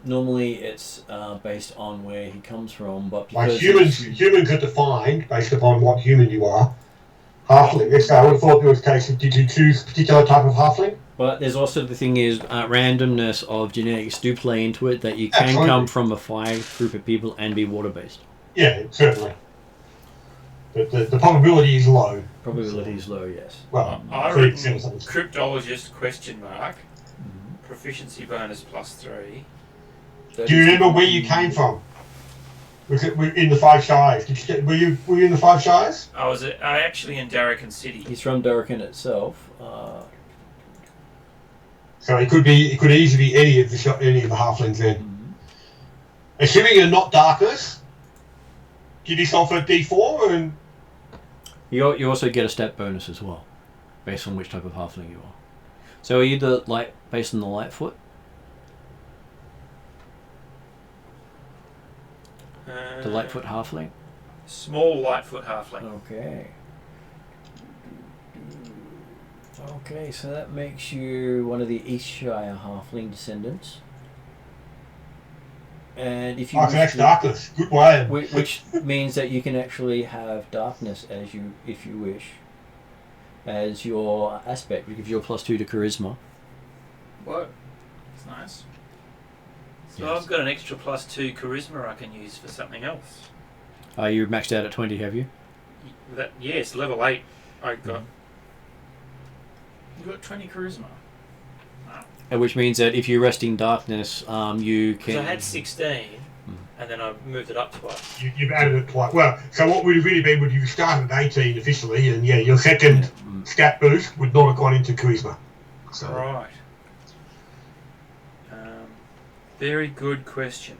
Normally it's based on where he comes from, but Like because humans are defined based upon what human you are. Halfling. Yes, I would have thought there was a case of did you choose a particular type of halfling? But there's also the thing is randomness of genetics do play into it, that you can Absolutely. come from a fire group of people and be water based. Yeah, certainly. But the probability is low. Probability is low, yes. Well, I 30% reckon or something. cryptologist question mark. Proficiency bonus +3. Do you remember where you came from? Was it in the Five Shires? Were you in the Five Shires? I actually in Darrakan City. He's from Darrakan itself. So it could easily be any of the halflings then. Assuming you're not darkness, give yourself a D4 and You also get a stat bonus as well, based on which type of halfling you are. So are you based on the Lightfoot? The Lightfoot halfling? Small Lightfoot halfling. Okay. Okay, so that makes you one of the Eastshire halfling descendants. And if you so that's darkness. Good way. which means that you can actually have darkness if you wish, as your aspect. It gives you a +2 to charisma. Whoa, that's nice. So Yes. I've got an extra +2 charisma I can use for something else. You're maxed out at 20, have you? Yes, level 8 I got. You got 20 charisma. Which means that if you're resting darkness, you Because can. I had 16, and then I moved it up twice. You've added it twice. Well, so what would have really been would you started at 18 officially, and yeah, your second stat boost would not have gone into charisma. So. Right. Very good question.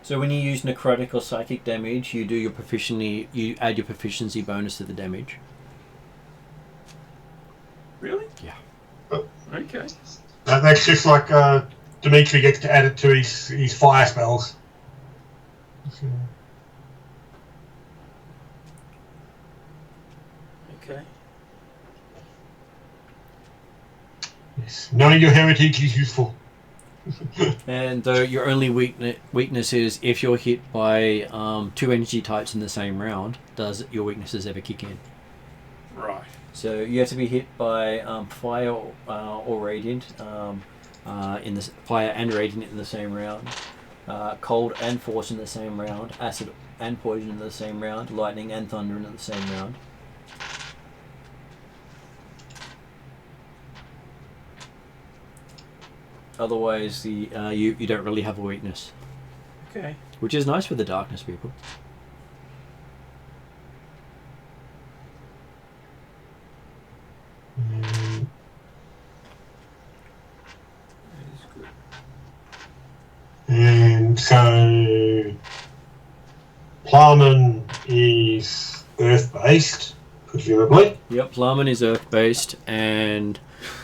So when you use necrotic or psychic damage, you do your proficiency. You add your proficiency bonus to the damage. Really? Yeah. Okay. That's just like Dimitri gets to add it to his fire spells. Okay. Yes. Knowing your heritage is useful. And your only weakness is if you're hit by 2 energy types in the same round, does your weaknesses ever kick in? Right. So you have to be hit by fire or radiant, in the fire and radiant in the same round, cold and force in the same round, acid and poison in the same round, lightning and thunder in the same round. Otherwise, you don't really have a weakness, Okay. which is nice for the darkness people. That is good. And so Plowman is earth-based because presumably. Yep, Plummet is earth-based, and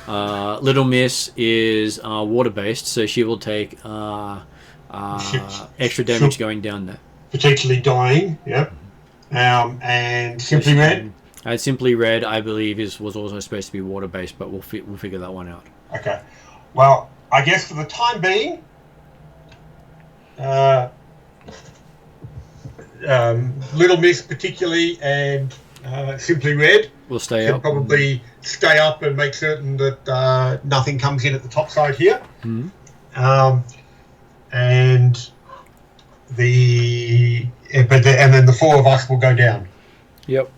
Little Miss is water-based, so she will take extra damage going down there. Potentially dying, yep. And Simply Red? Simply Red, I believe, was also supposed to be water-based, but we'll figure that one out. Okay. Well, I guess for the time being, Little Miss particularly and Simply Red We'll stay can up. probably stay up and make certain that nothing comes in at the top side here. Mm-hmm. And then the four of us will go down. Yep.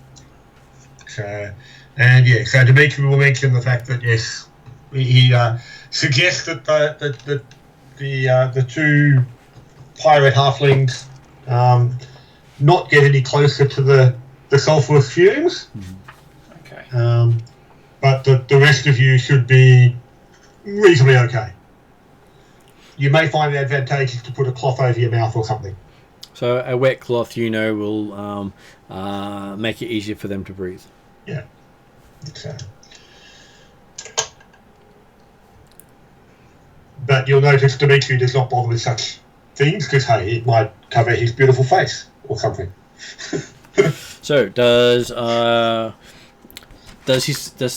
So Dimitri will mention the fact that yes, he suggests that the two pirate halflings not get any closer to the sulphurous fumes. Okay. But the rest of you should be reasonably okay. You may find it advantageous to put a cloth over your mouth or something. So a wet cloth, will make it easier for them to breathe. Yeah. So. But you'll notice Dimitri does not bother with such things because, hey, it might cover his beautiful face or something. So does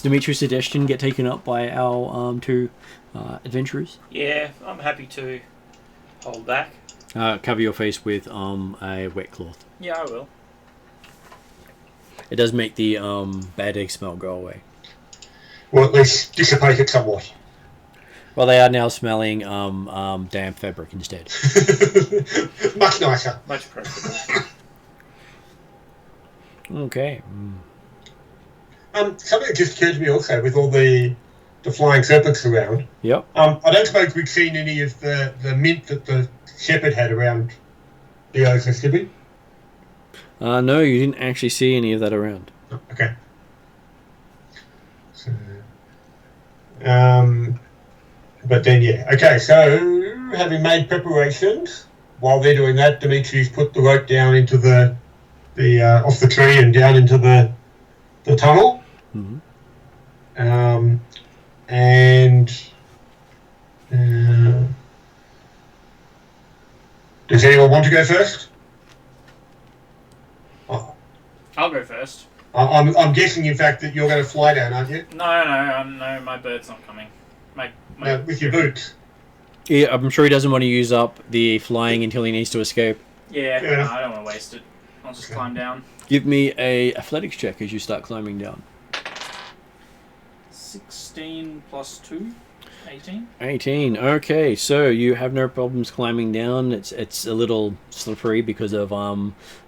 Dimitri's suggestion get taken up by our two adventurers? Yeah, I'm happy to hold back. Cover your face with a wet cloth. Yeah, I will. It does make the bad egg smell go away. Well, at least dissipate it somewhat. Well, they are now smelling damp fabric instead. Much nicer. Much preferable. Okay. Something that just occurred to me also with all the flying serpents around. Yep. I don't suppose we've seen any of the mint that the shepherd had around the Oasis, did we? No, you didn't actually see any of that around. Oh, okay. So, but then, yeah. Okay, so having made preparations, while they're doing that, Dimitri's put the rope down into the off the tree and down into the tunnel. Mm-hmm. Does anyone want to go first? I'll go first. I'm guessing, in fact, that you're going to fly down, aren't you? No, my bird's not coming. My With your boots. Yeah, I'm sure he doesn't want to use up the flying until he needs to escape. Yeah, Yeah. no, I don't want to waste it. I'll just climb down. Give me a athletics check as you start climbing down. 16 plus 2, 18. 18. Okay, so you have no problems climbing down. It's a little slippery because of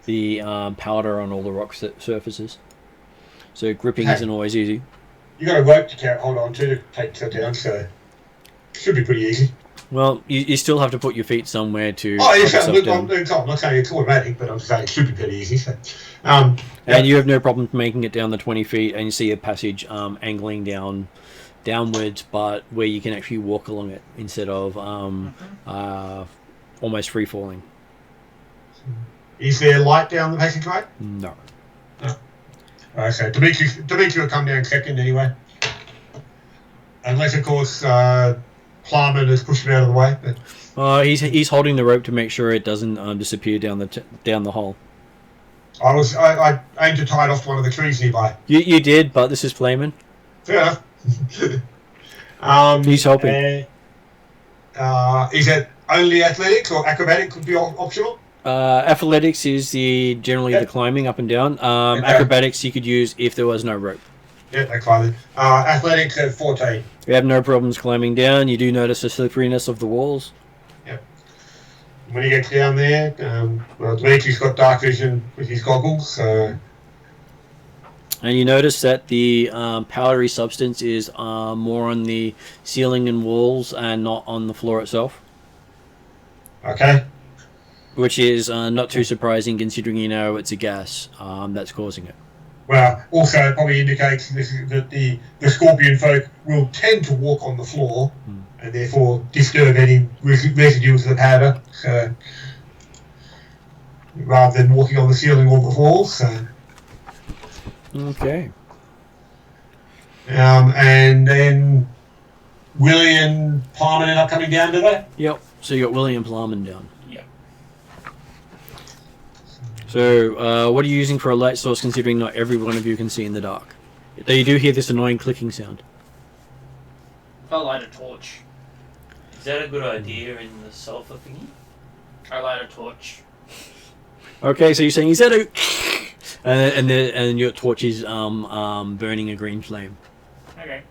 the powder on all the rock surfaces. So gripping isn't always easy. You got a rope to hold on to take it down, so it should be pretty easy. Well, you still have to put your feet somewhere to. Oh, yes, hold yourself down. I'm not saying it's automatic, but I'm saying it should be pretty easy. So, And you have no problem making it down the 20 feet, and you see a passage angling downwards, but where you can actually walk along it instead of almost free falling. Is there light down the passageway? No. So Dimitri will come down second anyway. Unless, of course, Plummet has pushed him out of the way. But he's holding the rope to make sure it doesn't disappear down the hole. I aimed to tie it off to one of the trees nearby. You did, but this is flaming. Fair enough. He's helping. Is it only athletics or acrobatic could be optional? Athletics is generally the climbing up and down. Acrobatics you could use if there was no rope. Yeah, no climbing. Athletics at 14. You have no problems climbing down. You do notice the slipperiness of the walls. Yep. When he gets down there, Dimitri's got dark vision with his goggles, so... And you notice that the powdery substance is more on the ceiling and walls and not on the floor itself. Okay. Which is not too surprising considering it's a gas that's causing it. Well, also it probably indicates that the scorpion folk will tend to walk on the floor and therefore disturb any residues of the powder, so rather than walking on the ceiling or the walls. So. Okay. And then Willie and Palmer end up coming down, do they? Yep. So you got William Plowman down. Yep. So what are you using for a light source, considering not every one of you can see in the dark? Though you do hear this annoying clicking sound. I light a torch. Is that a good idea in the sulfur thingy? I light a torch. Okay, so you're saying, is that a... and your torch is burning a green flame. Okay.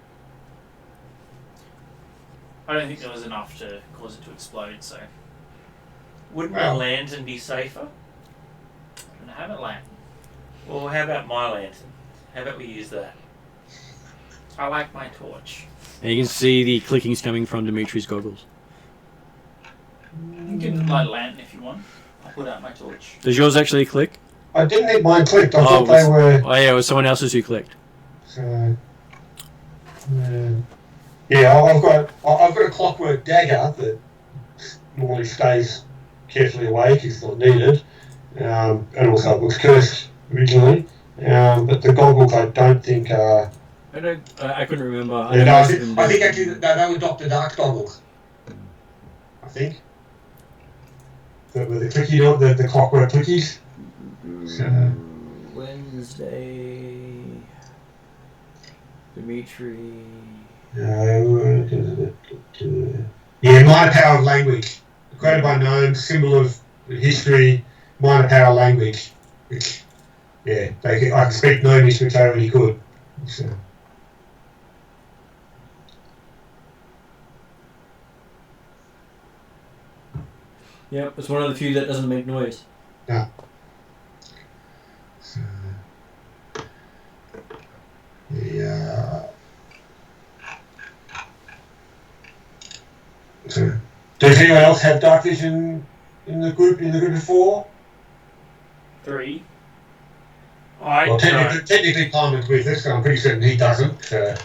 I don't think there was enough to cause it to explode, so Wouldn't a lantern be safer? I'm gonna have it lantern. Well, how about my lantern? How about we use that? I like my torch. And you can see the clickings coming from Dimitri's goggles. You can light a lantern if you want. I'll put out my torch. Does yours actually click? I didn't think mine clicked. I thought they were. Oh yeah, it was someone else's who clicked. So, yeah, I've got a clockwork dagger that normally stays carefully awake if not needed, and also it was cursed originally. But the goggles I don't think are. I couldn't remember. I think actually they were Dr. Dark's goggles. I think. With the clicky, the clockwork clickies. Wednesday. Dimitri. Yeah, minor power of language. Created by known, symbol of history, minor power language. Which, yeah, I can speak gnomish, which I already could. So. Yep, it's one of the few that doesn't make noise. Yeah. So, yeah. So, does anyone else have dark vision in the group of 4? 3. Well, technically Palmer's with us, so I'm pretty certain he doesn't. Yeah.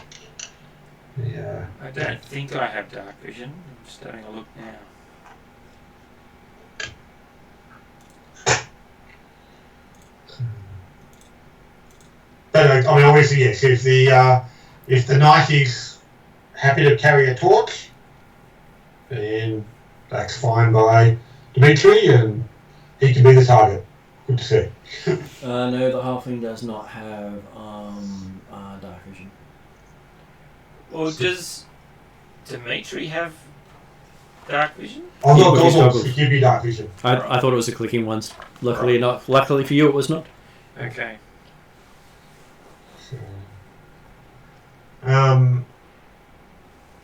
I don't think I have dark vision. I'm just having a look now. But I mean, obviously, yes. If the knight is happy to carry a torch, then that's fine by Dimitri, and he can be the target. Good to see. No, the halfling does not have dark vision. Well, does Dimitri have dark vision? I've got Yeah, goggles to give you dark vision. I thought it was the clicking ones. Luckily not. Luckily for you, it was not. Okay.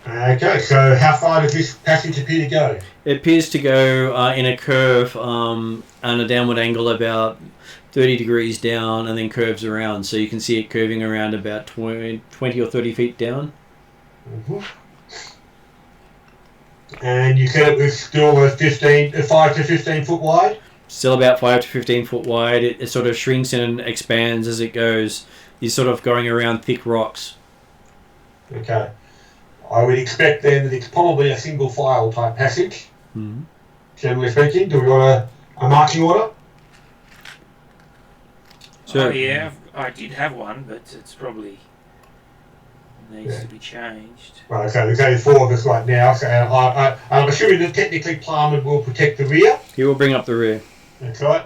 Okay, so how far does this passage appear to go? It appears to go in a curve on a downward angle about 30 degrees down and then curves around. So you can see it curving around about 20 or 30 feet down. Mm-hmm. And you said it was still a 5 to 15 foot wide? Still about 5 to 15 foot wide. It sort of shrinks and expands as it goes. You're sort of going around thick rocks. Okay. I would expect then that it's probably a single file type passage. Mm-hmm. Generally speaking, do we want a marching order? So, yeah, I did have one, but it's probably needs to be changed. Right, so there's only 4 of us right now, so I'm assuming that technically Plowman will protect the rear. he will bring up the rear. That's right.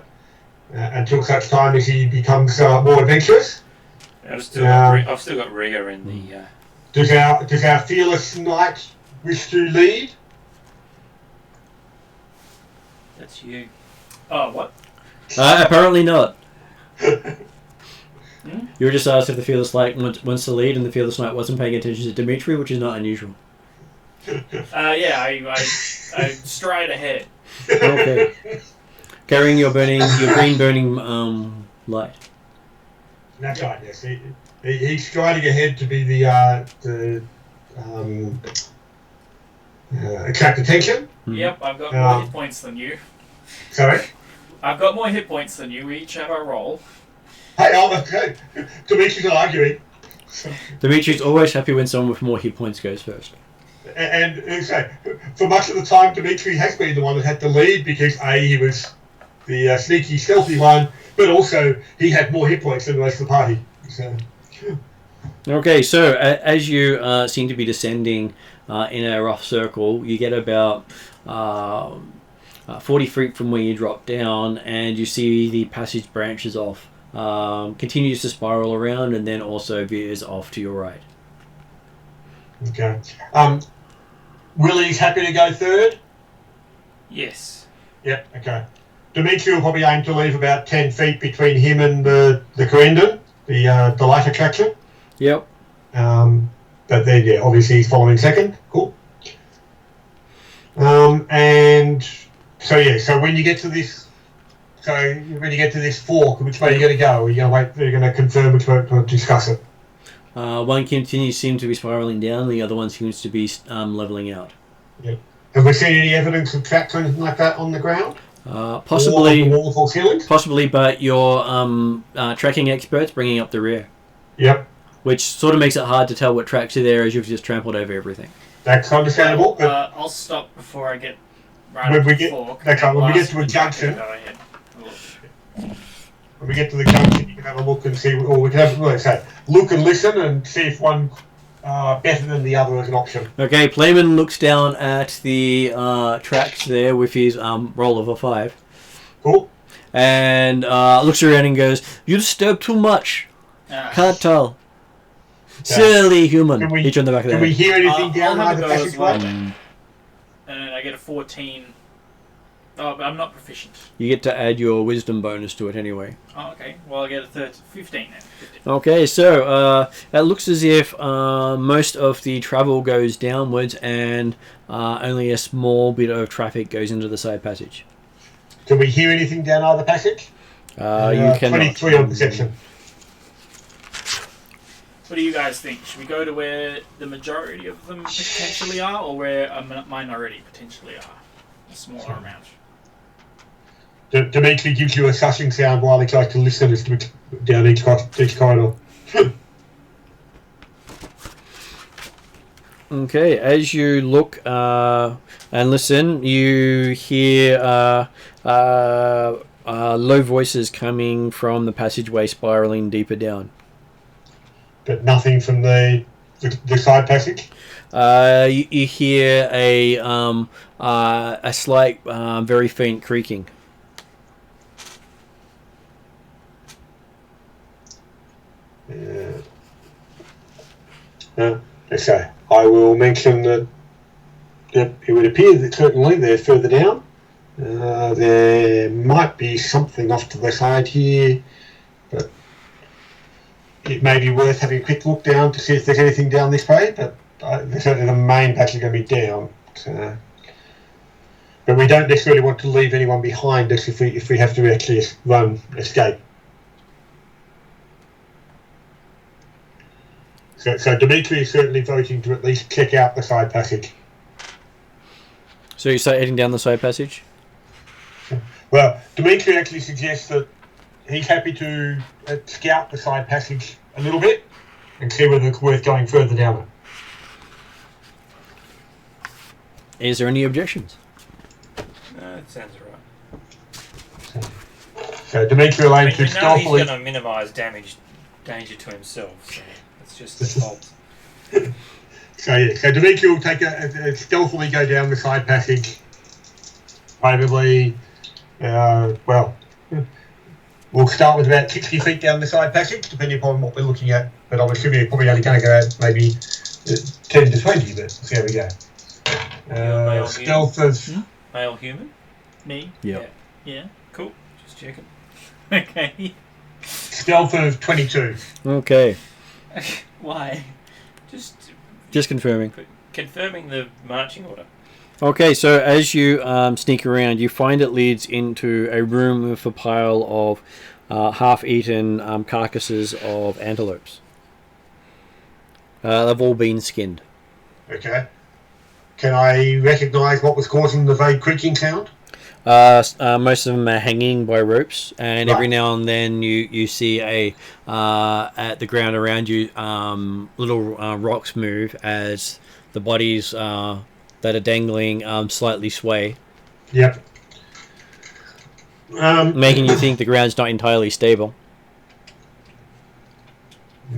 Until such time as he becomes more adventurous. I've still got Rhea in the. Does our fearless knight wish to lead? That's you. Oh, what? Apparently not. You were just asked if the Fearless Knight wants to lead, and the Fearless Knight wasn't paying attention to Dimitri, which is not unusual. Yeah, I stride ahead. Okay. Carrying your green burning light. That's right, yes. He's striding ahead to be the attract attention. Yep, I've got more hit points than you. Sorry? I've got more hit points than you. We each have our roll. Hey, I'm okay. Dimitri's not arguing. Dimitri's always happy when someone with more hit points goes first. And so, for much of the time, Dimitri has been the one that had to lead because A, he was the sneaky, stealthy one, but also he had more hit points than the rest of the party. So, Okay, so as you seem to be descending in a rough circle, you get about 40 feet from where you drop down, and you see the passage branches off, continues to spiral around, and then also veers off to your right. okay. Willie's happy to go third? Yes. Yep, okay. Dimitri will probably aim to leave about 10 feet between him and the Corendon, the light attraction. Yep. But then, yeah, obviously he's following second. Cool. And so, yeah, so when you get to this fork, which way are you going to go? Are you going to wait? Are you going to confirm which way to discuss it? One seems to be spiraling down, the other one seems to be leveling out. Yeah. Have we seen any evidence of tracks or anything like that on the ground? Possibly, walls or ceilings? Possibly, but your tracking experts bringing up the rear. Yep. Which sort of makes it hard to tell what tracks are there as you've just trampled over everything. That's understandable. Well, I'll stop before I get right when up we the get fork. when we get to a junction, Go ahead. when we get to the junction, you can have a look and see, or we can have look and listen and see if one better than the other is an option. Okay, Playman looks down at the tracks there with his roll of a 5. Cool. And looks around and goes, "You disturb too much. Can't tell. Silly human." Each on the back of the Can we head. hear anything down I'll have either a go as well. passageway? And I get a 14. Oh, but I'm not proficient. You get to add your wisdom bonus to it anyway. Oh, okay. Well, I get a 15 then. 15. Okay, so it looks as if most of the travel goes downwards and only a small bit of traffic goes into the side passage. Can we hear anything down either passage? You cannot. 23 on perception. What do you guys think? Should we go to where the majority of them potentially are, or where a minority potentially are? A smaller amount. Dimitri gives you a sushing sound while he tries to listen as to down each corridor. Okay, as you look and listen, you hear low voices coming from the passageway spiraling deeper down. But nothing from the side passage? You hear a slight, very faint creaking. So I will mention that it would appear that certainly they're further down. There might be something off to the side here, but it may be worth having a quick look down to see if there's anything down this way, but certainly the main patch is going to be down. So, but we don't necessarily want to leave anyone behind us if we have to actually escape. So Dimitri is certainly voting to at least check out the side passage. So you start heading down the side passage? Well, Dimitri actually suggests that he's happy to scout the side passage a little bit and see whether it's worth going further down it. Is there any objections? No, it sounds alright. So Dimitri will aim We to know stealthily... he's going to minimise danger to himself, so it's just the fault. So Dimitri will take stealthily go down the side passage. Probably, we'll start with about 60 feet down the side passage, depending upon what we're looking at. But I'm assuming you're probably only going to go out maybe 10 to 20, but let's see how we go. Stealth of... Male human? Me? Yeah. Yeah. Cool. Just checking. Okay. Stealth of 22. Okay. Why? Just confirming. Confirming the marching order. Okay, so as you sneak around, you find it leads into a room with a pile of half-eaten carcasses of antelopes. They've all been skinned. Okay. Can I recognise what was causing the vague creaking sound? Most of them are hanging by ropes, and every now and then you see at the ground around you little rocks move as the bodies that are dangling slightly sway. Yep. Making you think the ground's not entirely stable.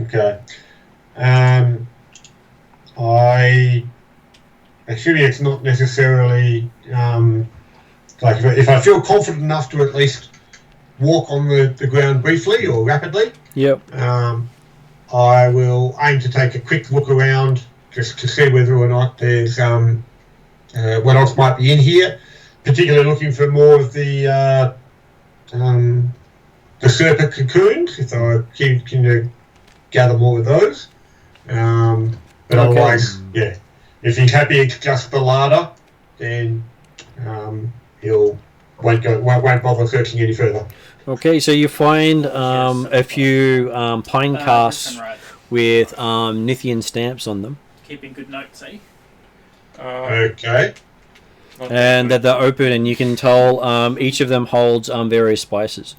Okay. Actually, it's not necessarily like if I feel confident enough to at least walk on the ground briefly or rapidly. Yep. I will aim to take a quick look around just to see whether or not there's what else might be in here. Particularly looking for more of the serpent cocoons, if I can gather more of those. But otherwise, yeah. If he's happy it's just the larder, then he'll won't bother searching any further. Okay, so you find a few pine casks with Nithian stamps on them. Keeping good notes, eh? Okay. And that they're open, and you can tell each of them holds various spices.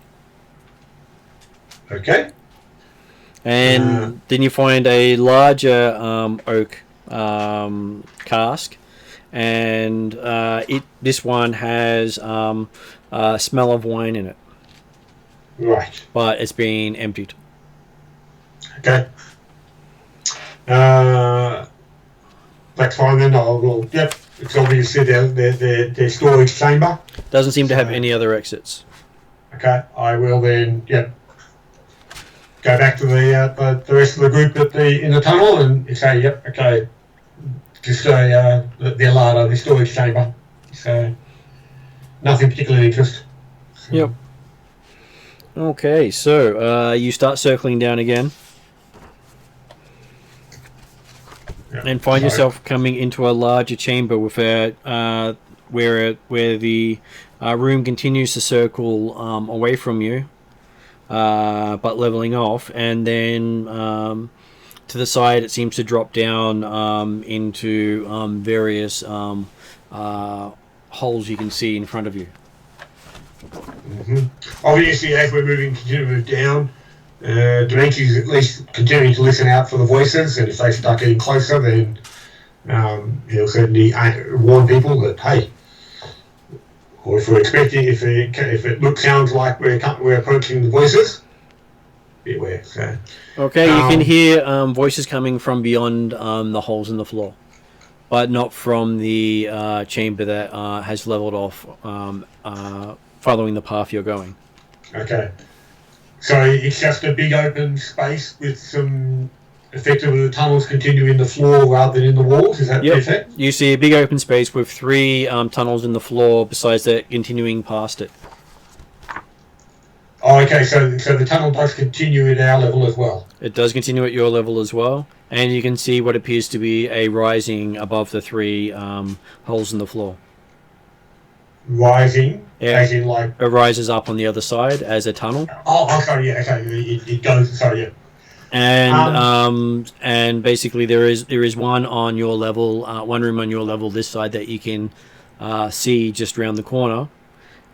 Okay. And then you find a larger oak cask, and this one has a smell of wine in it. Right. But it's been emptied. Okay. That's fine then. Yep. It's obviously their storage chamber. Doesn't seem to have any other exits. Okay. I will then. Yep. Go back to the rest of the group in the tunnel and say, yep, okay, just the larder, the storage chamber. So nothing particularly interest. So. Yep. Okay, so you start circling down again, and find yourself coming into a larger chamber with where the room continues to circle away from you. But leveling off, and then to the side it seems to drop down into various holes you can see in front of you. Mm-hmm. Obviously, as we're continue to move down, Dimitri's at least continuing to listen out for the voices, and if they start getting closer, then he'll certainly warn people that, hey, or if we're expecting, if it sounds like we're approaching the voices, beware. So. Okay, you can hear voices coming from beyond the holes in the floor, but not from the chamber that has leveled off, following the path you're going. Okay, so it's just a big open space with some. Effectively, the tunnels continue in the floor rather than in the walls. Is that perfect? You see a big open space with 3 tunnels in the floor, besides that continuing past it. Oh, okay. So the tunnel does continue at our level as well. It does continue at your level as well, and you can see what appears to be a rising above the 3 holes in the floor. Rising, yeah. As in like it rises up on the other side as a tunnel. Oh, sorry. Yeah. Okay. It goes. Sorry. Yeah. And basically there is one on your level, one room on your level this side that you can see just around the corner.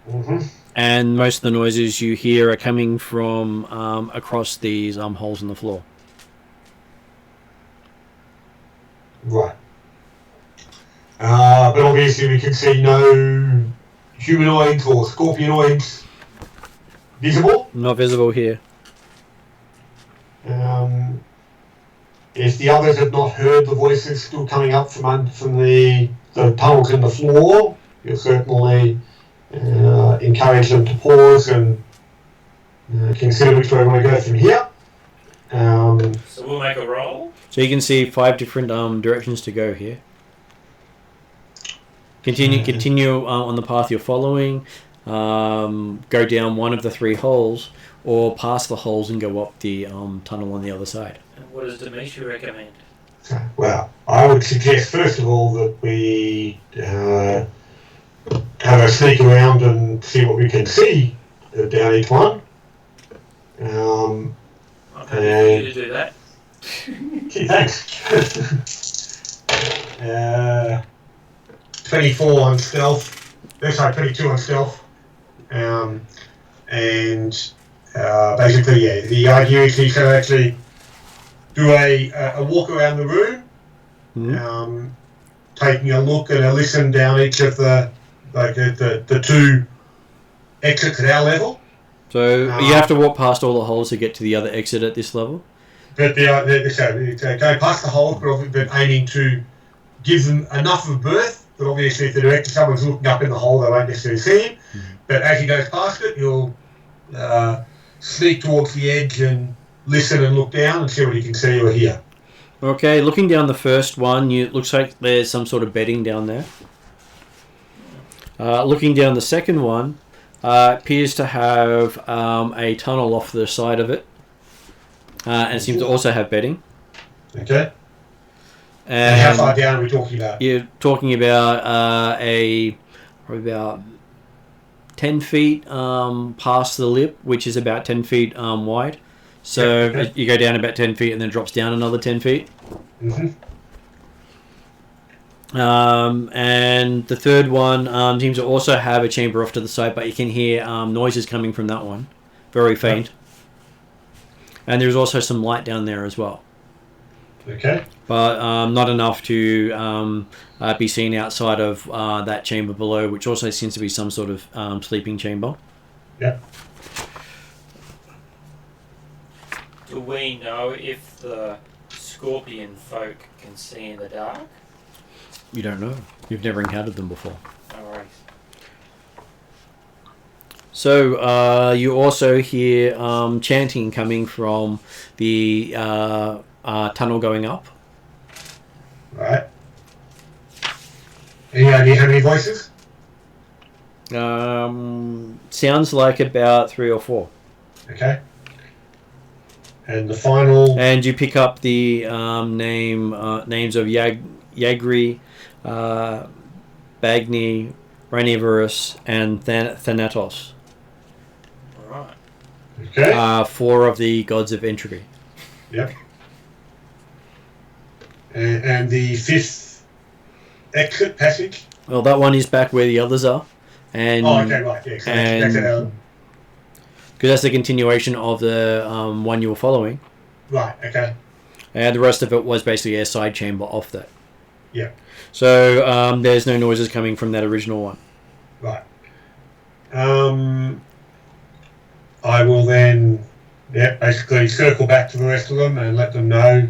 Mm-hmm. And most of the noises you hear are coming from across these holes in the floor. Right. But obviously we can see no humanoids or scorpionoids visible. Not visible here. If the others have not heard the voices still coming up from the tunnels in the floor, you'll certainly encourage them to pause and consider which way we want to go from here. So we'll make a roll. So you can see 5 different directions to go here. Continue on the path you're following. Go down one of the 3 holes, or past the holes and go up the tunnel on the other side. And what does Dimitri recommend? Well, I would suggest first of all that we have a sneak around and see what we can see down each one. I'm happy for you to do that. Gee, thanks. 24 on stealth. Sorry, 22 on stealth. And basically, yeah, the idea is you can actually do a walk around the room, taking a look and a listen down each of the 2 exits at our level. So you have to walk past all the holes to get to the other exit at this level. But so go past the holes, but aiming to give them enough of a berth. But obviously, if the director, someone's looking up in the hole, they won't necessarily see him. But as he goes past it, you'll sneak towards the edge and listen and look down and see what you can see or hear. Okay, looking down the first one, it looks like there's some sort of bedding down there. Looking down the second one, appears to have a tunnel off the side of it. And it seems to also have bedding. Okay. And how far down are we talking about? You're talking about probably about 10 feet past the lip, which is about 10 feet wide. So you go down about 10 feet and then it drops down another 10 feet. And the third one seems to also have a chamber off to the side, but you can hear noises coming from that one. Very faint. And there's also some light down there as well. Okay. But not enough to be seen outside of that chamber below, which also seems to be some sort of sleeping chamber. Yep. Do we know if the scorpion folk can see in the dark? You don't know. You've never encountered them before. No worries. So you also hear chanting coming from the tunnel going up. Right. Any idea how many voices? Sounds like about 3 or 4. Okay. And the final... And you pick up the names of Yagri, Bagni, Ranivorous, and Thanatos. Alright. Okay. 4 of the gods of entropy. Yep. And the 5th exit passage? Well, that one is back where the others are. And, okay, right. Yeah, so that's because that's the continuation of the one you were following. Right, okay. And the rest of it was basically a side chamber off that. Yeah. So there's no noises coming from that original one. Right. I will then, basically circle back to the rest of them and let them know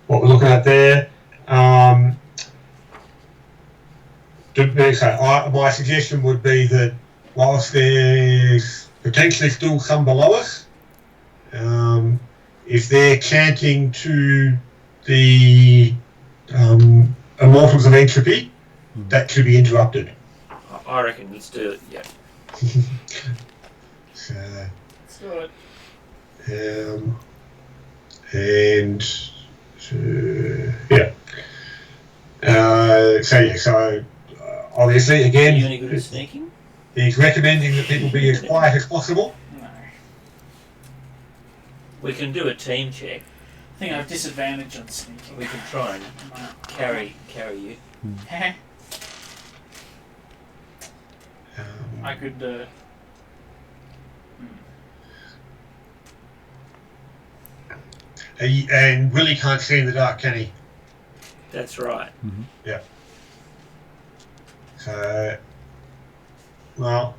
what we're looking at there. My suggestion would be that whilst there's potentially still some below us, if they're chanting to the Immortals of Entropy, that should be interrupted. I reckon let's do it, yeah. So, Let's do it. So obviously, again, Are you any good at sneaking? he's recommending that people be as quiet as possible. No. We can do a team check. I think I have disadvantage on sneaking. We can try and carry you. I could. And Willie can't see in the dark, can he? That's right. Mm-hmm. Yeah. So, well,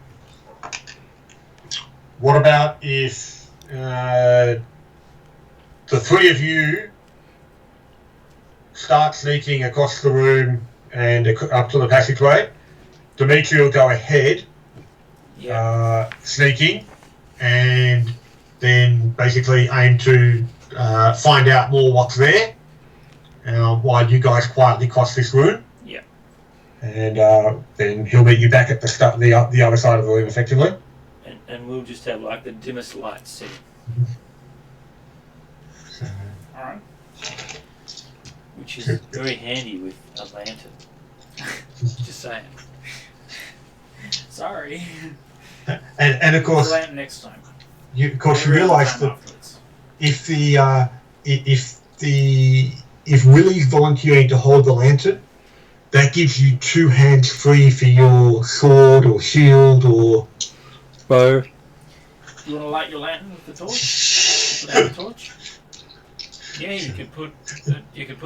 what about if the 3 of you start sneaking across the room and up to the passageway? Dimitri will go ahead, sneaking, and then basically aim to find out more what's there while you guys quietly cross this room. Yeah. And then he'll meet you back at the other side of the room, effectively. And we'll just have like the dimmest lights set. So, Alright. Which is very handy with a lantern. Just saying. Sorry. and of course, Lantern next time. you realise that if Willie's volunteering to hold the lantern, that gives you 2 hands free for your sword or shield or bow. You want to light your lantern with the torch? Without the torch? Yeah, you could put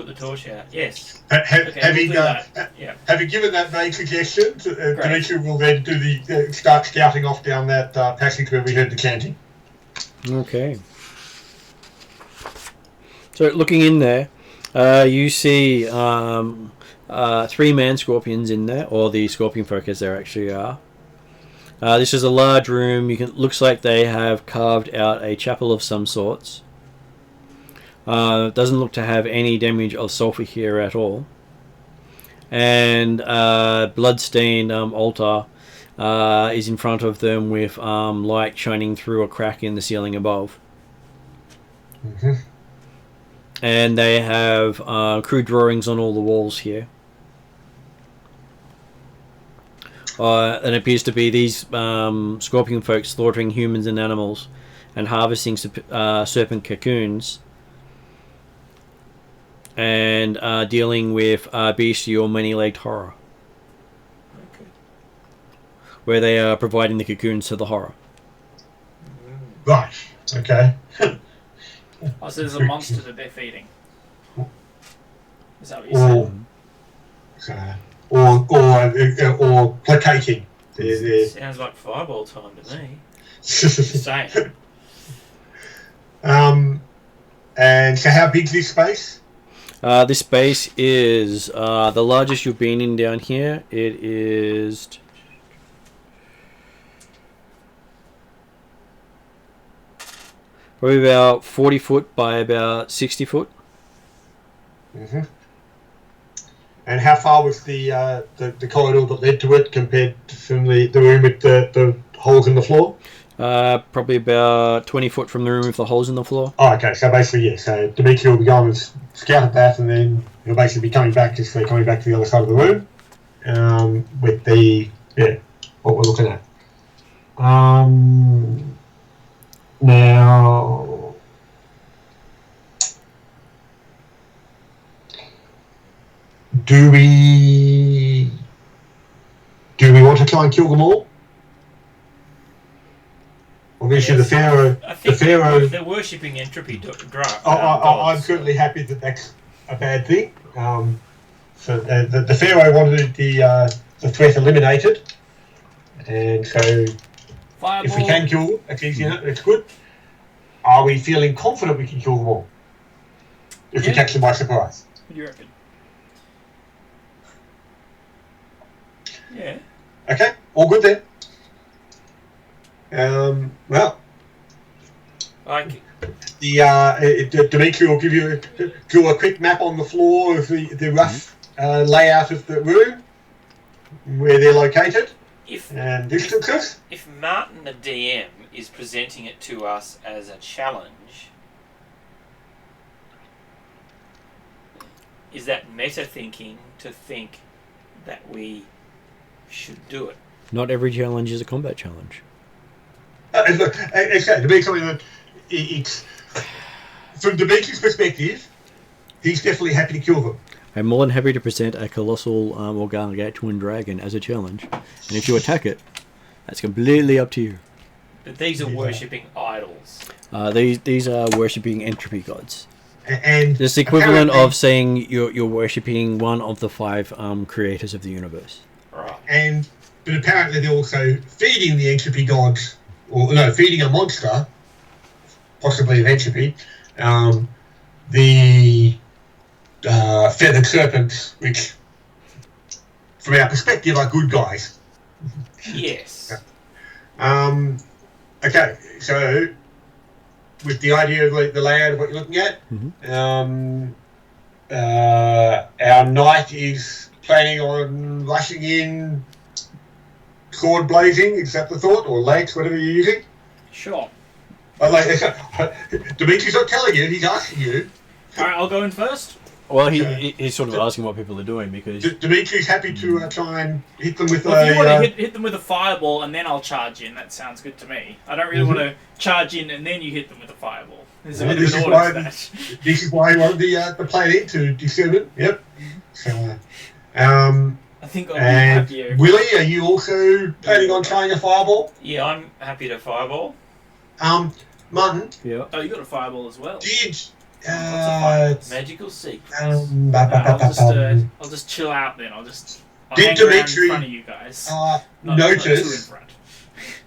the torch out. Yes. Having given that vague suggestion, Dimitri will then do start scouting off down that passage where we heard the chanting. Okay. So looking in there, you see 3 man scorpions in there, or the scorpion folk as there actually are. This is a large room. Looks like they have carved out a chapel of some sorts. Doesn't look to have any damage of sulfur here at all. And blood-stained altar is in front of them with light shining through a crack in the ceiling above. Mm-hmm. And they have crude drawings on all the walls here. And it appears to be these scorpion folks slaughtering humans and animals and harvesting serpent cocoons and dealing with bestial many-legged horror. Okay. Where they are providing the cocoons to the horror. Right. Okay. Oh, so there's a monster that they're feeding. Is that what you're saying? Or placating. Sounds like fireball time to me. Just saying. And so how big's this space? This space is the largest you've been in down here. It is probably about 40 foot by about 60 foot. Mm-hmm. And how far was the corridor that led to it compared to from the room with the holes in the floor? Probably about 20 foot from the room with the holes in the floor. Oh, okay. So basically, yeah. So Dimitri will be going and scout at that, and then he'll basically be coming back to the other side of the room with what we're looking at. Now, do we want to try and kill them all? Obviously, Yes, the Pharaoh. They're worshipping entropy. I'm certainly happy that that's a bad thing. So the Pharaoh wanted the threat eliminated, and so Fireball. if we can kill them, it's easy. It's good. Are we feeling confident we can kill them all? If we catch them by surprise. What do you reckon? Yeah. Okay, all good then. Well, Like, Dimitri will draw a quick map on the floor of the rough layout of the room where they're located and distances. if Martin the DM is presenting it to us as a challenge, is that meta thinking to think that we should do it? Not every challenge is a combat challenge. Exactly. To be something that it's from Dimitri's perspective, he's definitely happy to kill them. I'm more than happy to present a colossal gargantuan dragon as a challenge, and if you attack it, that's completely up to you. But these are worshipping idols. These are worshipping entropy gods. And It's the equivalent of saying you're worshipping one of the 5 creators of the universe. Right. But apparently they're also feeding the entropy gods, feeding a monster, possibly of entropy, the feathered serpents, which, from our perspective, are good guys. Yes. Okay, so with the idea of the layout of what you're looking at, our knight is planning on rushing in, sword blazing. Is that the thought, or legs, whatever you're using? Sure. Dimitri's not telling you; he's asking you. Alright, I'll go in first. Well, he's sort of asking what people are doing because Dimitri's happy to try and hit them with Well, if you want to hit them with a fireball and then I'll charge in, that sounds good to me. I don't really want to charge in and then you hit them with a fireball. There's a bit of an order to that. This is why he wanted the plan in to discern. Yep. So, I think I'll be and happier. Willie, are you also planning on trying a fireball? Yeah, I'm happy to fireball. Martin, yeah. Oh, you got a fireball as well. did Magical secrets. I'll just chill out then. I'll hang around in front of you guys. Not too in notice front.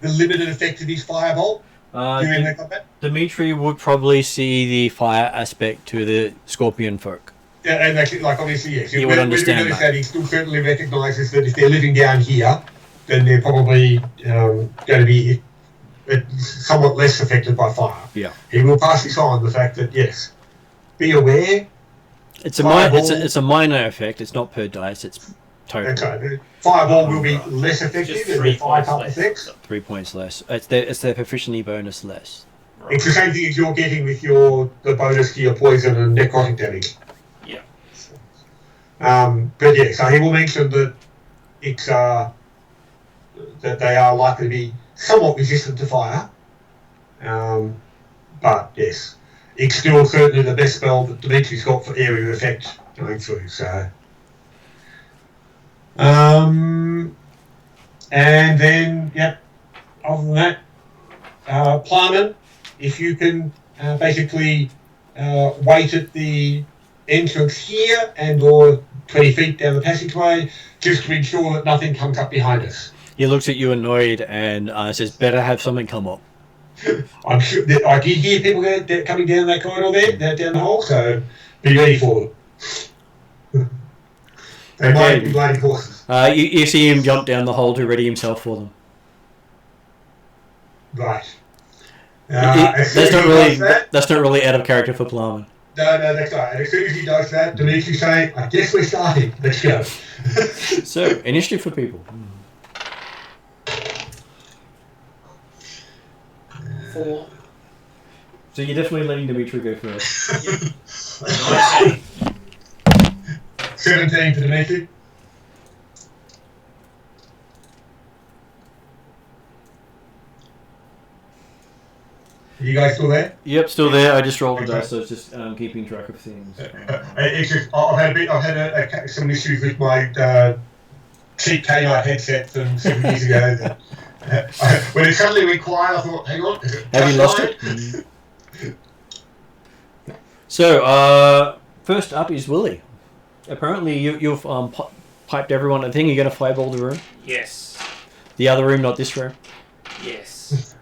the limited effect of his fireball? during the combat. Dimitri would probably see the fire aspect to the scorpion folk. Yeah, and actually, like obviously, yes. He would understand that. He still certainly recognises that if they're living down here, then they're probably going to be somewhat less affected by fire. Yeah. He will pass this on, the fact that, yes, be aware. It's a minor effect. It's not per dice. It's total. Okay. Fireball will be less effective Just than 3 the fire points type less. effects. 3 points less. It's their proficiency bonus less. It's the same thing as you're getting with the bonus to your poison and necrotic damage. Yeah. But yeah, so he will mention that it's that they are likely to be somewhat resistant to fire. But yes, it's still certainly the best spell that Dimitri's got for area effect going through. So, and then other than that, Plarman, if you can basically wait at the entrance here and or 20 feet down the passageway, just to ensure that nothing comes up behind us. He looks at you annoyed and says, "Better have something come up." I'm sure that I did hear people coming down that corridor there, down the hole, so be ready for them. They might be bloody horses. You see him jump down the hole to ready himself for them. Right. That's not really out of character for Plarman. No, that's right. And as soon as he does that, Dimitri's saying, I guess we're starting. Let's go. So, initiative for people. 4. So you're definitely letting Dimitri go first. 17 for Dimitri. Are you guys still there? Yep, still there. I just rolled the dice, so it's just keeping track of things. It's just, I've had some issues with my cheap K-Night headset from 7 years ago. When it suddenly went quiet, I thought, hang on. Have you lost it? So, first up is Willie. Apparently, you've piped everyone. I think you're going to fireball the room. Yes. The other room, not this room. Yes.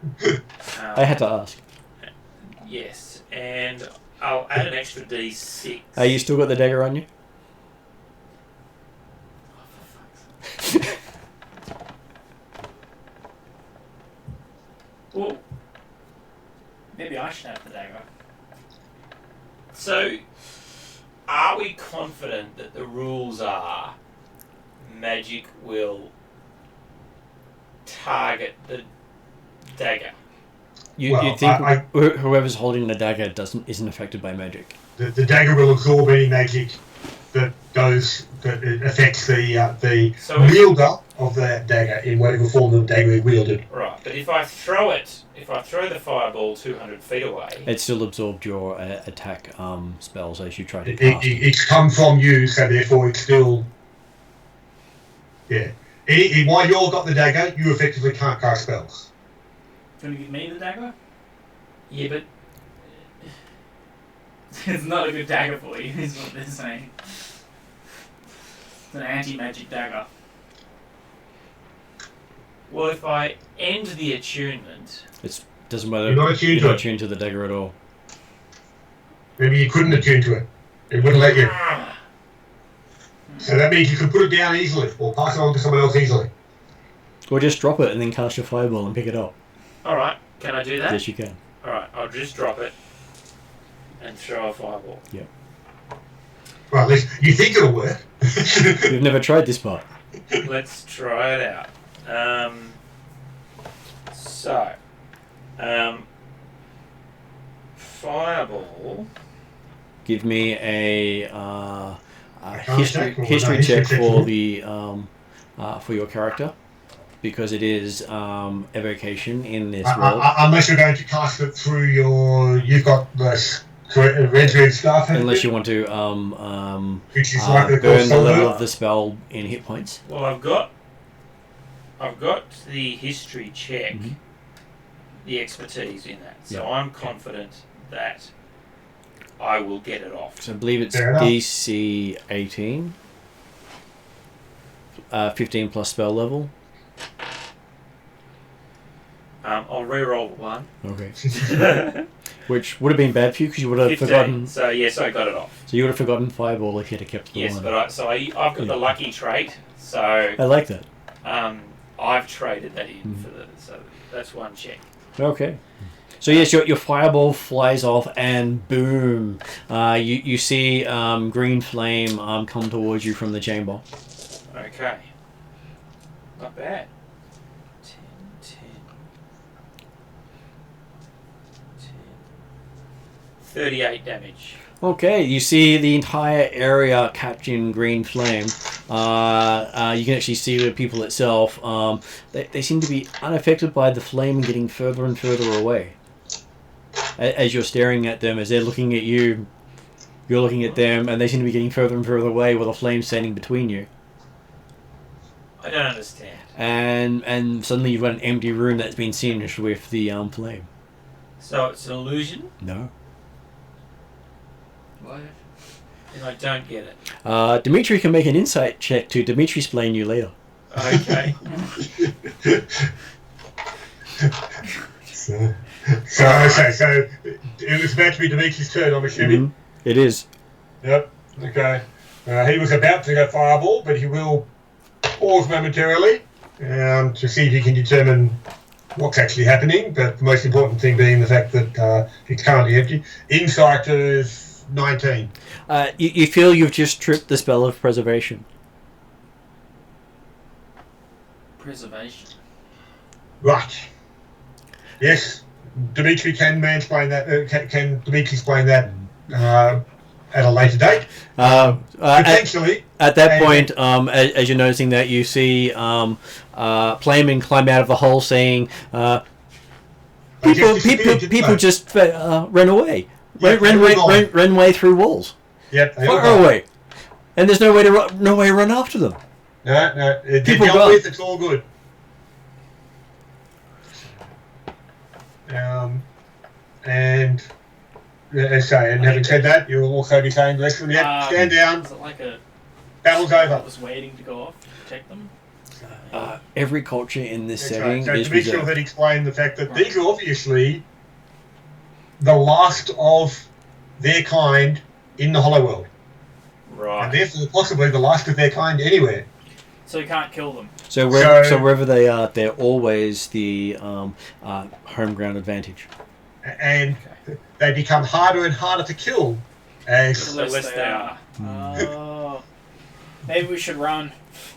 I had to ask. Yes, and I'll add an extra D6. You still got the dagger on you? Well, maybe I should have the dagger. So, are we confident that the rules are magic will target the dagger? You think whoever's holding the dagger isn't affected by magic? The dagger will absorb any magic that affects the wielder of that dagger in whatever form the dagger is wielded. Right, but if I throw the fireball 200 feet away... It still absorbed your attack spells as you try to cast. It's come from you, so therefore it's still... Yeah. While you've got the dagger, you effectively can't cast spells. Do you want to give me the dagger? Yeah, but... It's not a good dagger for you, is what they're saying. It's an anti-magic dagger. Well, if I end the attunement... It doesn't matter. You're not attuned to the dagger at all. Maybe you couldn't attune to it. It wouldn't let you. So that means you can put it down easily, or pass it on to someone else easily. Or just drop it and then cast your fireball and pick it up. Alright, can I do that? Yes, you can. Alright, I'll just drop it and throw a fireball. Yeah. Well, at least you think it'll work. You've never tried this part. Let's try it out. Fireball. Give me a history check for the for your character, because it is evocation in this world. Unless you're going to cast it through you've got the red stuff. Unless you want to which is burn the level of the spell in hit points. Well, I've got the history check, the expertise in that, so I'm confident that I will get it off. So I believe it's DC 18, 15 plus spell level. I'll re-roll one. Okay. Which would have been bad for you because you would have 15. forgotten. So yes, I got it off. So you would have forgotten fireball if you had kept the Yes, one. but I've got the lucky trait. So I like that. I've traded that in for so that's one check. Okay. So yes, your fireball flies off and boom, you see green flame come towards you from the chamber. Okay. Not bad. 10, 10, 10. 38 damage. Okay, you see the entire area catch in green flame. You can actually see the people itself. They seem to be unaffected by the flame and getting further and further away. As you're staring at them, as they're looking at you, you're looking at them, and they seem to be getting further and further away with a flame standing between you. I don't understand. And suddenly you've got an empty room that's been singed with the flame. So it's an illusion? No. What? And I don't get it. Dimitri can make an insight check to Dimitri explain you later. Okay. So it was about to be Dimitri's turn, I'm assuming. Mm-hmm. It is. Yep. Okay. He was about to go fireball, but he will pause momentarily to see if he can determine what's actually happening. But the most important thing being the fact that it's currently empty. Insight is 19. You feel you've just tripped the spell of preservation. Preservation. Right. Yes. Dimitri can mansplain that. Can Dimitri explain that at a later date? Potentially. At that point, as you're noticing that, you see Playman climb out of the hole, saying, "People just ran away, ran away through walls, far away, and there's no way to run after them." No, People dealt got with. It's all good. And as I say, and having said that, you'll also be saying, "Listen, stand down. Is it like a Battle's over." that was waiting to go off to protect them? Every culture in this That's setting right. So is to make sure reserved. that explain the fact that these are obviously the last of their kind in the Hollow World, and Right. therefore possibly the last of their kind anywhere. So you can't kill them. So wherever they are, they're always the home ground advantage. And they become harder and harder to kill as The less less they they are. Oh. Maybe we should run.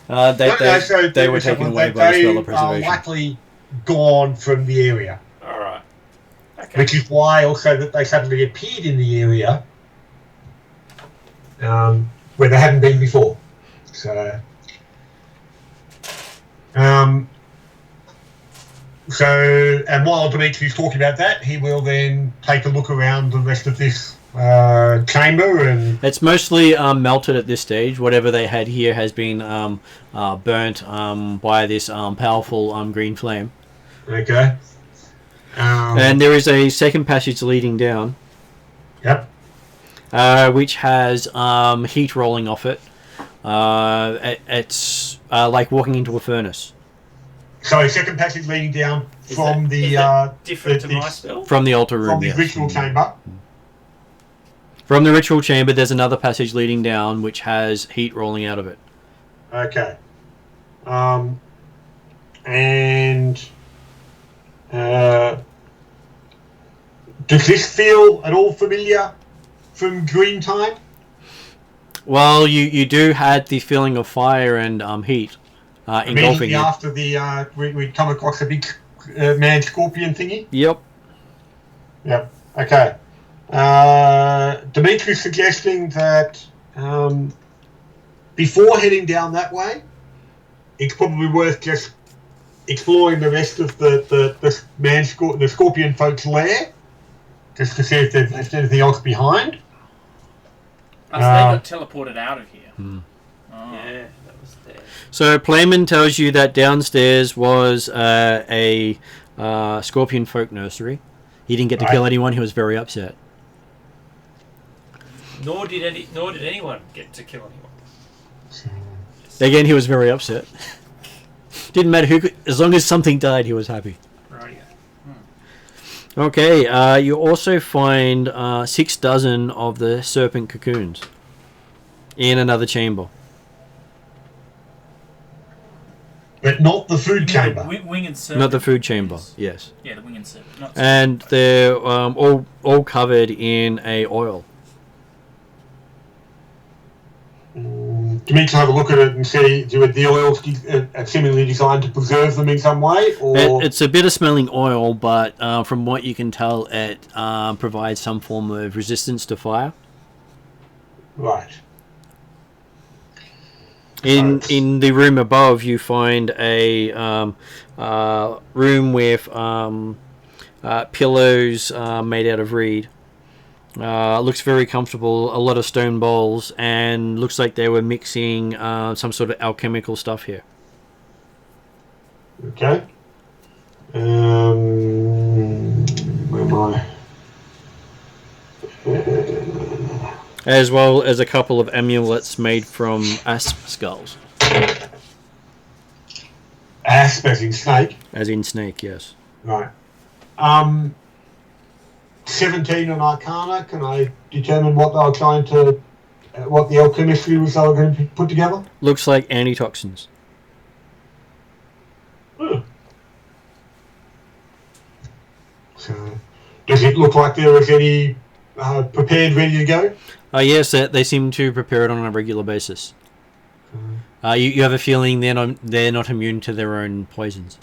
They were taken away by the spell of they are preservation. likely gone from the area, All right. Okay. which is why also that they suddenly appeared in the area where they hadn't been before. So, and while Dimitri's talking about that, he will then take a look around the rest of this chamber, and It's mostly melted at this stage. Whatever they had here has been burnt by this powerful green flame. okay. And there is a second passage leading down, Yep. which has heat rolling off it. It's like walking into a furnace So, second passage leading down Is from that- is the that different to the- my spell? from the altar room. from the Yes. ritual chamber. From the ritual chamber, there's another passage leading down, which has heat rolling out of it. Okay. And does this feel at all familiar from Dream Time? Well, you do had the feeling of fire and heat engulfing Immediately you. after the we'd come across a big man scorpion thingy. Yep. Yep. Okay. Dimitri's suggesting that before heading down that way, it's probably worth just exploring the rest of the scorpion folks' lair, just to see if they've left anything else behind. Oh, so they got teleported out of here. Oh. Yeah, that was there. So Playman tells you that downstairs was a scorpion folk nursery. He didn't get to kill anyone. He was very upset. Nor did anyone get to kill anyone. Again, he was very upset. Didn't matter who. As long as something died, he was happy. Right. Okay, you also find 6 dozen of the serpent cocoons in another chamber. But not the food chamber. Winged serpent. Not the food chamber, yes. Yeah, the winged serpent. Not And they're all covered in a oil. Do you need to have a look at it and see, do the oils seemingly designed to preserve them in some way? Or It's a bitter smelling oil, but from what you can tell, it provides some form of resistance to fire. Right. In the room above, you find a room with pillows made out of reed. Looks very comfortable. A lot of stone bowls, and looks like they were mixing some sort of alchemical stuff here. Okay. Where am I? As well as a couple of amulets made from asp skulls. Asp as in snake. As in snake, yes. Right. 17 on Arcana. Can I determine what they were trying to, what the alchemistry was they were going to put together? Looks like antitoxins. So, does it look like there was any prepared, ready to go? Yes, they seem to prepare it on a regular basis. You have a feeling they're not immune to their own poisons,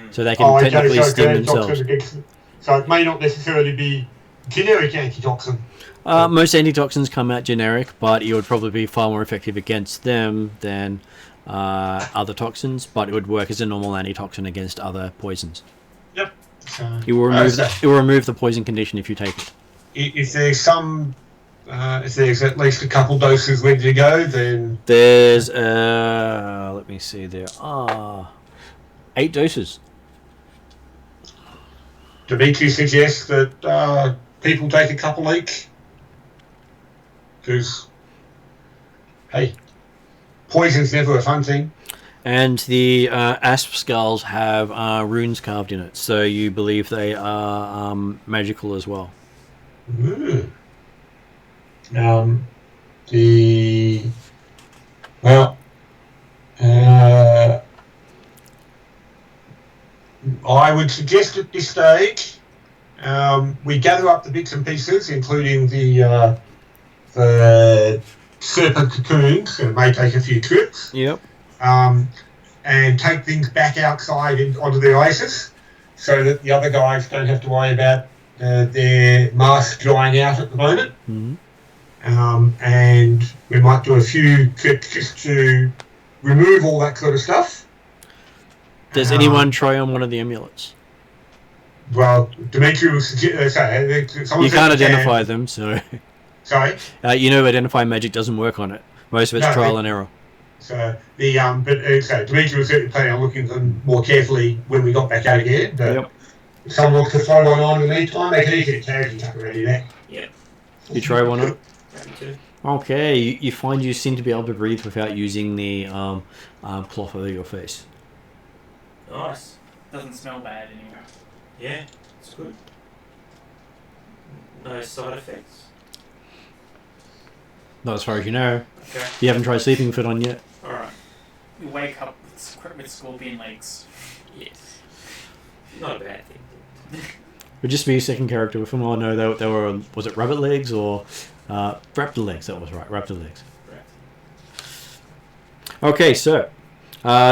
so they can technically sting themselves. So it may not necessarily be generic antitoxin. Most antitoxins come out generic, but it would probably be far more effective against them than other toxins. But it would work as a normal antitoxin against other poisons. Yep. It will remove the poison condition if you take it. If there's at least a couple doses ready to go, then there's let me see, there are 8 doses. Dimitri suggests that people take a couple each, because hey, poison's never a fun thing. And the asp skulls have runes carved in it, so you believe they are magical as well. I would suggest at this stage we gather up the bits and pieces, including the serpent cocoons, and it may take a few trips. Yep. And take things back outside onto the oasis, so that the other guys don't have to worry about their mask drying out at the moment. Mm-hmm. And we might do a few trips just to remove all that sort of stuff. Does anyone try on one of the amulets? Well, Dimitri will suggest... you can't identify them, so... Sorry? Identify magic doesn't work on it. Most of it's trial and error. So, so Dimitri was certainly planning on looking at them more carefully when we got back out again, but yep. If someone wants to throw one on in the meantime, they can easily tag and tuck already there. Yeah. You try one on? Too. Okay, you find you seem to be able to breathe without using the cloth over your face. Nice. Doesn't smell bad anymore. Yeah, it's good. No side effects. Not as far as you know. Okay. You haven't tried sleeping with it on yet. Alright. You wake up with scorpion legs. Yes. Not a bad thing. Would just be a second character with them. Oh no, they were, was it rabbit legs or raptor legs? That was right, raptor legs. Right. Okay, so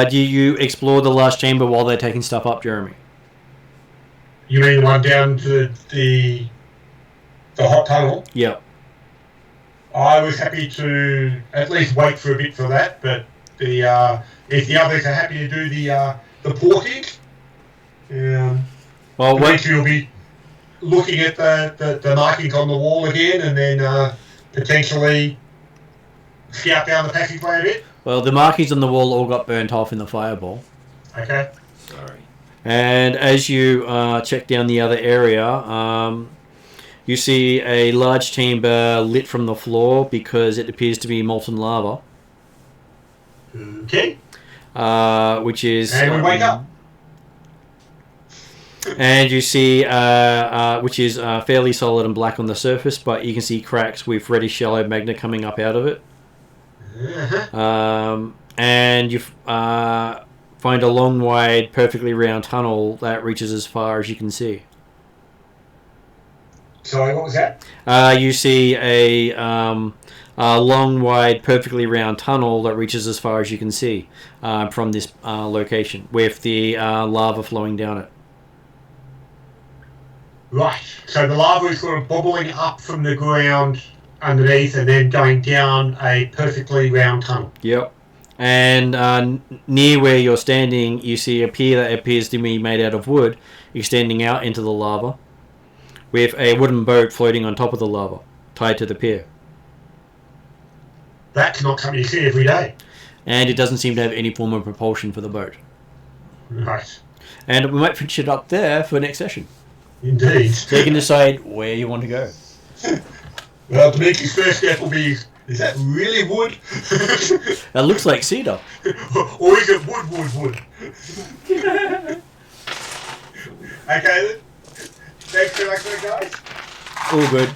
do you explore the last chamber while they're taking stuff up, Jeremy? You mean the one down to the hot tunnel? Yep. I was happy to at least wait for a bit for that, but if the others are happy to do the portage, well, you'll be looking at the markings on the wall again, and then potentially scout down the passageway a bit. Well, the markings on the wall all got burnt off in the fireball. Okay. Sorry. And as you check down the other area, you see a large chamber lit from the floor because it appears to be molten lava. Okay. Which is... And we wake up. And you see, which is fairly solid and black on the surface, but you can see cracks with reddish yellow magma coming up out of it. And you find a long, wide, perfectly round tunnel that reaches as far as you can see. Sorry, what was that? You see a long, wide, perfectly round tunnel that reaches as far as you can see from this location, with the lava flowing down it. Right. So the lava is sort of bubbling up from the ground underneath and then going down a perfectly round tunnel. Yep. And near where you're standing, you see a pier that appears to be made out of wood extending out into the lava, with a wooden boat floating on top of the lava, tied to the pier. That's not something you see every day. And it doesn't seem to have any form of propulsion for the boat. Right. And we might finish it up there for next session. Indeed. So you can decide where you want to go. Well, Dimitri's first step will be, is that really wood? That looks like cedar. Or is it wood? Okay then. Thanks so much for it, guys. All good.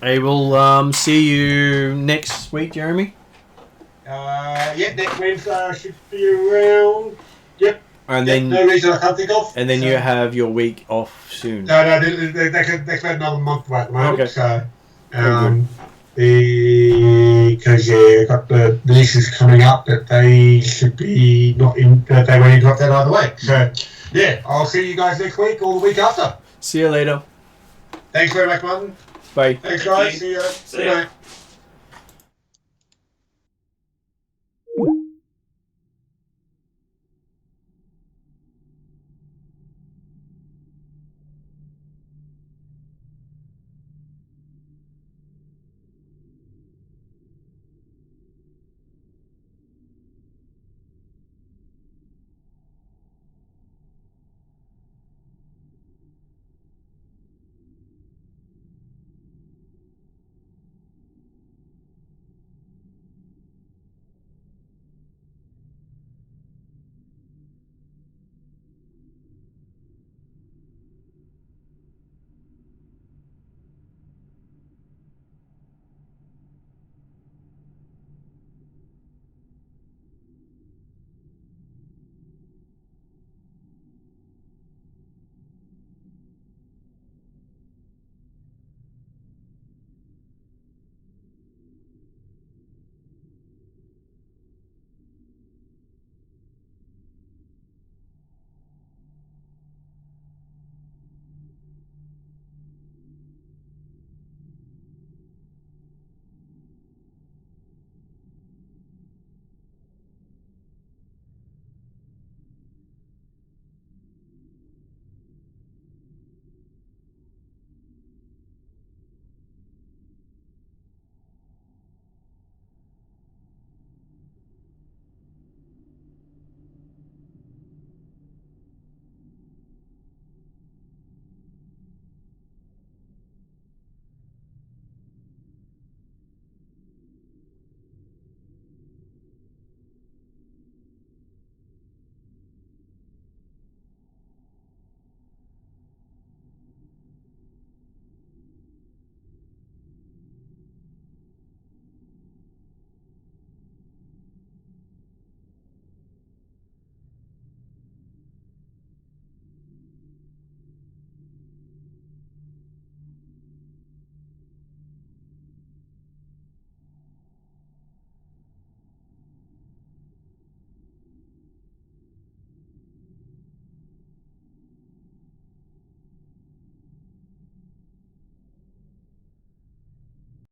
I will see you next week, Jeremy. Yeah, next Wednesday I should be around. Yep. And Yep, then no reason I can't think of. And then you have your week off soon. No, that's about another month away at the moment. Okay. So, because I got the leases coming up, but they should be not in. They won't even got that either way. So, yeah, I'll see you guys next week or the week after. See you later. Thanks very much, Martin. Bye. Thanks, guys. Thank you. See you. See Good ya. night.